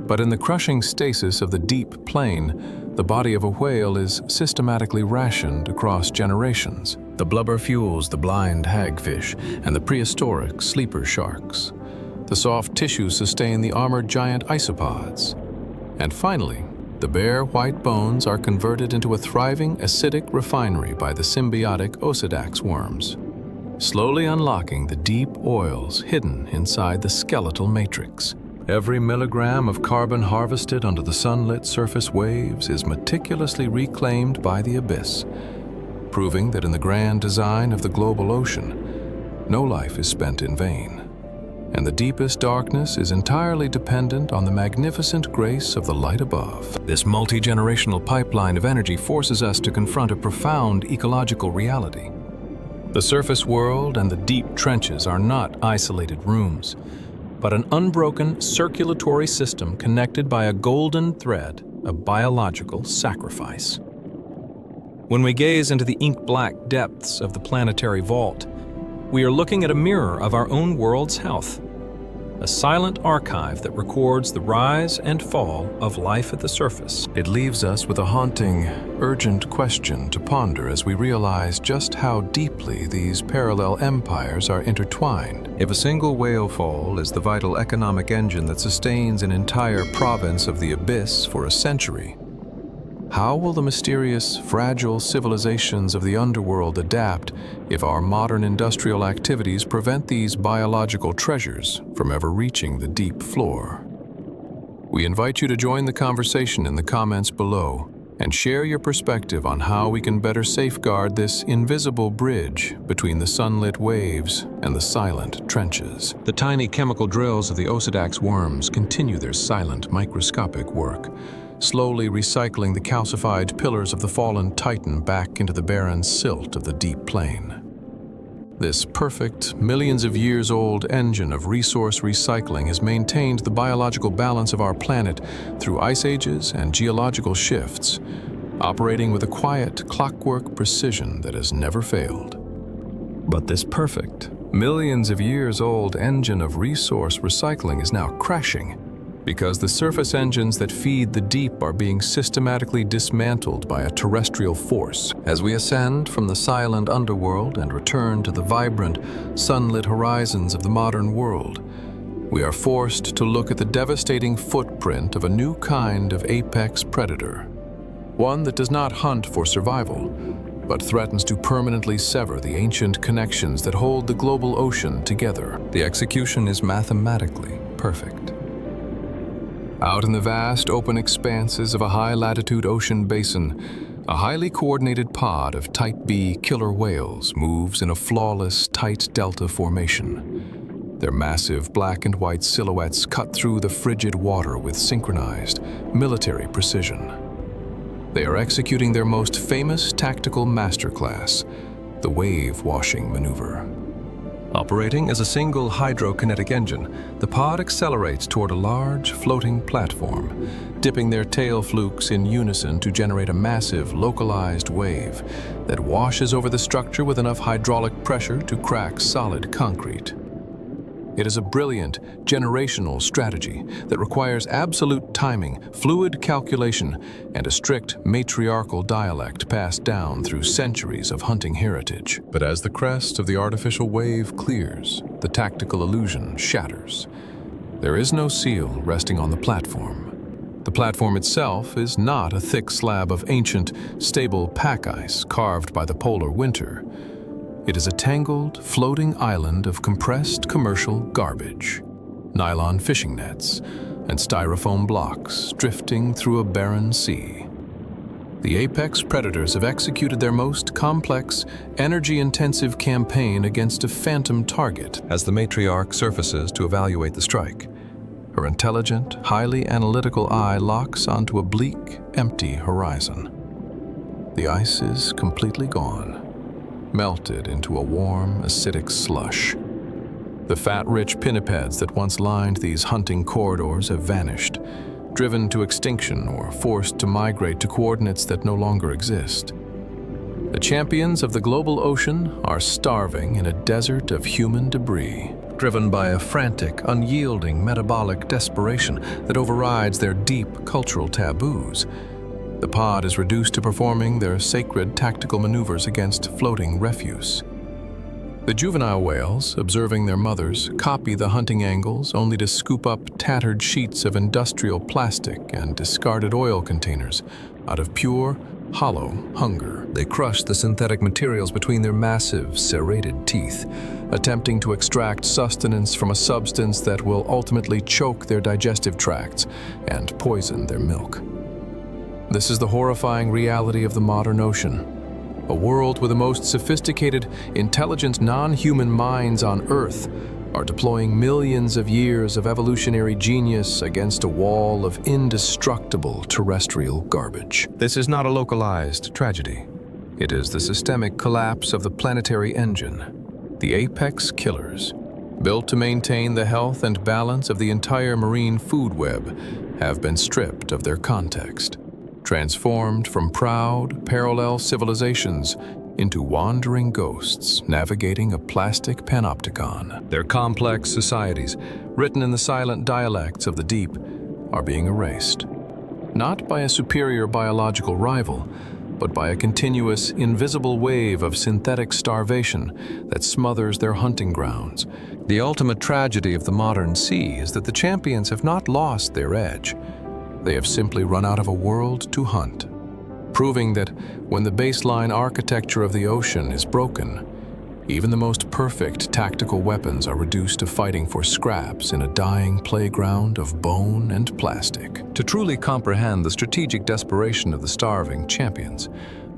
But in the crushing stasis of the deep plain, the body of a whale is systematically rationed across generations. The blubber fuels the blind hagfish and the prehistoric sleeper sharks. The soft tissues sustain the armored giant isopods. And finally, the bare white bones are converted into a thriving acidic refinery by the symbiotic Osedax worms, slowly unlocking the deep oils hidden inside the skeletal matrix. Every milligram of carbon harvested under the sunlit surface waves is meticulously reclaimed by the abyss, proving that in the grand design of the global ocean, no life is spent in vain, and the deepest darkness is entirely dependent on the magnificent grace of the light above. This multi-generational pipeline of energy forces us to confront a profound ecological reality. The surface world and the deep trenches are not isolated rooms, but an unbroken circulatory system connected by a golden thread of biological sacrifice. When we gaze into the ink-black depths of the planetary vault, we are looking at a mirror of our own world's health, a silent archive that records the rise and fall of life at the surface. It leaves us with a haunting, urgent question to ponder as we realize just how deeply these parallel empires are intertwined. If a single whale fall is the vital economic engine that sustains an entire province of the abyss for a century, how will the mysterious, fragile civilizations of the underworld adapt if our modern industrial activities prevent these biological treasures from ever reaching the deep floor? We invite you to join the conversation in the comments below and share your perspective on how we can better safeguard this invisible bridge between the sunlit waves and the silent trenches. The tiny chemical drills of the Osedax worms continue their silent, microscopic work, slowly recycling the calcified pillars of the fallen titan back into the barren silt of the deep plain. This perfect, millions of years old engine of resource recycling has maintained the biological balance of our planet through ice ages and geological shifts, operating with a quiet, clockwork precision that has never failed. But this perfect, millions of years old engine of resource recycling is now crashing, because the surface engines that feed the deep are being systematically dismantled by a terrestrial force. As we ascend from the silent underworld and return to the vibrant, sunlit horizons of the modern world, we are forced to look at the devastating footprint of a new kind of apex predator, one that does not hunt for survival, but threatens to permanently sever the ancient connections that hold the global ocean together. The execution is mathematically perfect. Out in the vast open expanses of a high-latitude ocean basin, a highly coordinated pod of Type B killer whales moves in a flawless, tight delta formation. Their massive black and white silhouettes cut through the frigid water with synchronized, military precision. They are executing their most famous tactical masterclass, the wave-washing maneuver. Operating as a single hydrokinetic engine, the pod accelerates toward a large, floating platform, dipping their tail flukes in unison to generate a massive, localized wave that washes over the structure with enough hydraulic pressure to crack solid concrete. It is a brilliant, generational strategy that requires absolute timing, fluid calculation, and a strict matriarchal dialect passed down through centuries of hunting heritage. But as the crest of the artificial wave clears, the tactical illusion shatters. There is no seal resting on the platform. The platform itself is not a thick slab of ancient, stable pack ice carved by the polar winter. It is a tangled, floating island of compressed commercial garbage, nylon fishing nets, and styrofoam blocks drifting through a barren sea. The apex predators have executed their most complex, energy-intensive campaign against a phantom target. As the matriarch surfaces to evaluate the strike, her intelligent, highly analytical eye locks onto a bleak, empty horizon. The ice is completely gone, melted into a warm, acidic slush. The fat-rich pinnipeds that once lined these hunting corridors have vanished, driven to extinction or forced to migrate to coordinates that no longer exist. The champions of the global ocean are starving in a desert of human debris, driven by a frantic, unyielding metabolic desperation that overrides their deep cultural taboos. The pod is reduced to performing their sacred tactical maneuvers against floating refuse. The juvenile whales, observing their mothers, copy the hunting angles only to scoop up tattered sheets of industrial plastic and discarded oil containers out of pure, hollow hunger. They crush the synthetic materials between their massive, serrated teeth, attempting to extract sustenance from a substance that will ultimately choke their digestive tracts and poison their milk. This is the horrifying reality of the modern ocean. A world where the most sophisticated, intelligent, non-human minds on Earth are deploying millions of years of evolutionary genius against a wall of indestructible terrestrial garbage. This is not a localized tragedy. It is the systemic collapse of the planetary engine. The apex killers, built to maintain the health and balance of the entire marine food web, have been stripped of their context, transformed from proud, parallel civilizations into wandering ghosts navigating a plastic panopticon. Their complex societies, written in the silent dialects of the deep, are being erased, not by a superior biological rival, but by a continuous, invisible wave of synthetic starvation that smothers their hunting grounds. The ultimate tragedy of the modern sea is that the champions have not lost their edge. They have simply run out of a world to hunt, proving that when the baseline architecture of the ocean is broken, even the most perfect tactical weapons are reduced to fighting for scraps in a dying playground of bone and plastic. To truly comprehend the strategic desperation of the starving champions,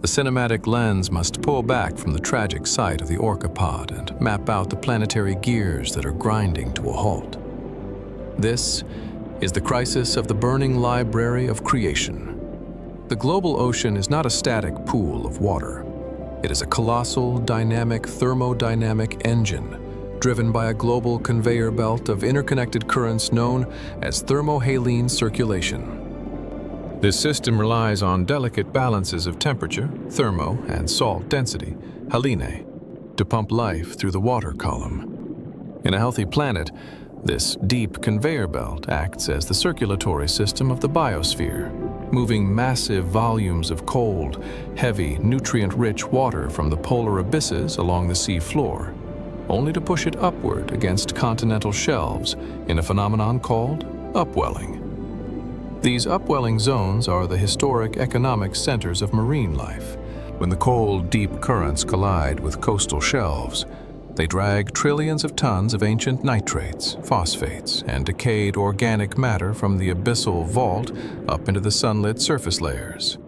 the cinematic lens must pull back from the tragic sight of the orca pod and map out the planetary gears that are grinding to a halt. This is the crisis of the burning library of creation. The global ocean is not a static pool of water. It is a colossal, dynamic, thermodynamic engine driven by a global conveyor belt of interconnected currents known as thermohaline circulation. This system relies on delicate balances of temperature, thermo, and salt density, haline, to pump life through the water column. In a healthy planet, this deep conveyor belt acts as the circulatory system of the biosphere, moving massive volumes of cold, heavy, nutrient-rich water from the polar abysses along the sea floor, only to push it upward against continental shelves in a phenomenon called upwelling. These upwelling zones are the historic economic centers of marine life. When the cold, deep currents collide with coastal shelves, they drag trillions of tons of ancient nitrates, phosphates, and decayed organic matter from the abyssal vault up into the sunlit surface layers.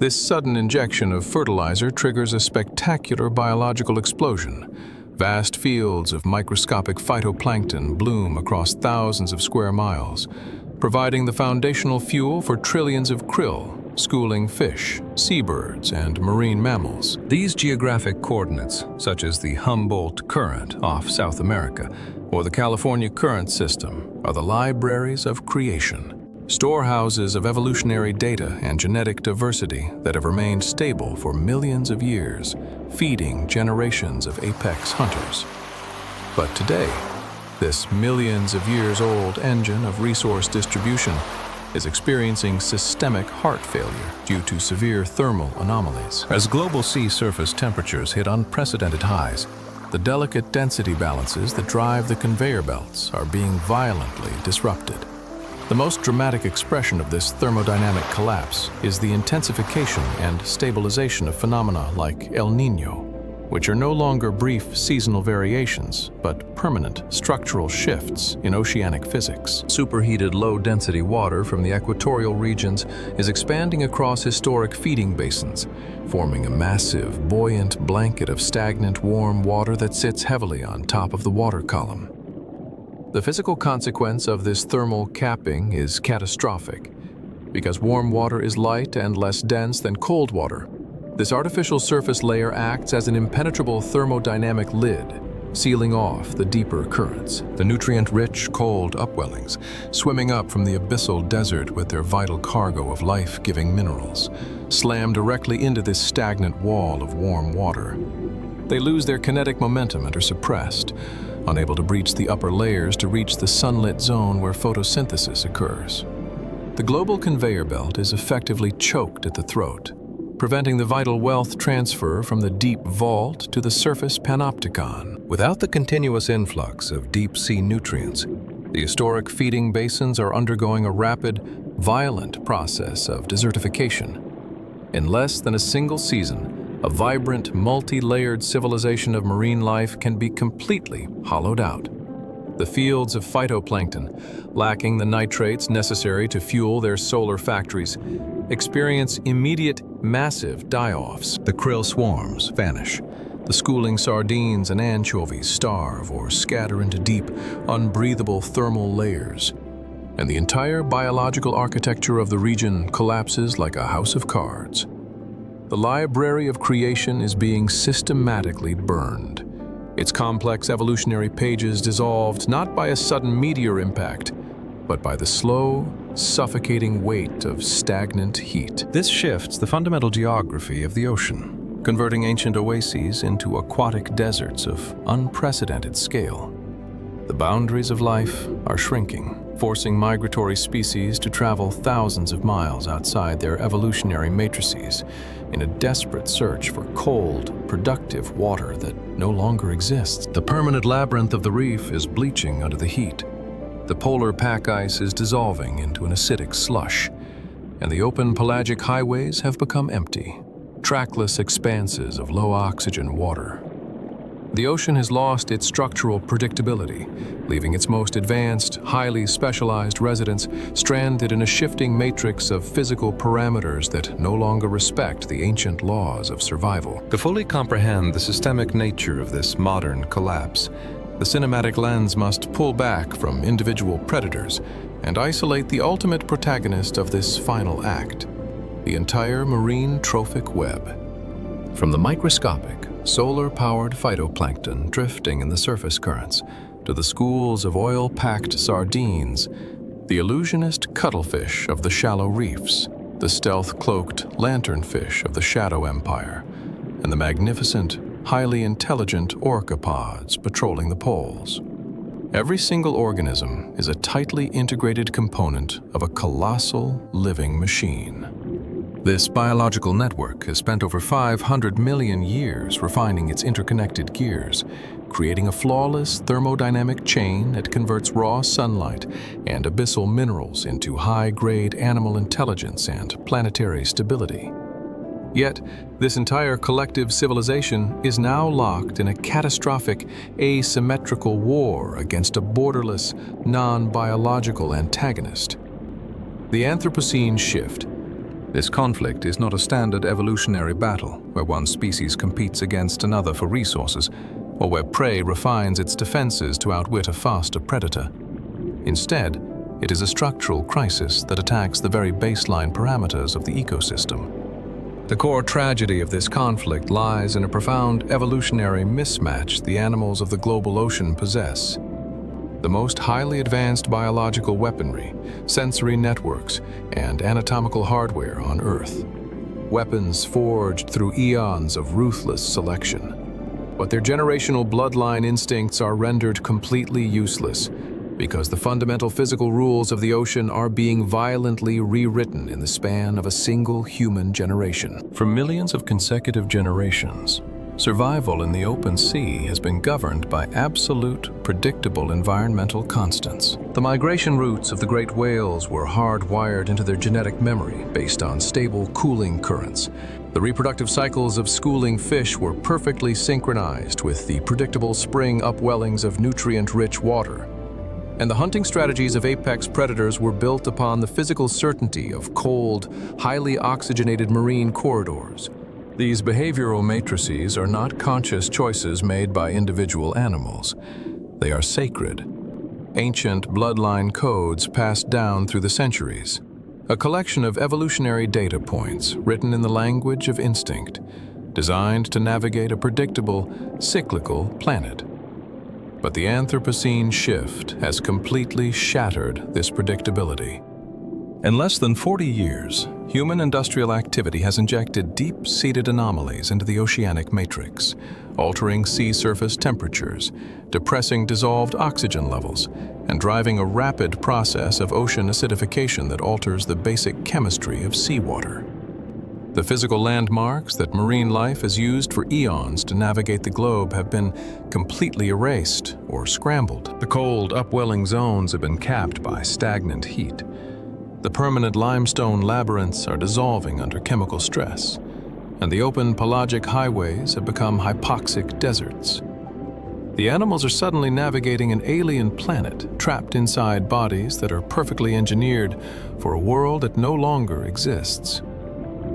This sudden injection of fertilizer triggers a spectacular biological explosion. Vast fields of microscopic phytoplankton bloom across thousands of square miles, providing the foundational fuel for trillions of krill, schooling fish, seabirds, and marine mammals. These geographic coordinates, such as the Humboldt Current off South America or the California Current System, are the libraries of creation, storehouses of evolutionary data and genetic diversity that have remained stable for millions of years, feeding generations of apex hunters. But today, this millions of years old engine of resource distribution is experiencing systemic heart failure due to severe thermal anomalies. As global sea surface temperatures hit unprecedented highs, the delicate density balances that drive the conveyor belts are being violently disrupted. The most dramatic expression of this thermodynamic collapse is the intensification and stabilization of phenomena like El Niño, which are no longer brief seasonal variations, but permanent structural shifts in oceanic physics. Superheated low-density water from the equatorial regions is expanding across historic feeding basins, forming a massive, buoyant blanket of stagnant, warm water that sits heavily on top of the water column. The physical consequence of this thermal capping is catastrophic. Because warm water is light and less dense than cold water, this artificial surface layer acts as an impenetrable thermodynamic lid, sealing off the deeper currents. The nutrient-rich, cold upwellings, swimming up from the abyssal desert with their vital cargo of life-giving minerals, slam directly into this stagnant wall of warm water. They lose their kinetic momentum and are suppressed, unable to breach the upper layers to reach the sunlit zone where photosynthesis occurs. The global conveyor belt is effectively choked at the throat, preventing the vital wealth transfer from the deep vault to the surface panopticon. Without the continuous influx of deep-sea nutrients, the historic feeding basins are undergoing a rapid, violent process of desertification. In less than a single season, a vibrant, multi-layered civilization of marine life can be completely hollowed out. The fields of phytoplankton, lacking the nitrates necessary to fuel their solar factories, experience immediate, massive die-offs. The krill swarms vanish. The schooling sardines and anchovies starve or scatter into deep, unbreathable thermal layers. And the entire biological architecture of the region collapses like a house of cards. The library of creation is being systematically burned. Its complex evolutionary pages dissolved not by a sudden meteor impact, but by the slow, suffocating weight of stagnant heat. This shifts the fundamental geography of the ocean, converting ancient oases into aquatic deserts of unprecedented scale. The boundaries of life are shrinking, forcing migratory species to travel thousands of miles outside their evolutionary matrices in a desperate search for cold, productive water that no longer exists. The permanent labyrinth of the reef is bleaching under the heat. The polar pack ice is dissolving into an acidic slush, and the open pelagic highways have become empty, trackless expanses of low-oxygen water. The ocean has lost its structural predictability, leaving its most advanced, highly specialized residents stranded in a shifting matrix of physical parameters that no longer respect the ancient laws of survival. To fully comprehend the systemic nature of this modern collapse, the cinematic lens must pull back from individual predators and isolate the ultimate protagonist of this final act, the entire marine trophic web. From the microscopic, solar-powered phytoplankton drifting in the surface currents to the schools of oil-packed sardines, the illusionist cuttlefish of the shallow reefs, the stealth-cloaked lanternfish of the shadow empire, and the magnificent, highly intelligent orcapods patrolling the poles. Every single organism is a tightly integrated component of a colossal living machine. This biological network has spent over 500 million years refining its interconnected gears, creating a flawless thermodynamic chain that converts raw sunlight and abyssal minerals into high-grade animal intelligence and planetary stability. Yet, this entire collective civilization is now locked in a catastrophic, asymmetrical war against a borderless, non-biological antagonist. The Anthropocene shift. This conflict is not a standard evolutionary battle where one species competes against another for resources, or where prey refines its defenses to outwit a faster predator. Instead, it is a structural crisis that attacks the very baseline parameters of the ecosystem. The core tragedy of this conflict lies in a profound evolutionary mismatch the animals of the global ocean possess. The most highly advanced biological weaponry, sensory networks, and anatomical hardware on Earth. Weapons forged through eons of ruthless selection. But their generational bloodline instincts are rendered completely useless because the fundamental physical rules of the ocean are being violently rewritten in the span of a single human generation. For millions of consecutive generations, survival in the open sea has been governed by absolute, predictable environmental constants. The migration routes of the great whales were hardwired into their genetic memory based on stable cooling currents. The reproductive cycles of schooling fish were perfectly synchronized with the predictable spring upwellings of nutrient-rich water. And the hunting strategies of apex predators were built upon the physical certainty of cold, highly oxygenated marine corridors. These behavioral matrices are not conscious choices made by individual animals. They are sacred, ancient bloodline codes passed down through the centuries, a collection of evolutionary data points written in the language of instinct, designed to navigate a predictable, cyclical planet. But the Anthropocene shift has completely shattered this predictability. In less than 40 years, human industrial activity has injected deep-seated anomalies into the oceanic matrix, altering sea surface temperatures, depressing dissolved oxygen levels, and driving a rapid process of ocean acidification that alters the basic chemistry of seawater. The physical landmarks that marine life has used for eons to navigate the globe have been completely erased or scrambled. The cold, upwelling zones have been capped by stagnant heat. The permanent limestone labyrinths are dissolving under chemical stress, and the open pelagic highways have become hypoxic deserts. The animals are suddenly navigating an alien planet, trapped inside bodies that are perfectly engineered for a world that no longer exists.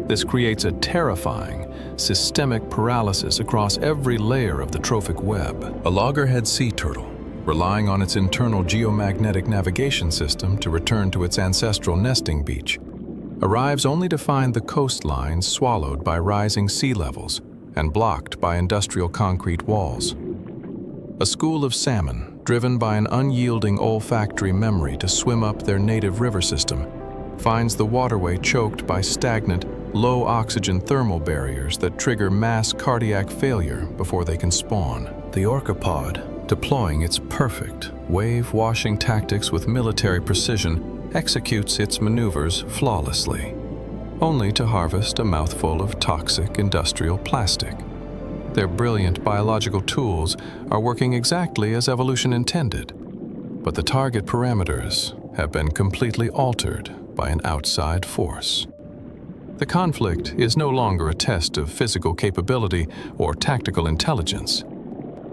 This creates a terrifying, systemic paralysis across every layer of the trophic web. A loggerhead sea turtle, relying on its internal geomagnetic navigation system to return to its ancestral nesting beach, arrives only to find the coastline swallowed by rising sea levels and blocked by industrial concrete walls. A school of salmon, driven by an unyielding olfactory memory to swim up their native river system, finds the waterway choked by stagnant, low-oxygen thermal barriers that trigger mass cardiac failure before they can spawn. The orcapod, deploying its perfect wave-washing tactics with military precision, executes its maneuvers flawlessly, only to harvest a mouthful of toxic industrial plastic. Their brilliant biological tools are working exactly as evolution intended, but the target parameters have been completely altered by an outside force. The conflict is no longer a test of physical capability or tactical intelligence.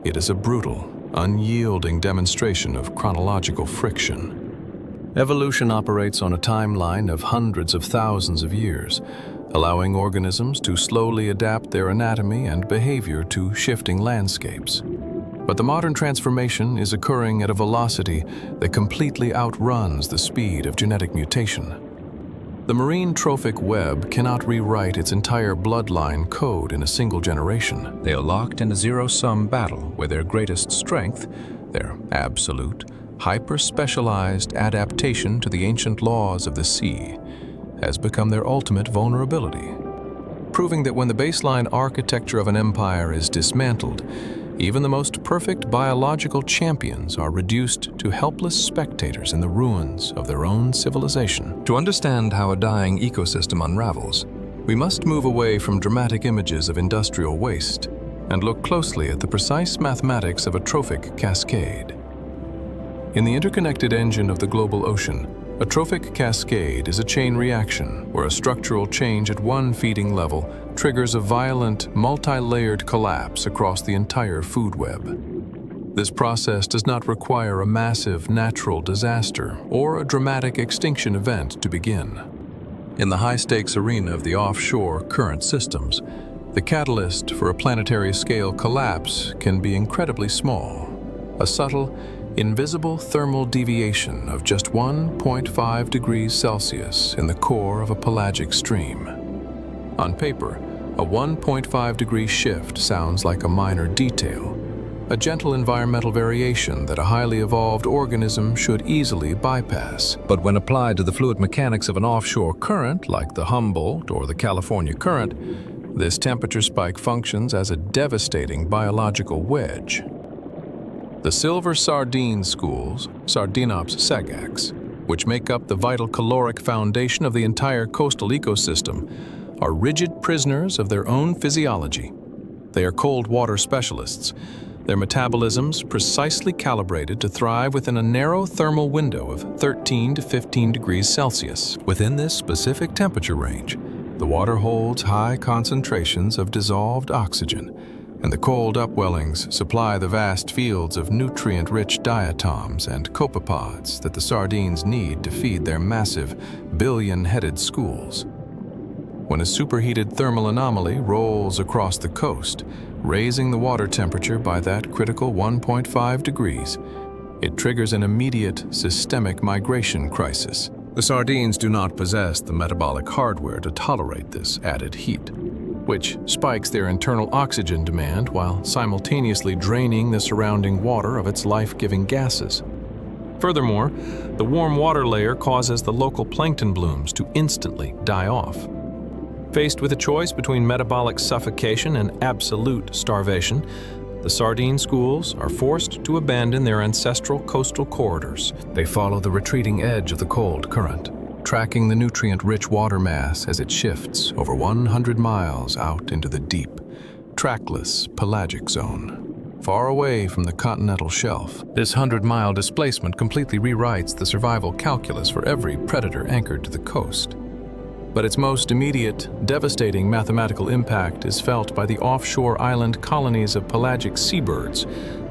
It is a brutal, unyielding demonstration of chronological friction. Evolution operates on a timeline of hundreds of thousands of years, allowing organisms to slowly adapt their anatomy and behavior to shifting landscapes. But the modern transformation is occurring at a velocity that completely outruns the speed of genetic mutation. The marine trophic web cannot rewrite its entire bloodline code in a single generation. They are locked in a zero-sum battle where their greatest strength, their absolute, hyper-specialized adaptation to the ancient laws of the sea, has become their ultimate vulnerability, proving that when the baseline architecture of an empire is dismantled, even the most perfect biological champions are reduced to helpless spectators in the ruins of their own civilization. To understand how a dying ecosystem unravels, we must move away from dramatic images of industrial waste and look closely at the precise mathematics of a trophic cascade. In the interconnected engine of the global ocean, a trophic cascade is a chain reaction where a structural change at one feeding level triggers a violent, multi-layered collapse across the entire food web. This process does not require a massive natural disaster or a dramatic extinction event to begin. In the high-stakes arena of the offshore current systems, the catalyst for a planetary scale collapse can be incredibly small, a subtle, invisible thermal deviation of just 1.5 degrees Celsius in the core of a pelagic stream. On paper, a 1.5 degree shift sounds like a minor detail, a gentle environmental variation that a highly evolved organism should easily bypass. But when applied to the fluid mechanics of an offshore current, like the Humboldt or the California current, this temperature spike functions as a devastating biological wedge. The silver sardine schools, Sardinops sagax, which make up the vital caloric foundation of the entire coastal ecosystem, are rigid prisoners of their own physiology. They are cold water specialists, their metabolisms precisely calibrated to thrive within a narrow thermal window of 13 to 15 degrees Celsius. Within this specific temperature range, the water holds high concentrations of dissolved oxygen, and the cold upwellings supply the vast fields of nutrient-rich diatoms and copepods that the sardines need to feed their massive, billion-headed schools. When a superheated thermal anomaly rolls across the coast, raising the water temperature by that critical 1.5 degrees, it triggers an immediate systemic migration crisis. The sardines do not possess the metabolic hardware to tolerate this added heat, which spikes their internal oxygen demand while simultaneously draining the surrounding water of its life-giving gases. Furthermore, the warm water layer causes the local plankton blooms to instantly die off. Faced with a choice between metabolic suffocation and absolute starvation, the sardine schools are forced to abandon their ancestral coastal corridors. They follow the retreating edge of the cold current, tracking the nutrient-rich water mass as it shifts over 100 miles out into the deep, trackless pelagic zone. Far away from the continental shelf, this 100-mile displacement completely rewrites the survival calculus for every predator anchored to the coast. But its most immediate, devastating mathematical impact is felt by the offshore island colonies of pelagic seabirds,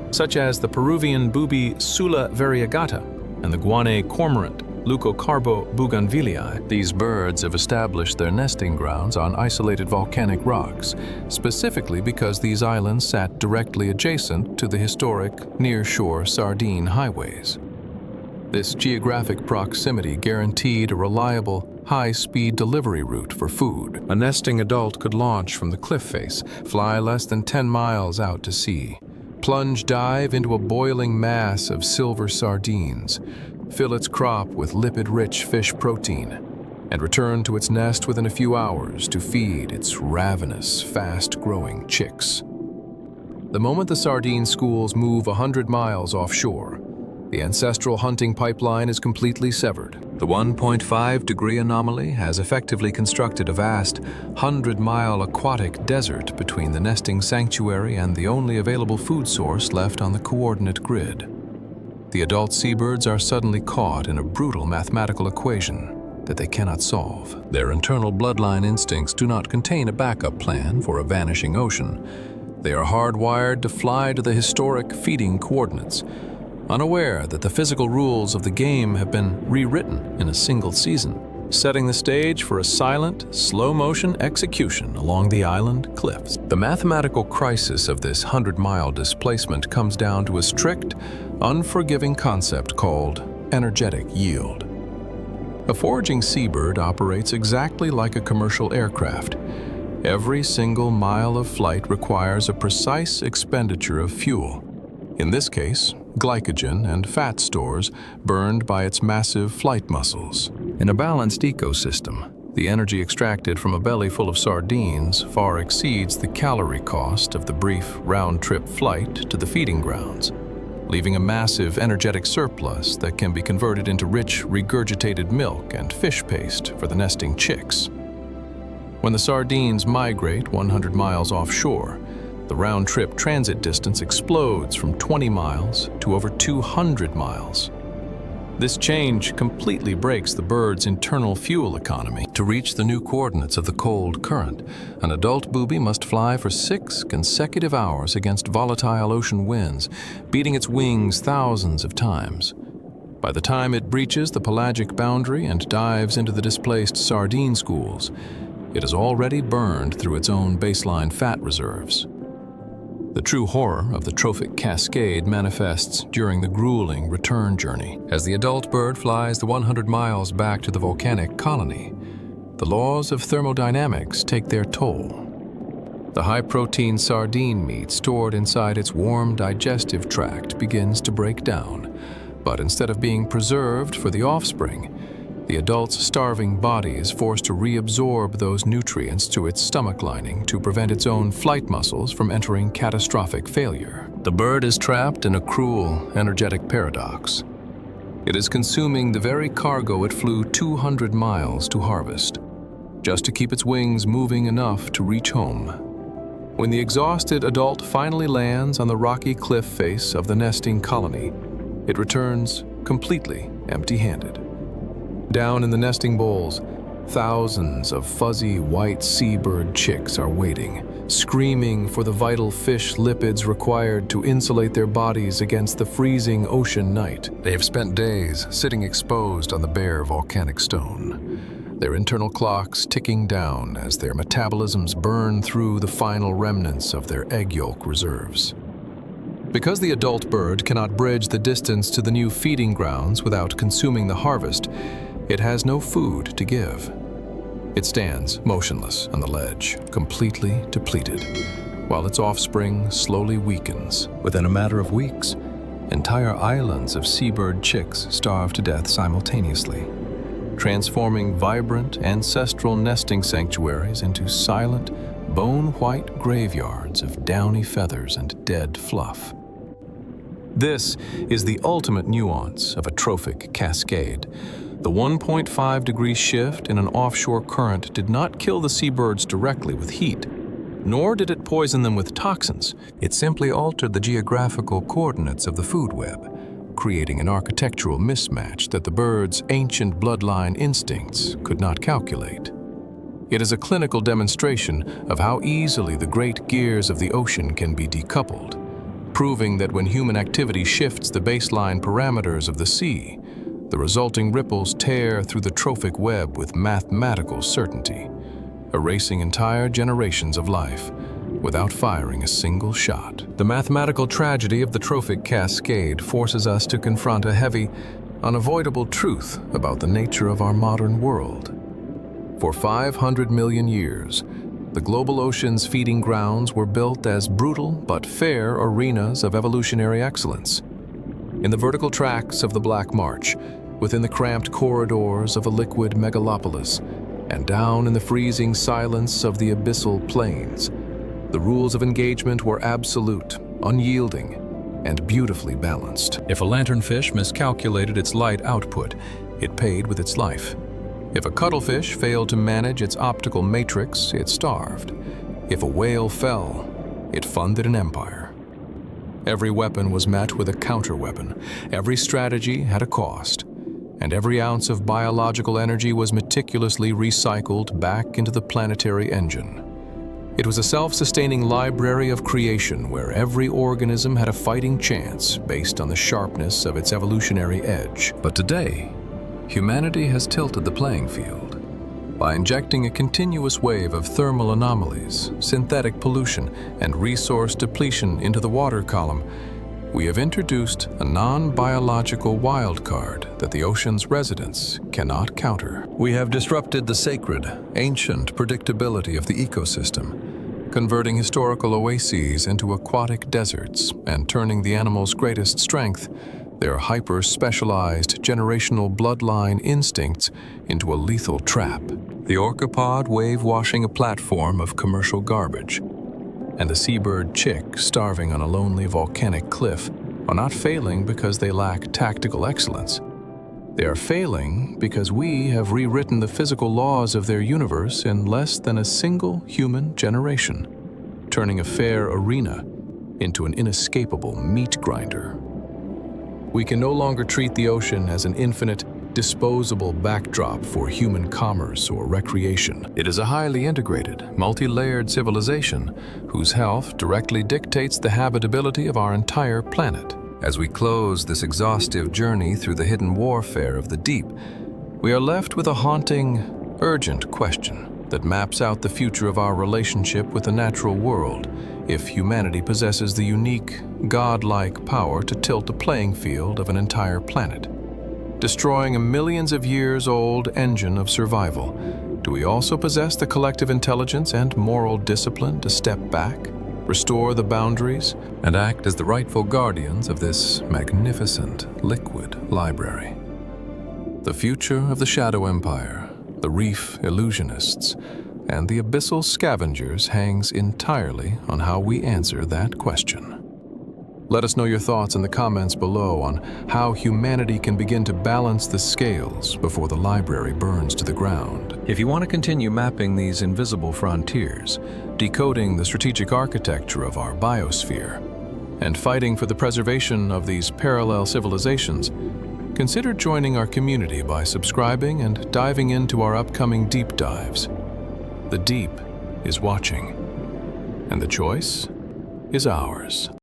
such as the Peruvian booby Sula variegata and the Guanay cormorant Leucocarbo bougainvillei. These birds have established their nesting grounds on isolated volcanic rocks, specifically because these islands sat directly adjacent to the historic near-shore sardine highways. This geographic proximity guaranteed a reliable, high-speed delivery route for food. A nesting adult could launch from the cliff face, fly less than 10 miles out to sea, plunge dive into a boiling mass of silver sardines, fill its crop with lipid-rich fish protein, and return to its nest within a few hours to feed its ravenous, fast-growing chicks. The moment the sardine schools move 100 miles offshore, the ancestral hunting pipeline is completely severed. The 1.5-degree anomaly has effectively constructed a vast 100-mile aquatic desert between the nesting sanctuary and the only available food source left on the coordinate grid. The adult seabirds are suddenly caught in a brutal mathematical equation that they cannot solve. Their internal bloodline instincts do not contain a backup plan for a vanishing ocean. They are hardwired to fly to the historic feeding coordinates, unaware that the physical rules of the game have been rewritten in a single season, setting the stage for a silent, slow-motion execution along the island cliffs. The mathematical crisis of this 100-mile displacement comes down to a strict, unforgiving concept called energetic yield. A foraging seabird operates exactly like a commercial aircraft. Every single mile of flight requires a precise expenditure of fuel. In this case, glycogen and fat stores burned by its massive flight muscles. In a balanced ecosystem, the energy extracted from a belly full of sardines far exceeds the calorie cost of the brief round-trip flight to the feeding grounds, leaving a massive energetic surplus that can be converted into rich regurgitated milk and fish paste for the nesting chicks. When the sardines migrate 100 miles offshore, the round-trip transit distance explodes from 20 miles to over 200 miles. This change completely breaks the bird's internal fuel economy. To reach the new coordinates of the cold current, an adult booby must fly for 6 consecutive hours against volatile ocean winds, beating its wings thousands of times. By the time it breaches the pelagic boundary and dives into the displaced sardine schools, it has already burned through its own baseline fat reserves. The true horror of the trophic cascade manifests during the grueling return journey. As the adult bird flies the 100 miles back to the volcanic colony, the laws of thermodynamics take their toll. The high-protein sardine meat stored inside its warm digestive tract begins to break down, but instead of being preserved for the offspring, the adult's starving body is forced to reabsorb those nutrients to its stomach lining to prevent its own flight muscles from entering catastrophic failure. The bird is trapped in a cruel, energetic paradox. It is consuming the very cargo it flew 200 miles to harvest, just to keep its wings moving enough to reach home. When the exhausted adult finally lands on the rocky cliff face of the nesting colony, it returns completely empty-handed. Down in the nesting bowls, thousands of fuzzy white seabird chicks are waiting, screaming for the vital fish lipids required to insulate their bodies against the freezing ocean night. They have spent days sitting exposed on the bare volcanic stone, their internal clocks ticking down as their metabolisms burn through the final remnants of their egg yolk reserves. Because the adult bird cannot bridge the distance to the new feeding grounds without consuming the harvest, it has no food to give. It stands motionless on the ledge, completely depleted, while its offspring slowly weakens. Within a matter of weeks, entire islands of seabird chicks starve to death simultaneously, transforming vibrant ancestral nesting sanctuaries into silent, bone-white graveyards of downy feathers and dead fluff. This is the ultimate nuance of a trophic cascade. The 1.5-degree shift in an offshore current did not kill the seabirds directly with heat, nor did it poison them with toxins. It simply altered the geographical coordinates of the food web, creating an architectural mismatch that the bird's ancient bloodline instincts could not calculate. It is a clinical demonstration of how easily the great gears of the ocean can be decoupled, proving that when human activity shifts the baseline parameters of the sea, the resulting ripples tear through the trophic web with mathematical certainty, erasing entire generations of life without firing a single shot. The mathematical tragedy of the trophic cascade forces us to confront a heavy, unavoidable truth about the nature of our modern world. For 500 million years, the global ocean's feeding grounds were built as brutal but fair arenas of evolutionary excellence. In the vertical tracks of the Black March, within the cramped corridors of a liquid megalopolis, and down in the freezing silence of the abyssal plains, the rules of engagement were absolute, unyielding, and beautifully balanced. If a lanternfish miscalculated its light output, it paid with its life. If a cuttlefish failed to manage its optical matrix, it starved. If a whale fell, it funded an empire. Every weapon was met with a counter-weapon. Every strategy had a cost. And every ounce of biological energy was meticulously recycled back into the planetary engine. It was a self-sustaining library of creation where every organism had a fighting chance based on the sharpness of its evolutionary edge. But today, humanity has tilted the playing field. By injecting a continuous wave of thermal anomalies, synthetic pollution, and resource depletion into the water column, we have introduced a non-biological wildcard that the ocean's residents cannot counter. We have disrupted the sacred, ancient predictability of the ecosystem, converting historical oases into aquatic deserts and turning the animal's greatest strength, their hyper-specialized generational bloodline instincts, into a lethal trap. The orcapod wave-washing a platform of commercial garbage, and the seabird chick starving on a lonely volcanic cliff are not failing because they lack tactical excellence. They are failing because we have rewritten the physical laws of their universe in less than a single human generation, turning a fair arena into an inescapable meat grinder. We can no longer treat the ocean as an infinite, disposable backdrop for human commerce or recreation. It is a highly integrated, multi-layered civilization whose health directly dictates the habitability of our entire planet. As we close this exhaustive journey through the hidden warfare of the deep, we are left with a haunting, urgent question that maps out the future of our relationship with the natural world if humanity possesses the unique, godlike power to tilt the playing field of an entire planet. Destroying a millions of years old engine of survival, do we also possess the collective intelligence and moral discipline to step back, restore the boundaries, and act as the rightful guardians of this magnificent liquid library? The future of the Shadow Empire, the reef illusionists, and the abyssal scavengers hangs entirely on how we answer that question. Let us know your thoughts in the comments below on how humanity can begin to balance the scales before the library burns to the ground. If you want to continue mapping these invisible frontiers, decoding the strategic architecture of our biosphere, and fighting for the preservation of these parallel civilizations, consider joining our community by subscribing and diving into our upcoming deep dives. The deep is watching, and the choice is ours.